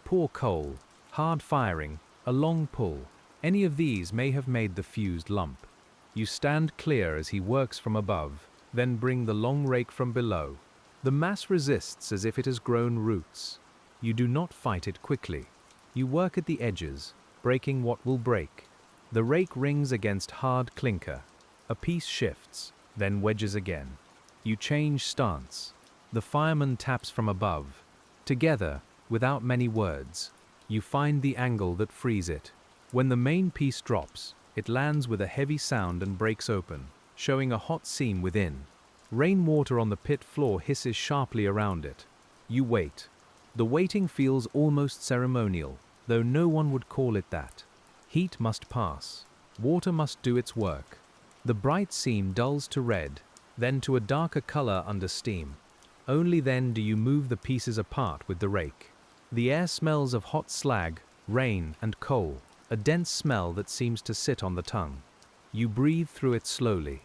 Poor coal, hard firing, a long pull. Any of these may have made the fused lump. You stand clear as he works from above, then bring the long rake from below. The mass resists as if it has grown roots. You do not fight it quickly. You work at the edges, breaking what will break. The rake rings against hard clinker. A piece shifts, then wedges again. You change stance. The fireman taps from above. Together, without many words, you find the angle that frees it. When the main piece drops, it lands with a heavy sound and breaks open, showing a hot seam within. Rainwater on the pit floor hisses sharply around it. You wait. The waiting feels almost ceremonial, though no one would call it that. Heat must pass. Water must do its work. The bright seam dulls to red, then to a darker color under steam. Only then do you move the pieces apart with the rake. The air smells of hot slag, rain, and coal, a dense smell that seems to sit on the tongue. You breathe through it slowly.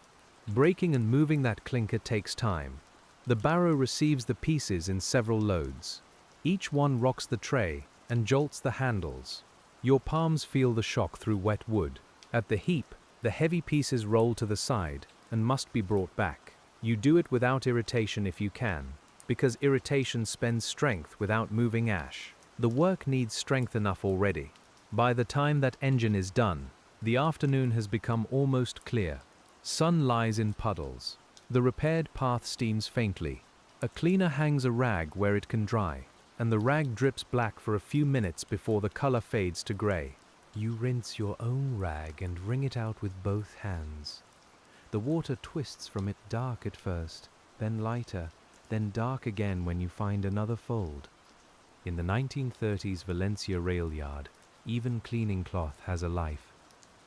Breaking and moving that clinker takes time. The barrow receives the pieces in several loads. Each one rocks the tray and jolts the handles. Your palms feel the shock through wet wood. At the heap, the heavy pieces roll to the side and must be brought back. You do it without irritation if you can, because irritation spends strength without moving ash. The work needs strength enough already. By the time that engine is done, the afternoon has become almost clear. Sun lies in puddles. The repaired path steams faintly. A cleaner hangs a rag where it can dry, and the rag drips black for a few minutes before the color fades to gray. You rinse your own rag and wring it out with both hands. The water twists from it dark at first, then lighter, then dark again when you find another fold. In the 1930s Valencia Railyard, even cleaning cloth has a life.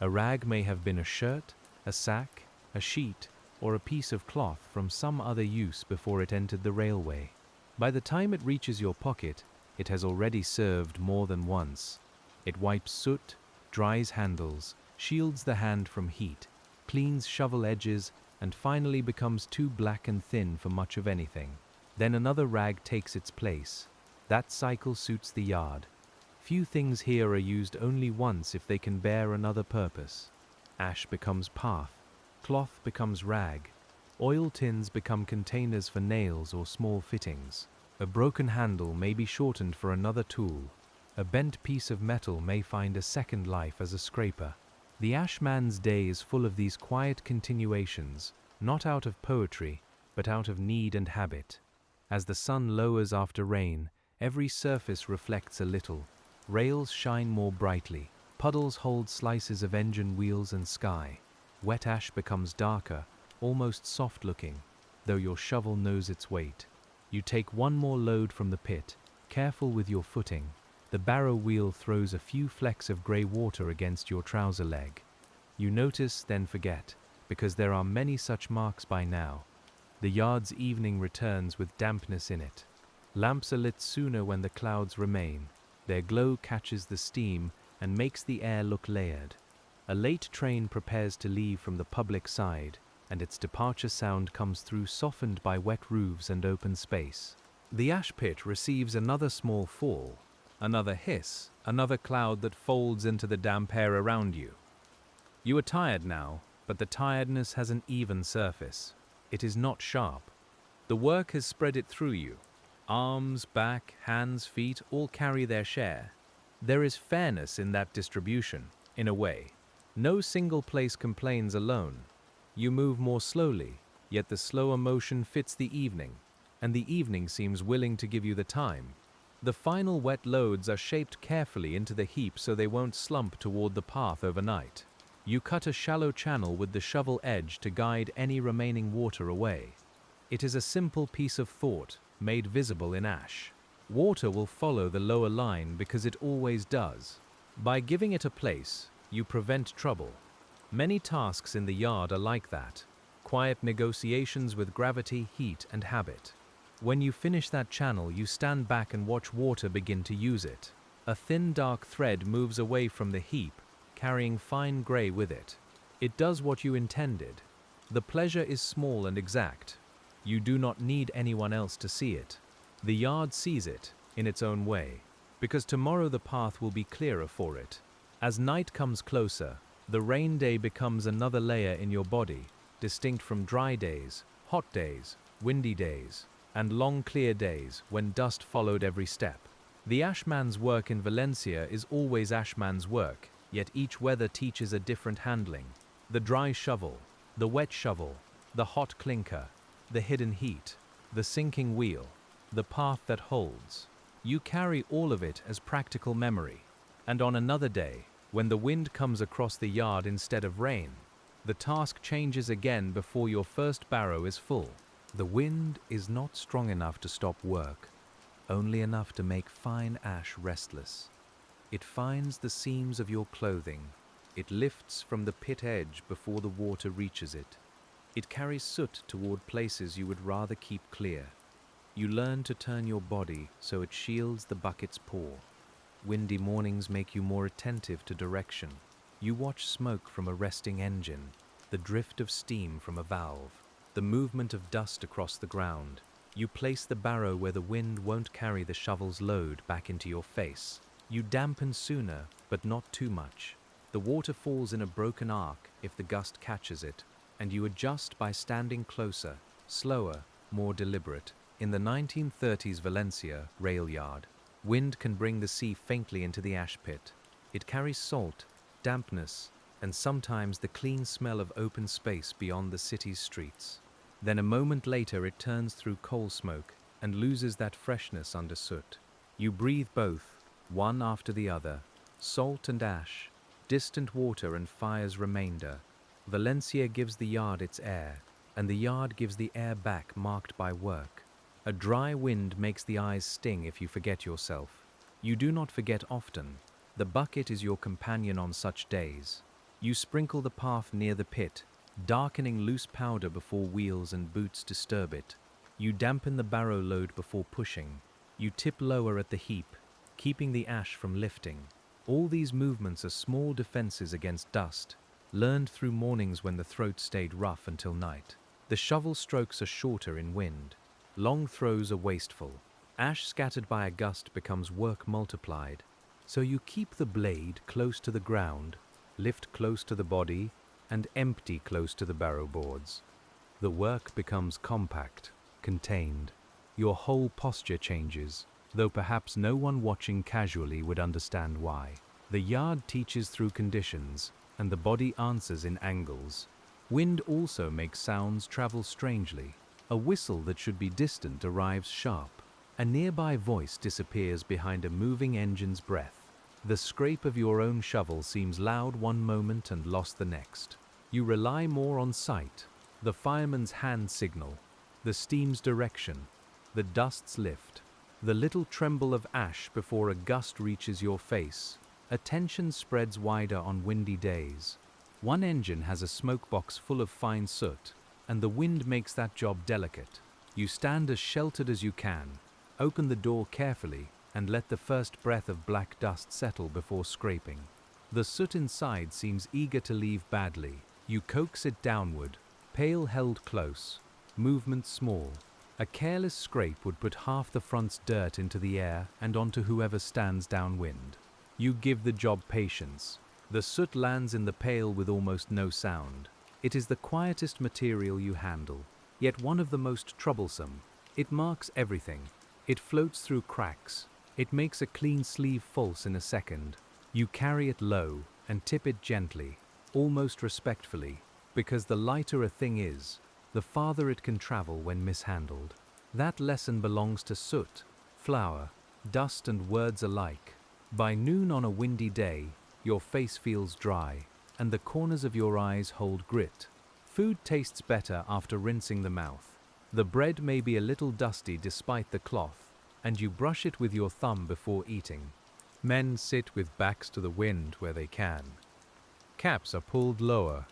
A rag may have been a shirt, a sack, a sheet, or a piece of cloth from some other use before it entered the railway. By the time it reaches your pocket, it has already served more than once. It wipes soot, dries handles, shields the hand from heat, cleans shovel edges, and finally becomes too black and thin for much of anything. Then another rag takes its place. That cycle suits the yard. Few things here are used only once if they can bear another purpose. Ash becomes path, cloth becomes rag, oil tins become containers for nails or small fittings. A broken handle may be shortened for another tool. A bent piece of metal may find a second life as a scraper. The ashman's day is full of these quiet continuations, not out of poetry, but out of need and habit. As the sun lowers after rain, every surface reflects a little. Rails shine more brightly. Puddles hold slices of engine wheels and sky. Wet ash becomes darker, almost soft-looking, though your shovel knows its weight. You take one more load from the pit, careful with your footing. The barrow wheel throws a few flecks of grey water against your trouser leg. You notice, then forget, because there are many such marks by now. The yard's evening returns with dampness in it. Lamps are lit sooner when the clouds remain. Their glow catches the steam and makes the air look layered. A late train prepares to leave from the public side, and its departure sound comes through softened by wet roofs and open space. The ash pit receives another small fall, another hiss, another cloud that folds into the damp air around you. You are tired now, but the tiredness has an even surface. It is not sharp. The work has spread it through you. Arms, back, hands, feet all carry their share. There is fairness in that distribution, in a way. No single place complains alone. You move more slowly, yet the slower motion fits the evening, and the evening seems willing to give you the time. The final wet loads are shaped carefully into the heap so they won't slump toward the path overnight. You cut a shallow channel with the shovel edge to guide any remaining water away. It is a simple piece of thought, made visible in ash. Water will follow the lower line because it always does. By giving it a place, you prevent trouble. Many tasks in the yard are like that. Quiet negotiations with gravity, heat, and habit. When you finish that channel, you stand back and watch water begin to use it. A thin dark thread moves away from the heap, carrying fine grey with it. It does what you intended. The pleasure is small and exact. You do not need anyone else to see it. The yard sees it, in its own way, because tomorrow the path will be clearer for it. As night comes closer, the rain day becomes another layer in your body, distinct from dry days, hot days, windy days, and long clear days when dust followed every step. The ashman's work in Valencia is always ashman's work, yet each weather teaches a different handling. The dry shovel, the wet shovel, the hot clinker, the hidden heat, the sinking wheel, the path that holds. You carry all of it as practical memory. And on another day, when the wind comes across the yard instead of rain, the task changes again before your first barrow is full. The wind is not strong enough to stop work, only enough to make fine ash restless. It finds the seams of your clothing. It lifts from the pit edge before the water reaches it. It carries soot toward places you would rather keep clear. You learn to turn your body so it shields the bucket's pour. Windy mornings make you more attentive to direction. You watch smoke from a resting engine, the drift of steam from a valve, the movement of dust across the ground. You place the barrow where the wind won't carry the shovel's load back into your face. You dampen sooner, but not too much. The water falls in a broken arc if the gust catches it, and you adjust by standing closer, slower, more deliberate. In the 1930s Valencia Railyard, wind can bring the sea faintly into the ash pit. It carries salt, dampness, and sometimes the clean smell of open space beyond the city's streets. Then a moment later it turns through coal smoke and loses that freshness under soot. You breathe both, one after the other, salt and ash, distant water and fire's remainder. Valencia gives the yard its air, and the yard gives the air back marked by work. A dry wind makes the eyes sting if you forget yourself. You do not forget often. The bucket is your companion on such days. You sprinkle the path near the pit, darkening loose powder before wheels and boots disturb it. You dampen the barrow load before pushing. You tip lower at the heap, keeping the ash from lifting. All these movements are small defenses against dust, learned through mornings when the throat stayed rough until night. The shovel strokes are shorter in wind. Long throws are wasteful. Ash scattered by a gust becomes work multiplied. So you keep the blade close to the ground, lift close to the body, and empty close to the barrow boards. The work becomes compact, contained. Your whole posture changes. though perhaps no one watching casually would understand why. The yard teaches through conditions, and the body answers in angles. Wind also makes sounds travel strangely. A whistle that should be distant arrives sharp. A nearby voice disappears behind a moving engine's breath. The scrape of your own shovel seems loud one moment and lost the next. You rely more on sight, the fireman's hand signal, the steam's direction, the dust's lift, the little tremble of ash before a gust reaches your face. Attention spreads wider on windy days. One engine has a smokebox full of fine soot, and the wind makes that job delicate. You stand as sheltered as you can, open the door carefully, and let the first breath of black dust settle before scraping. The soot inside seems eager to leave badly. You coax it downward, pail held close, movement small. A careless scrape would put half the front's dirt into the air and onto whoever stands downwind. You give the job patience. The soot lands in the pail with almost no sound. It is the quietest material you handle, yet one of the most troublesome. It marks everything. It floats through cracks. It makes a clean sleeve false in a second. You carry it low and tip it gently, almost respectfully, because the lighter a thing is, the farther it can travel when mishandled. That lesson belongs to soot, flour, dust and words alike. By noon on a windy day, your face feels dry, and the corners of your eyes hold grit. Food tastes better after rinsing the mouth. The bread may be a little dusty despite the cloth, and you brush it with your thumb before eating. Men sit with backs to the wind where they can. Caps are pulled lower.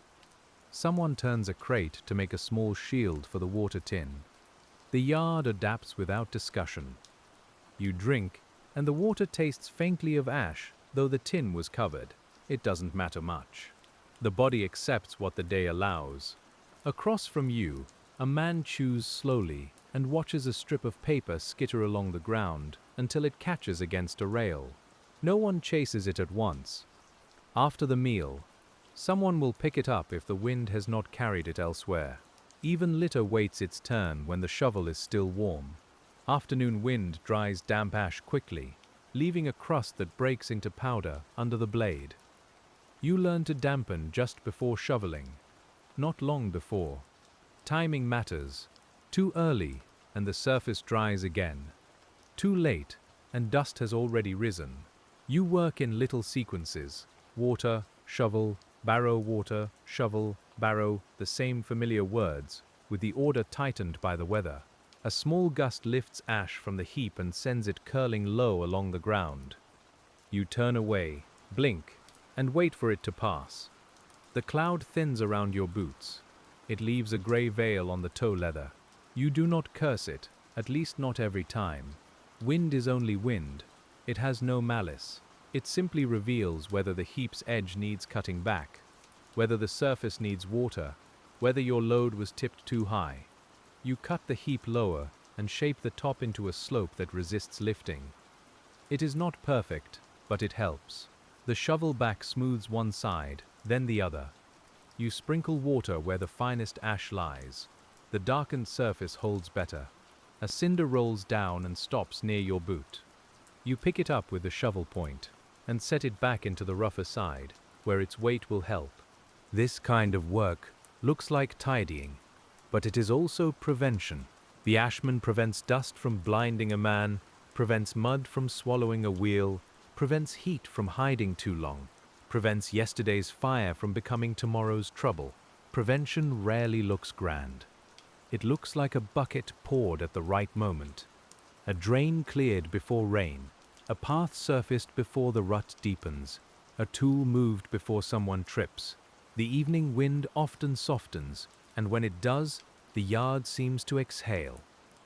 Someone turns a crate to make a small shield for the water tin. The yard adapts without discussion. You drink, and the water tastes faintly of ash, though the tin was covered. It doesn't matter much. The body accepts what the day allows. Across from you, a man chews slowly and watches a strip of paper skitter along the ground until it catches against a rail. No one chases it at once. After the meal, someone will pick it up if the wind has not carried it elsewhere. Even litter waits its turn when the shovel is still warm. Afternoon wind dries damp ash quickly, leaving a crust that breaks into powder under the blade. You learn to dampen just before shoveling, not long before. Timing matters. Too early, and the surface dries again. Too late, and dust has already risen. You work in little sequences: water, shovel, barrow, water, shovel, barrow, the same familiar words, with the order tightened by the weather. A small gust lifts ash from the heap and sends it curling low along the ground. You turn away, blink, and wait for it to pass. The cloud thins around your boots. It leaves a grey veil on the toe leather. You do not curse it, at least not every time. Wind is only wind. It has no malice. It simply reveals whether the heap's edge needs cutting back, whether the surface needs water, whether your load was tipped too high. You cut the heap lower and shape the top into a slope that resists lifting. It is not perfect, but it helps. The shovel back smooths one side, then the other. You sprinkle water where the finest ash lies. The darkened surface holds better. A cinder rolls down and stops near your boot. You pick it up with the shovel point and set it back into the rougher side, where its weight will help. This kind of work looks like tidying, but it is also prevention. The ashman prevents dust from blinding a man, prevents mud from swallowing a wheel, prevents heat from hiding too long, prevents yesterday's fire from becoming tomorrow's trouble. Prevention rarely looks grand. It looks like a bucket poured at the right moment, a drain cleared before rain, a path surfaced before the rut deepens, a tool moved before someone trips. The evening wind often softens, and when it does, the yard seems to exhale.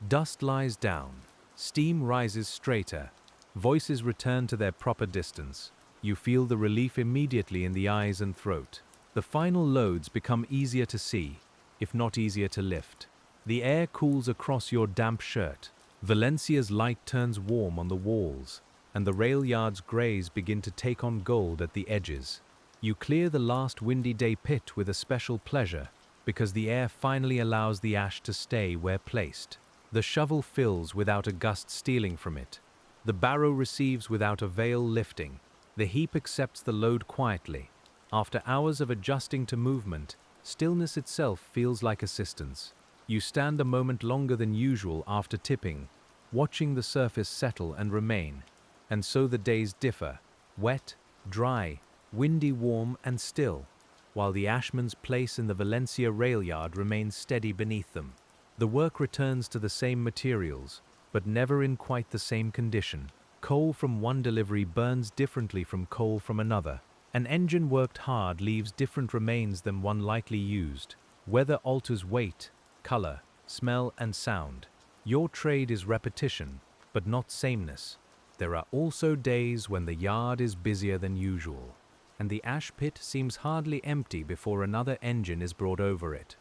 Dust lies down, steam rises straighter, voices return to their proper distance. You feel the relief immediately in the eyes and throat. The final loads become easier to see, if not easier to lift. The air cools across your damp shirt. Valencia's light turns warm on the walls, and the rail yard's greys begin to take on gold at the edges. You clear the last windy day pit with a special pleasure, because the air finally allows the ash to stay where placed. The shovel fills without a gust stealing from it. The barrow receives without a veil lifting. The heap accepts the load quietly. After hours of adjusting to movement, stillness itself feels like assistance. You stand a moment longer than usual after tipping, watching the surface settle and remain. And so the days differ: wet, dry, windy, warm, and still, while the Ashmen's place in the Valencia Railyard remains steady beneath them. The work returns to the same materials, but never in quite the same condition. Coal from one delivery burns differently from coal from another. An engine worked hard leaves different remains than one lightly used. Weather alters weight, color, smell, and sound. Your trade is repetition, but not sameness. There are also days when the yard is busier than usual, and the ash pit seems hardly empty before another engine is brought over it.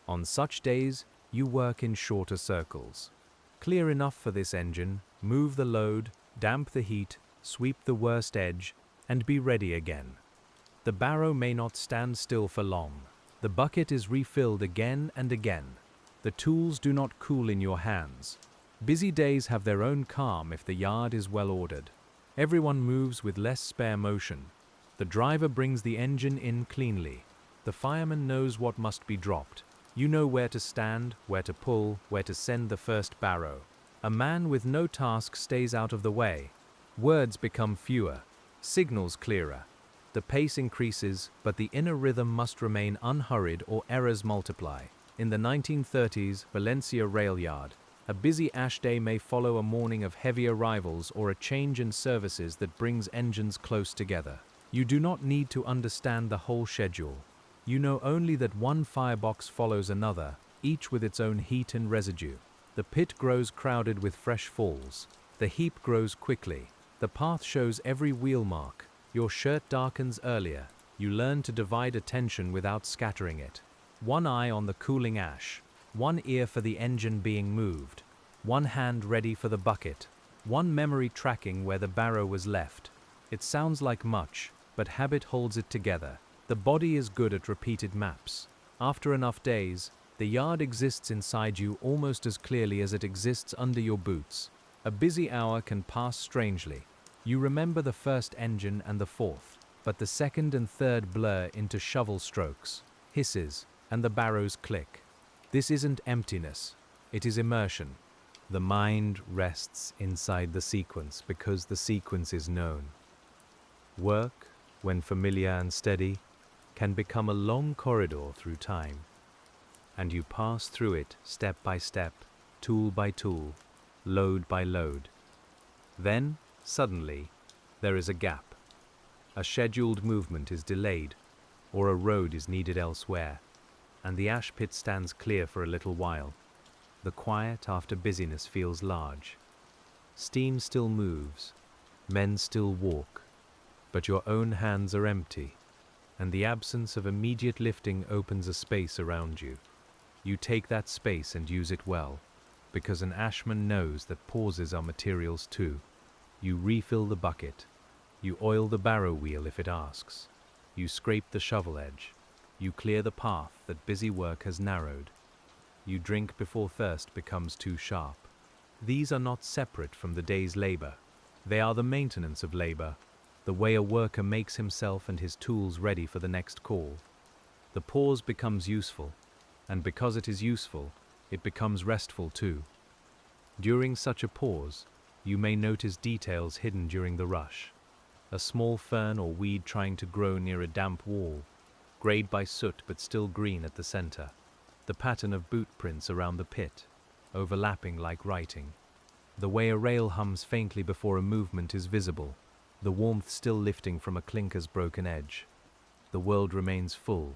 On such days, you work in shorter circles. Clear enough for this engine, move the load, damp the heat, sweep the worst edge, and be ready again. The barrow may not stand still for long. The bucket is refilled again and again. The tools do not cool in your hands. Busy days have their own calm if the yard is well ordered. Everyone moves with less spare motion. The driver brings the engine in cleanly. The fireman knows what must be dropped. You know where to stand, where to pull, where to send the first barrow. A man with no task stays out of the way. Words become fewer, signals clearer. The pace increases, but the inner rhythm must remain unhurried or errors multiply. In the 1930s Valencia Railyard, a busy ash day may follow a morning of heavy arrivals or a change in services that brings engines close together. You do not need to understand the whole schedule. You know only that one firebox follows another, each with its own heat and residue. The pit grows crowded with fresh falls. The heap grows quickly. The path shows every wheel mark. Your shirt darkens earlier. You learn to divide attention without scattering it. One eye on the cooling ash. One ear for the engine being moved. One hand ready for the bucket. One memory tracking where the barrow was left. It sounds like much, but habit holds it together. The body is good at repeated maps. After enough days, the yard exists inside you almost as clearly as it exists under your boots. A busy hour can pass strangely. You remember the first engine and the fourth, but the second and third blur into shovel strokes, hisses, and the barrows click. This isn't emptiness, it is immersion. The mind rests inside the sequence because the sequence is known. Work, when familiar and steady, can become a long corridor through time, and you pass through it step by step, tool by tool, load by load. Then, suddenly, there is a gap. A scheduled movement is delayed, or a road is needed elsewhere, and the ash pit stands clear for a little while. The quiet after busyness feels large. Steam still moves, men still walk, but your own hands are empty, and the absence of immediate lifting opens a space around you. You take that space and use it well, because an ashman knows that pauses are materials too. You refill the bucket. You oil the barrow wheel if it asks. You scrape the shovel edge. You clear the path that busy work has narrowed. You drink before thirst becomes too sharp. These are not separate from the day's labor. They are the maintenance of labor, the way a worker makes himself and his tools ready for the next call. The pause becomes useful, and because it is useful, it becomes restful too. During such a pause, you may notice details hidden during the rush. A small fern or weed trying to grow near a damp wall, grayed by soot but still green at the center. The pattern of boot prints around the pit, overlapping like writing. The way a rail hums faintly before a movement is visible, the warmth still lifting from a clinker's broken edge. The world remains full,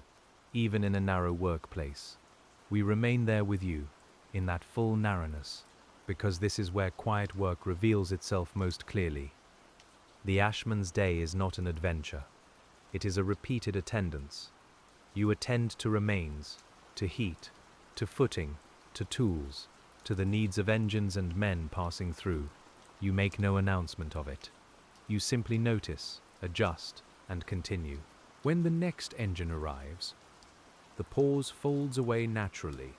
even in a narrow workplace. We remain there with you, in that full narrowness, because this is where quiet work reveals itself most clearly. The ashman's day is not an adventure. It is a repeated attendance. You attend to remains, to heat, to footing, to tools, to the needs of engines and men passing through. You make no announcement of it. You simply notice, adjust, and continue. When the next engine arrives, the pause folds away naturally.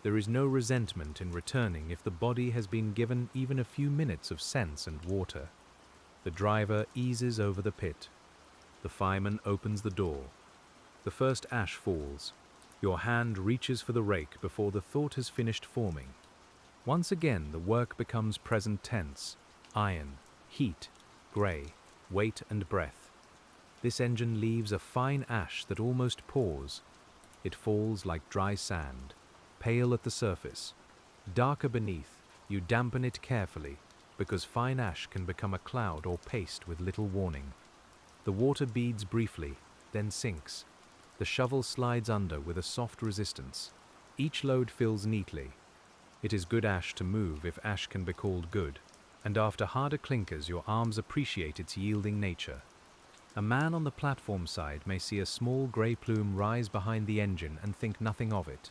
There is no resentment in returning if the body has been given even a few minutes of sense and water. The driver eases over the pit. The fireman opens the door. The first ash falls. Your hand reaches for the rake before the thought has finished forming. Once again, the work becomes present tense. Iron, heat, grey, weight and breath. This engine leaves a fine ash that almost pours. It falls like dry sand, pale at the surface. Darker beneath, you dampen it carefully, because fine ash can become a cloud or paste with little warning. The water beads briefly, then sinks. The shovel slides under with a soft resistance. Each load fills neatly. It is good ash to move if ash can be called good, and after harder clinkers your arms appreciate its yielding nature. A man on the platform side may see a small grey plume rise behind the engine and think nothing of it.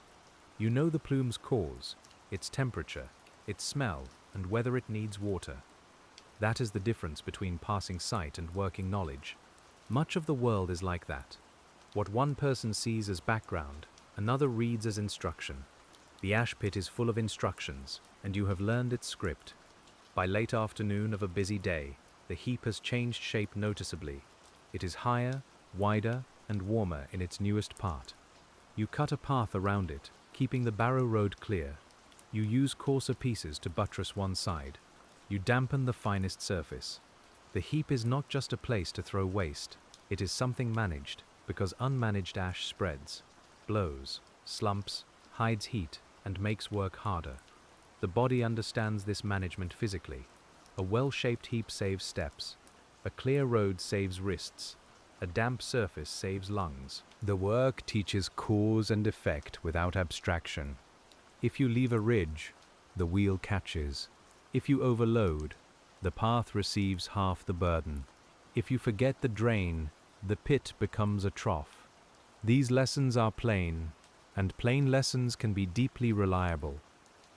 You know the plume's cause, its temperature, its smell, and whether it needs water. That is the difference between passing sight and working knowledge. Much of the world is like that. What one person sees as background, another reads as instruction. The ash pit is full of instructions, and you have learned its script. By late afternoon of a busy day, the heap has changed shape noticeably. It is higher, wider, and warmer in its newest part. You cut a path around it, keeping the barrow road clear. You use coarser pieces to buttress one side. You dampen the finest surface. The heap is not just a place to throw waste. It is something managed, because unmanaged ash spreads, blows, slumps, hides heat, and makes work harder. The body understands this management physically. A well-shaped heap saves steps. A clear road saves wrists. A damp surface saves lungs. The work teaches cause and effect without abstraction. If you leave a ridge, the wheel catches. If you overload, the path receives half the burden. If you forget the drain, the pit becomes a trough. These lessons are plain, and plain lessons can be deeply reliable.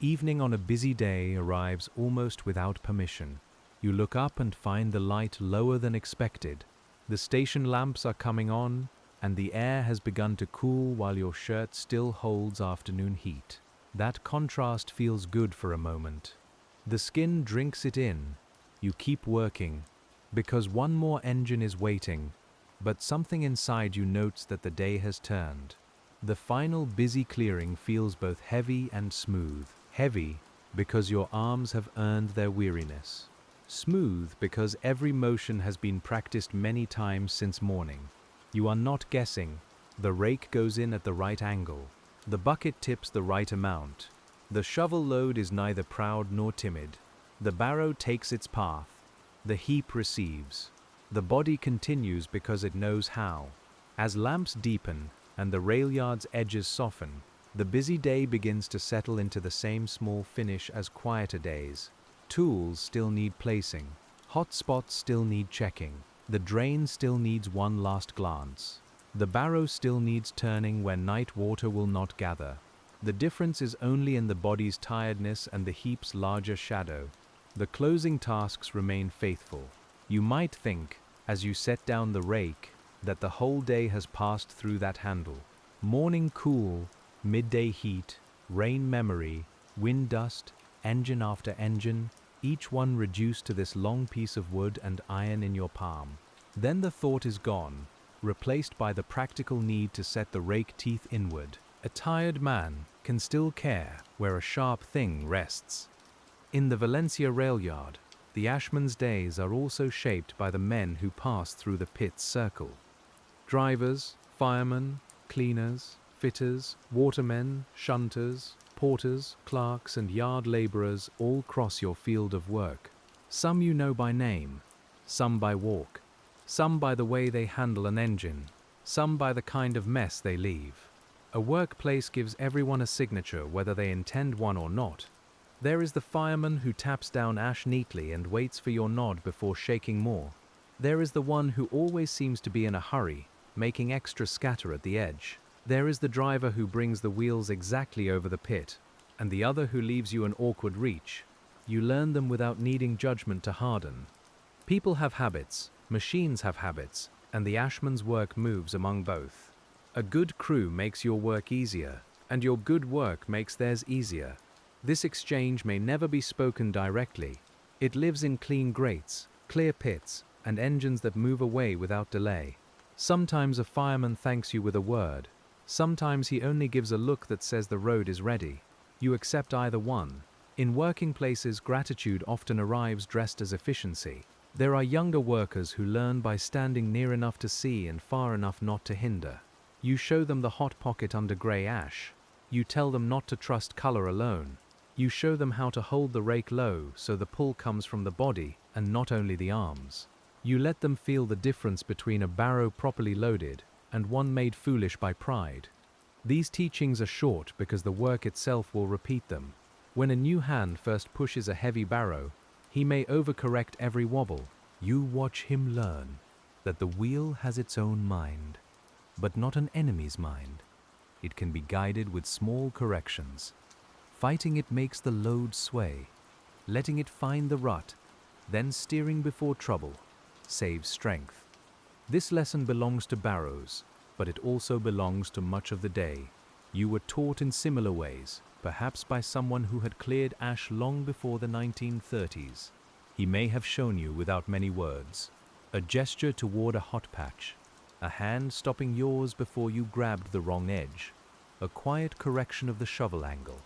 Evening on a busy day arrives almost without permission. You look up and find the light lower than expected. The station lamps are coming on, and the air has begun to cool while your shirt still holds afternoon heat. That contrast feels good for a moment. The skin drinks it in. You keep working, because one more engine is waiting, but something inside you notes that the day has turned. The final busy clearing feels both heavy and smooth. Heavy, because your arms have earned their weariness. Smooth, because every motion has been practiced many times since morning. You are not guessing. The rake goes in at the right angle. The bucket tips the right amount. The shovel load is neither proud nor timid. The barrow takes its path. The heap receives. The body continues because it knows how. As lamps deepen and the railyard's edges soften, the busy day begins to settle into the same small finish as quieter days. Tools still need placing. Hot spots still need checking. The drain still needs one last glance. The barrow still needs turning where night water will not gather. The difference is only in the body's tiredness and the heap's larger shadow. The closing tasks remain faithful. You might think, as you set down the rake, that the whole day has passed through that handle. Morning cool, midday heat, rain memory, wind dust, engine after engine, each one reduced to this long piece of wood and iron in your palm. Then the thought is gone, replaced by the practical need to set the rake teeth inward. A tired man can still care where a sharp thing rests. In the Valencia Railyard, the Ashmen's days are also shaped by the men who pass through the pit's circle. Drivers, firemen, cleaners, fitters, watermen, shunters, porters, clerks, and yard labourers all cross your field of work. Some you know by name, some by walk, some by the way they handle an engine, some by the kind of mess they leave. A workplace gives everyone a signature whether they intend one or not. There is the fireman who taps down ash neatly and waits for your nod before shaking more. There is the one who always seems to be in a hurry, making extra scatter at the edge. There is the driver who brings the wheels exactly over the pit, and the other who leaves you an awkward reach. You learn them without needing judgment to harden. People have habits, machines have habits, and the Ashman's work moves among both. A good crew makes your work easier. and your good work makes theirs easier. This exchange may never be spoken directly. It lives in clean grates, clear pits, and engines that move away without delay. Sometimes a fireman thanks you with a word. Sometimes he only gives a look that says the road is ready. You accept either one. In working places, gratitude often arrives dressed as efficiency. There are younger workers who learn by standing near enough to see and far enough not to hinder. You show them the hot pocket under grey ash. You tell them not to trust color alone. You show them how to hold the rake low so the pull comes from the body and not only the arms. You let them feel the difference between a barrow properly loaded and one made foolish by pride. These teachings are short because the work itself will repeat them. When a new hand first pushes a heavy barrow, he may overcorrect every wobble. You watch him learn that the wheel has its own mind, but not an enemy's mind. It can be guided with small corrections. Fighting it makes the load sway. Letting it find the rut, then steering before trouble, saves strength. This lesson belongs to barrows, but it also belongs to much of the day. You were taught in similar ways, perhaps by someone who had cleared ash long before the 1930s. He may have shown you without many words. A gesture toward a hot patch, a hand stopping yours before you grabbed the wrong edge, a quiet correction of the shovel angle.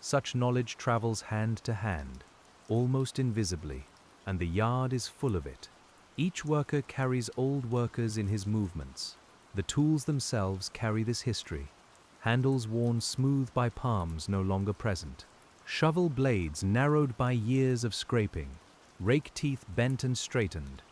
Such knowledge travels hand to hand, almost invisibly, and the yard is full of it. Each worker carries old workers in his movements. The tools themselves carry this history. Handles worn smooth by palms no longer present. Shovel blades narrowed by years of scraping. Rake teeth bent and straightened.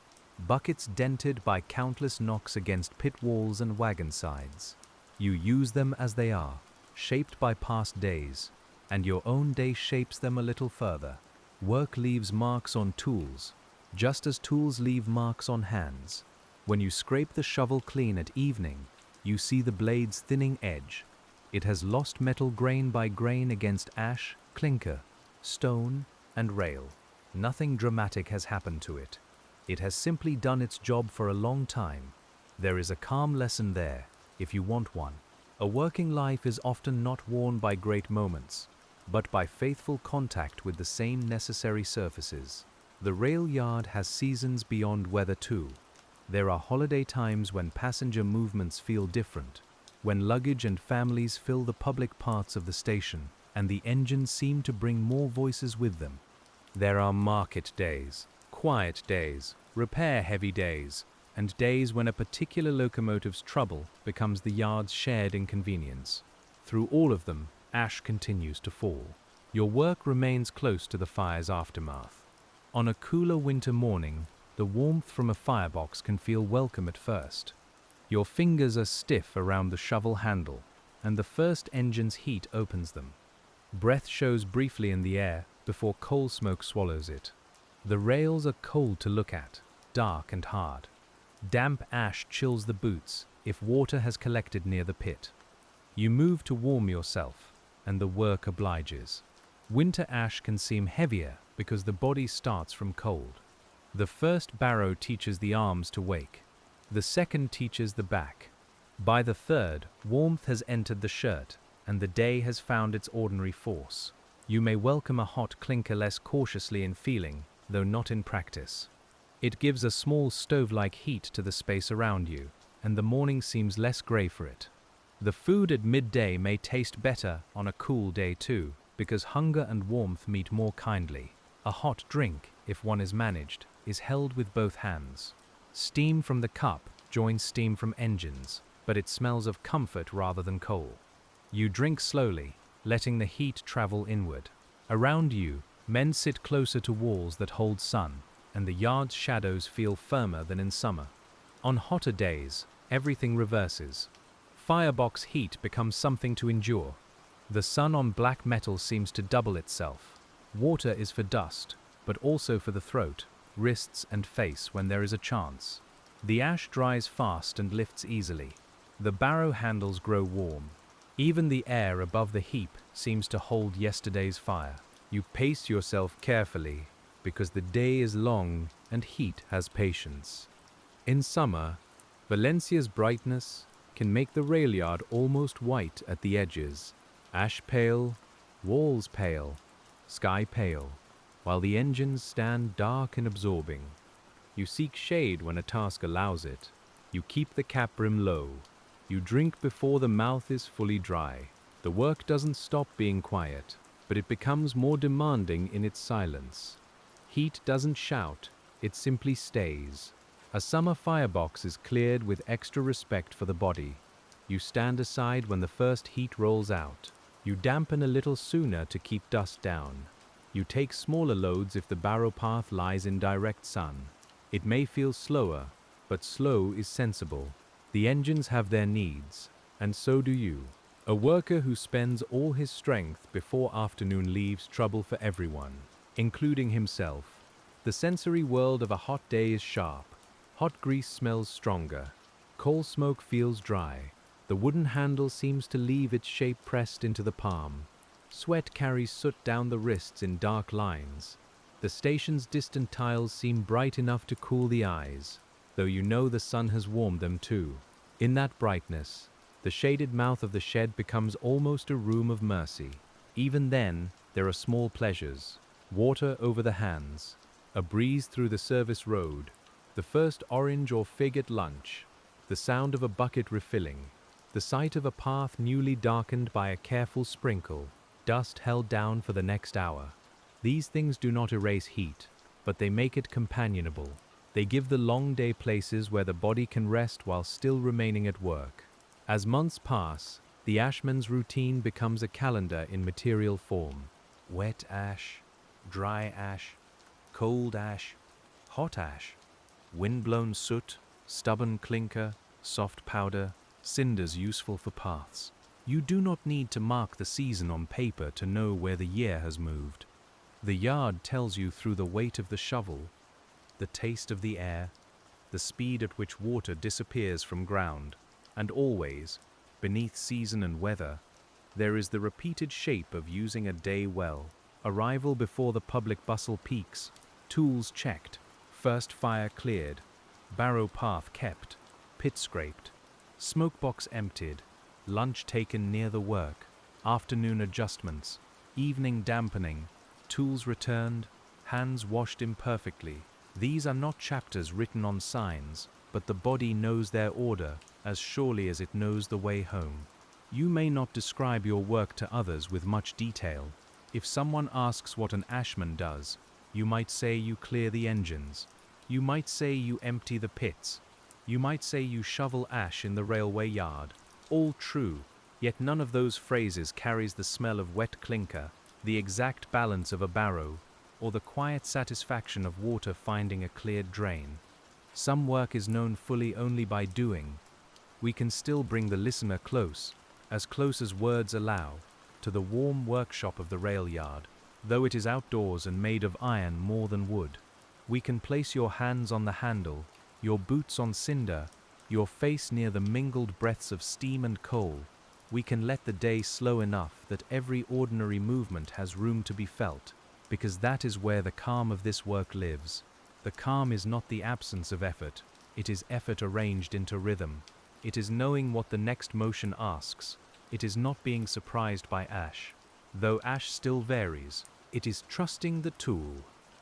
Buckets dented by countless knocks against pit walls and wagon sides. You use them as they are, shaped by past days, and your own day shapes them a little further. Work leaves marks on tools, just as tools leave marks on hands. When you scrape the shovel clean at evening, you see the blade's thinning edge. It has lost metal grain by grain against ash, clinker, stone, and rail. Nothing dramatic has happened to it. It has simply done its job for a long time. There is a calm lesson there, if you want one. A working life is often not worn by great moments, but by faithful contact with the same necessary surfaces. The rail yard has seasons beyond weather too. There are holiday times when passenger movements feel different, when luggage and families fill the public parts of the station, and the engines seem to bring more voices with them. There are market days, quiet days, repair-heavy days, and days when a particular locomotive's trouble becomes the yard's shared inconvenience. Through all of them, ash continues to fall. Your work remains close to the fire's aftermath. On a cooler winter morning, the warmth from a firebox can feel welcome at first. Your fingers are stiff around the shovel handle, and the first engine's heat opens them. Breath shows briefly in the air before coal smoke swallows it. The rails are cold to look at, dark and hard. Damp ash chills the boots if water has collected near the pit. You move to warm yourself, and the work obliges. Winter ash can seem heavier because the body starts from cold. The first barrow teaches the arms to wake. The second teaches the back. By the third, warmth has entered the shirt, and the day has found its ordinary force. You may welcome a hot clinker less cautiously in feeling, though not in practice. It gives a small stove-like heat to the space around you, and the morning seems less grey for it. The food at midday may taste better on a cool day too, because hunger and warmth meet more kindly. A hot drink, if one is managed, is held with both hands. Steam from the cup joins steam from engines, but it smells of comfort rather than coal. You drink slowly, letting the heat travel inward. Around you, men sit closer to walls that hold sun, and the yard's shadows feel firmer than in summer. On hotter days, everything reverses. Firebox heat becomes something to endure. The sun on black metal seems to double itself. Water is for dust, but also for the throat, wrists and face when there is a chance. The ash dries fast and lifts easily. The barrow handles grow warm. Even the air above the heap seems to hold yesterday's fire. You pace yourself carefully, because the day is long and heat has patience. In summer, Valencia's brightness can make the rail yard almost white at the edges. Ash pale, walls pale, sky pale, while the engines stand dark and absorbing. You seek shade when a task allows it. You keep the cap brim low. You drink before the mouth is fully dry. The work doesn't stop being quiet, but it becomes more demanding in its silence. Heat doesn't shout, it simply stays. A summer firebox is cleared with extra respect for the body. You stand aside when the first heat rolls out. You dampen a little sooner to keep dust down. You take smaller loads if the barrow path lies in direct sun. It may feel slower, but slow is sensible. The engines have their needs, and so do you. A worker who spends all his strength before afternoon leaves trouble for everyone, including himself. The sensory world of a hot day is sharp. Hot grease smells stronger. Coal smoke feels dry. The wooden handle seems to leave its shape pressed into the palm. Sweat carries soot down the wrists in dark lines. The station's distant tiles seem bright enough to cool the eyes, though you know the sun has warmed them too. In that brightness, the shaded mouth of the shed becomes almost a room of mercy. Even then, there are small pleasures. Water over the hands, a breeze through the service road, the first orange or fig at lunch, the sound of a bucket refilling, the sight of a path newly darkened by a careful sprinkle, dust held down for the next hour. These things do not erase heat, but they make it companionable. They give the long day places where the body can rest while still remaining at work. As months pass, the ashman's routine becomes a calendar in material form. Wet ash, dry ash, cold ash, hot ash, wind-blown soot, stubborn clinker, soft powder, cinders useful for paths. You do not need to mark the season on paper to know where the year has moved. The yard tells you through the weight of the shovel, the taste of the air, the speed at which water disappears from ground, and always, beneath season and weather, there is the repeated shape of using a day well. Arrival before the public bustle peaks, tools checked, first fire cleared, barrow path kept, pit scraped, smokebox emptied, lunch taken near the work, afternoon adjustments, evening dampening, tools returned, hands washed imperfectly. These are not chapters written on signs, but the body knows their order as surely as it knows the way home. You may not describe your work to others with much detail. If someone asks what an ashman does, you might say you clear the engines. You might say you empty the pits. You might say you shovel ash in the railway yard. All true, yet none of those phrases carries the smell of wet clinker, the exact balance of a barrow, or the quiet satisfaction of water finding a cleared drain. Some work is known fully only by doing. We can still bring the listener close as words allow, to the warm workshop of the rail yard, though it is outdoors and made of iron more than wood. We can place your hands on the handle, your boots on cinder, your face near the mingled breaths of steam and coal. We can let the day slow enough that every ordinary movement has room to be felt, because that is where the calm of this work lives. The calm is not the absence of effort, it is effort arranged into rhythm. It is knowing what the next motion asks. It is not being surprised by ash. Though ash still varies, it is trusting the tool,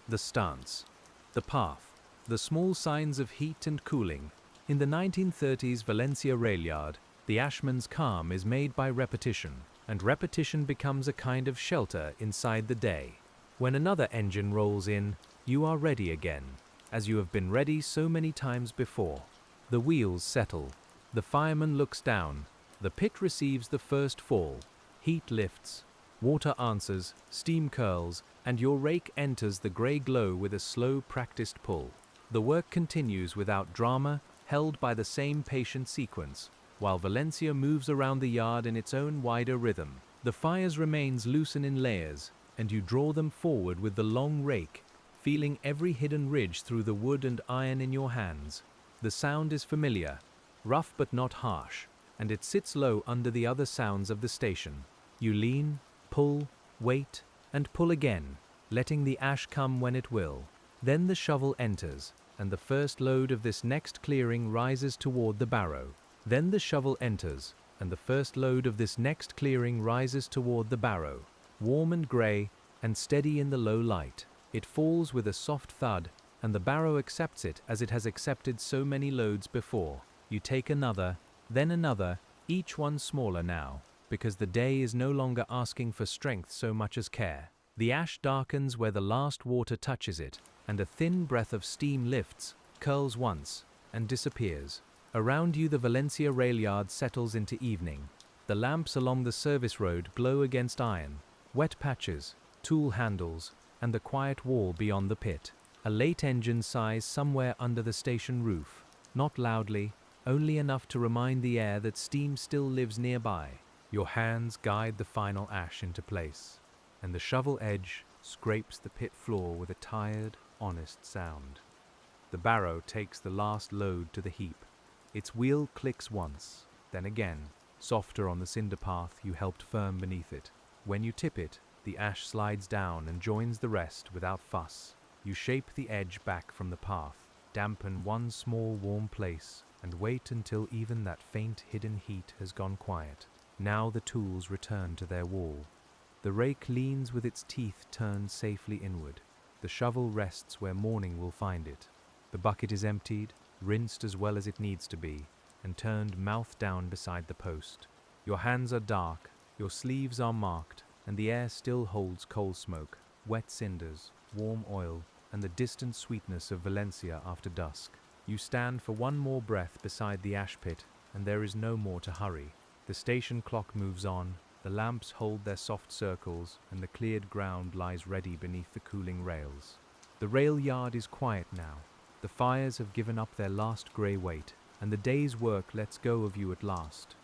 the stance, the path, the small signs of heat and cooling. In the 1930s Valencia Railyard, the ashman's calm is made by repetition, and repetition becomes a kind of shelter inside the day. When another engine rolls in, you are ready again, as you have been ready so many times before. The wheels settle. The fireman looks down. The pit receives the first fall. Heat lifts. Water answers, steam curls, and your rake enters the grey glow with a slow, practiced pull. The work continues without drama, held by the same patient sequence, while Valencia moves around the yard in its own wider rhythm. The fires remains loosen in layers, and you draw them forward with the long rake, feeling every hidden ridge through the wood and iron in your hands. The sound is familiar, rough but not harsh, and it sits low under the other sounds of the station. You lean, pull, wait, and pull again, letting the ash come when it will. Then the shovel enters, and the first load of this next clearing rises toward the barrow. Then the shovel enters, and the first load of this next clearing rises toward the barrow. Warm and grey, and steady in the low light, it falls with a soft thud, and the barrow accepts it as it has accepted so many loads before. You take another, then another, each one smaller now, because the day is no longer asking for strength so much as care. The ash darkens where the last water touches it, and a thin breath of steam lifts, curls once, and disappears. Around you the Valencia Railyard settles into evening. The lamps along the service road glow against iron, wet patches, tool handles, and the quiet wall beyond the pit. A late engine sighs somewhere under the station roof, not loudly, only enough to remind the air that steam still lives nearby. Your hands guide the final ash into place, and the shovel edge scrapes the pit floor with a tired, honest sound. The barrow takes the last load to the heap. Its wheel clicks once, then again, softer on the cinder path you helped firm beneath it. When you tip it, the ash slides down and joins the rest without fuss. You shape the edge back from the path, dampen one small warm place, and wait until even that faint hidden heat has gone quiet. Now the tools return to their wall. The rake leans with its teeth turned safely inward. The shovel rests where morning will find it. The bucket is emptied, rinsed as well as it needs to be, and turned mouth down beside the post. Your hands are dark, your sleeves are marked, and the air still holds coal smoke, wet cinders, warm oil, and the distant sweetness of Valencia after dusk. You stand for one more breath beside the ash pit, and there is no more to hurry. The station clock moves on, the lamps hold their soft circles, and the cleared ground lies ready beneath the cooling rails. The rail yard is quiet now. The fires have given up their last grey weight, and the day's work lets go of you at last.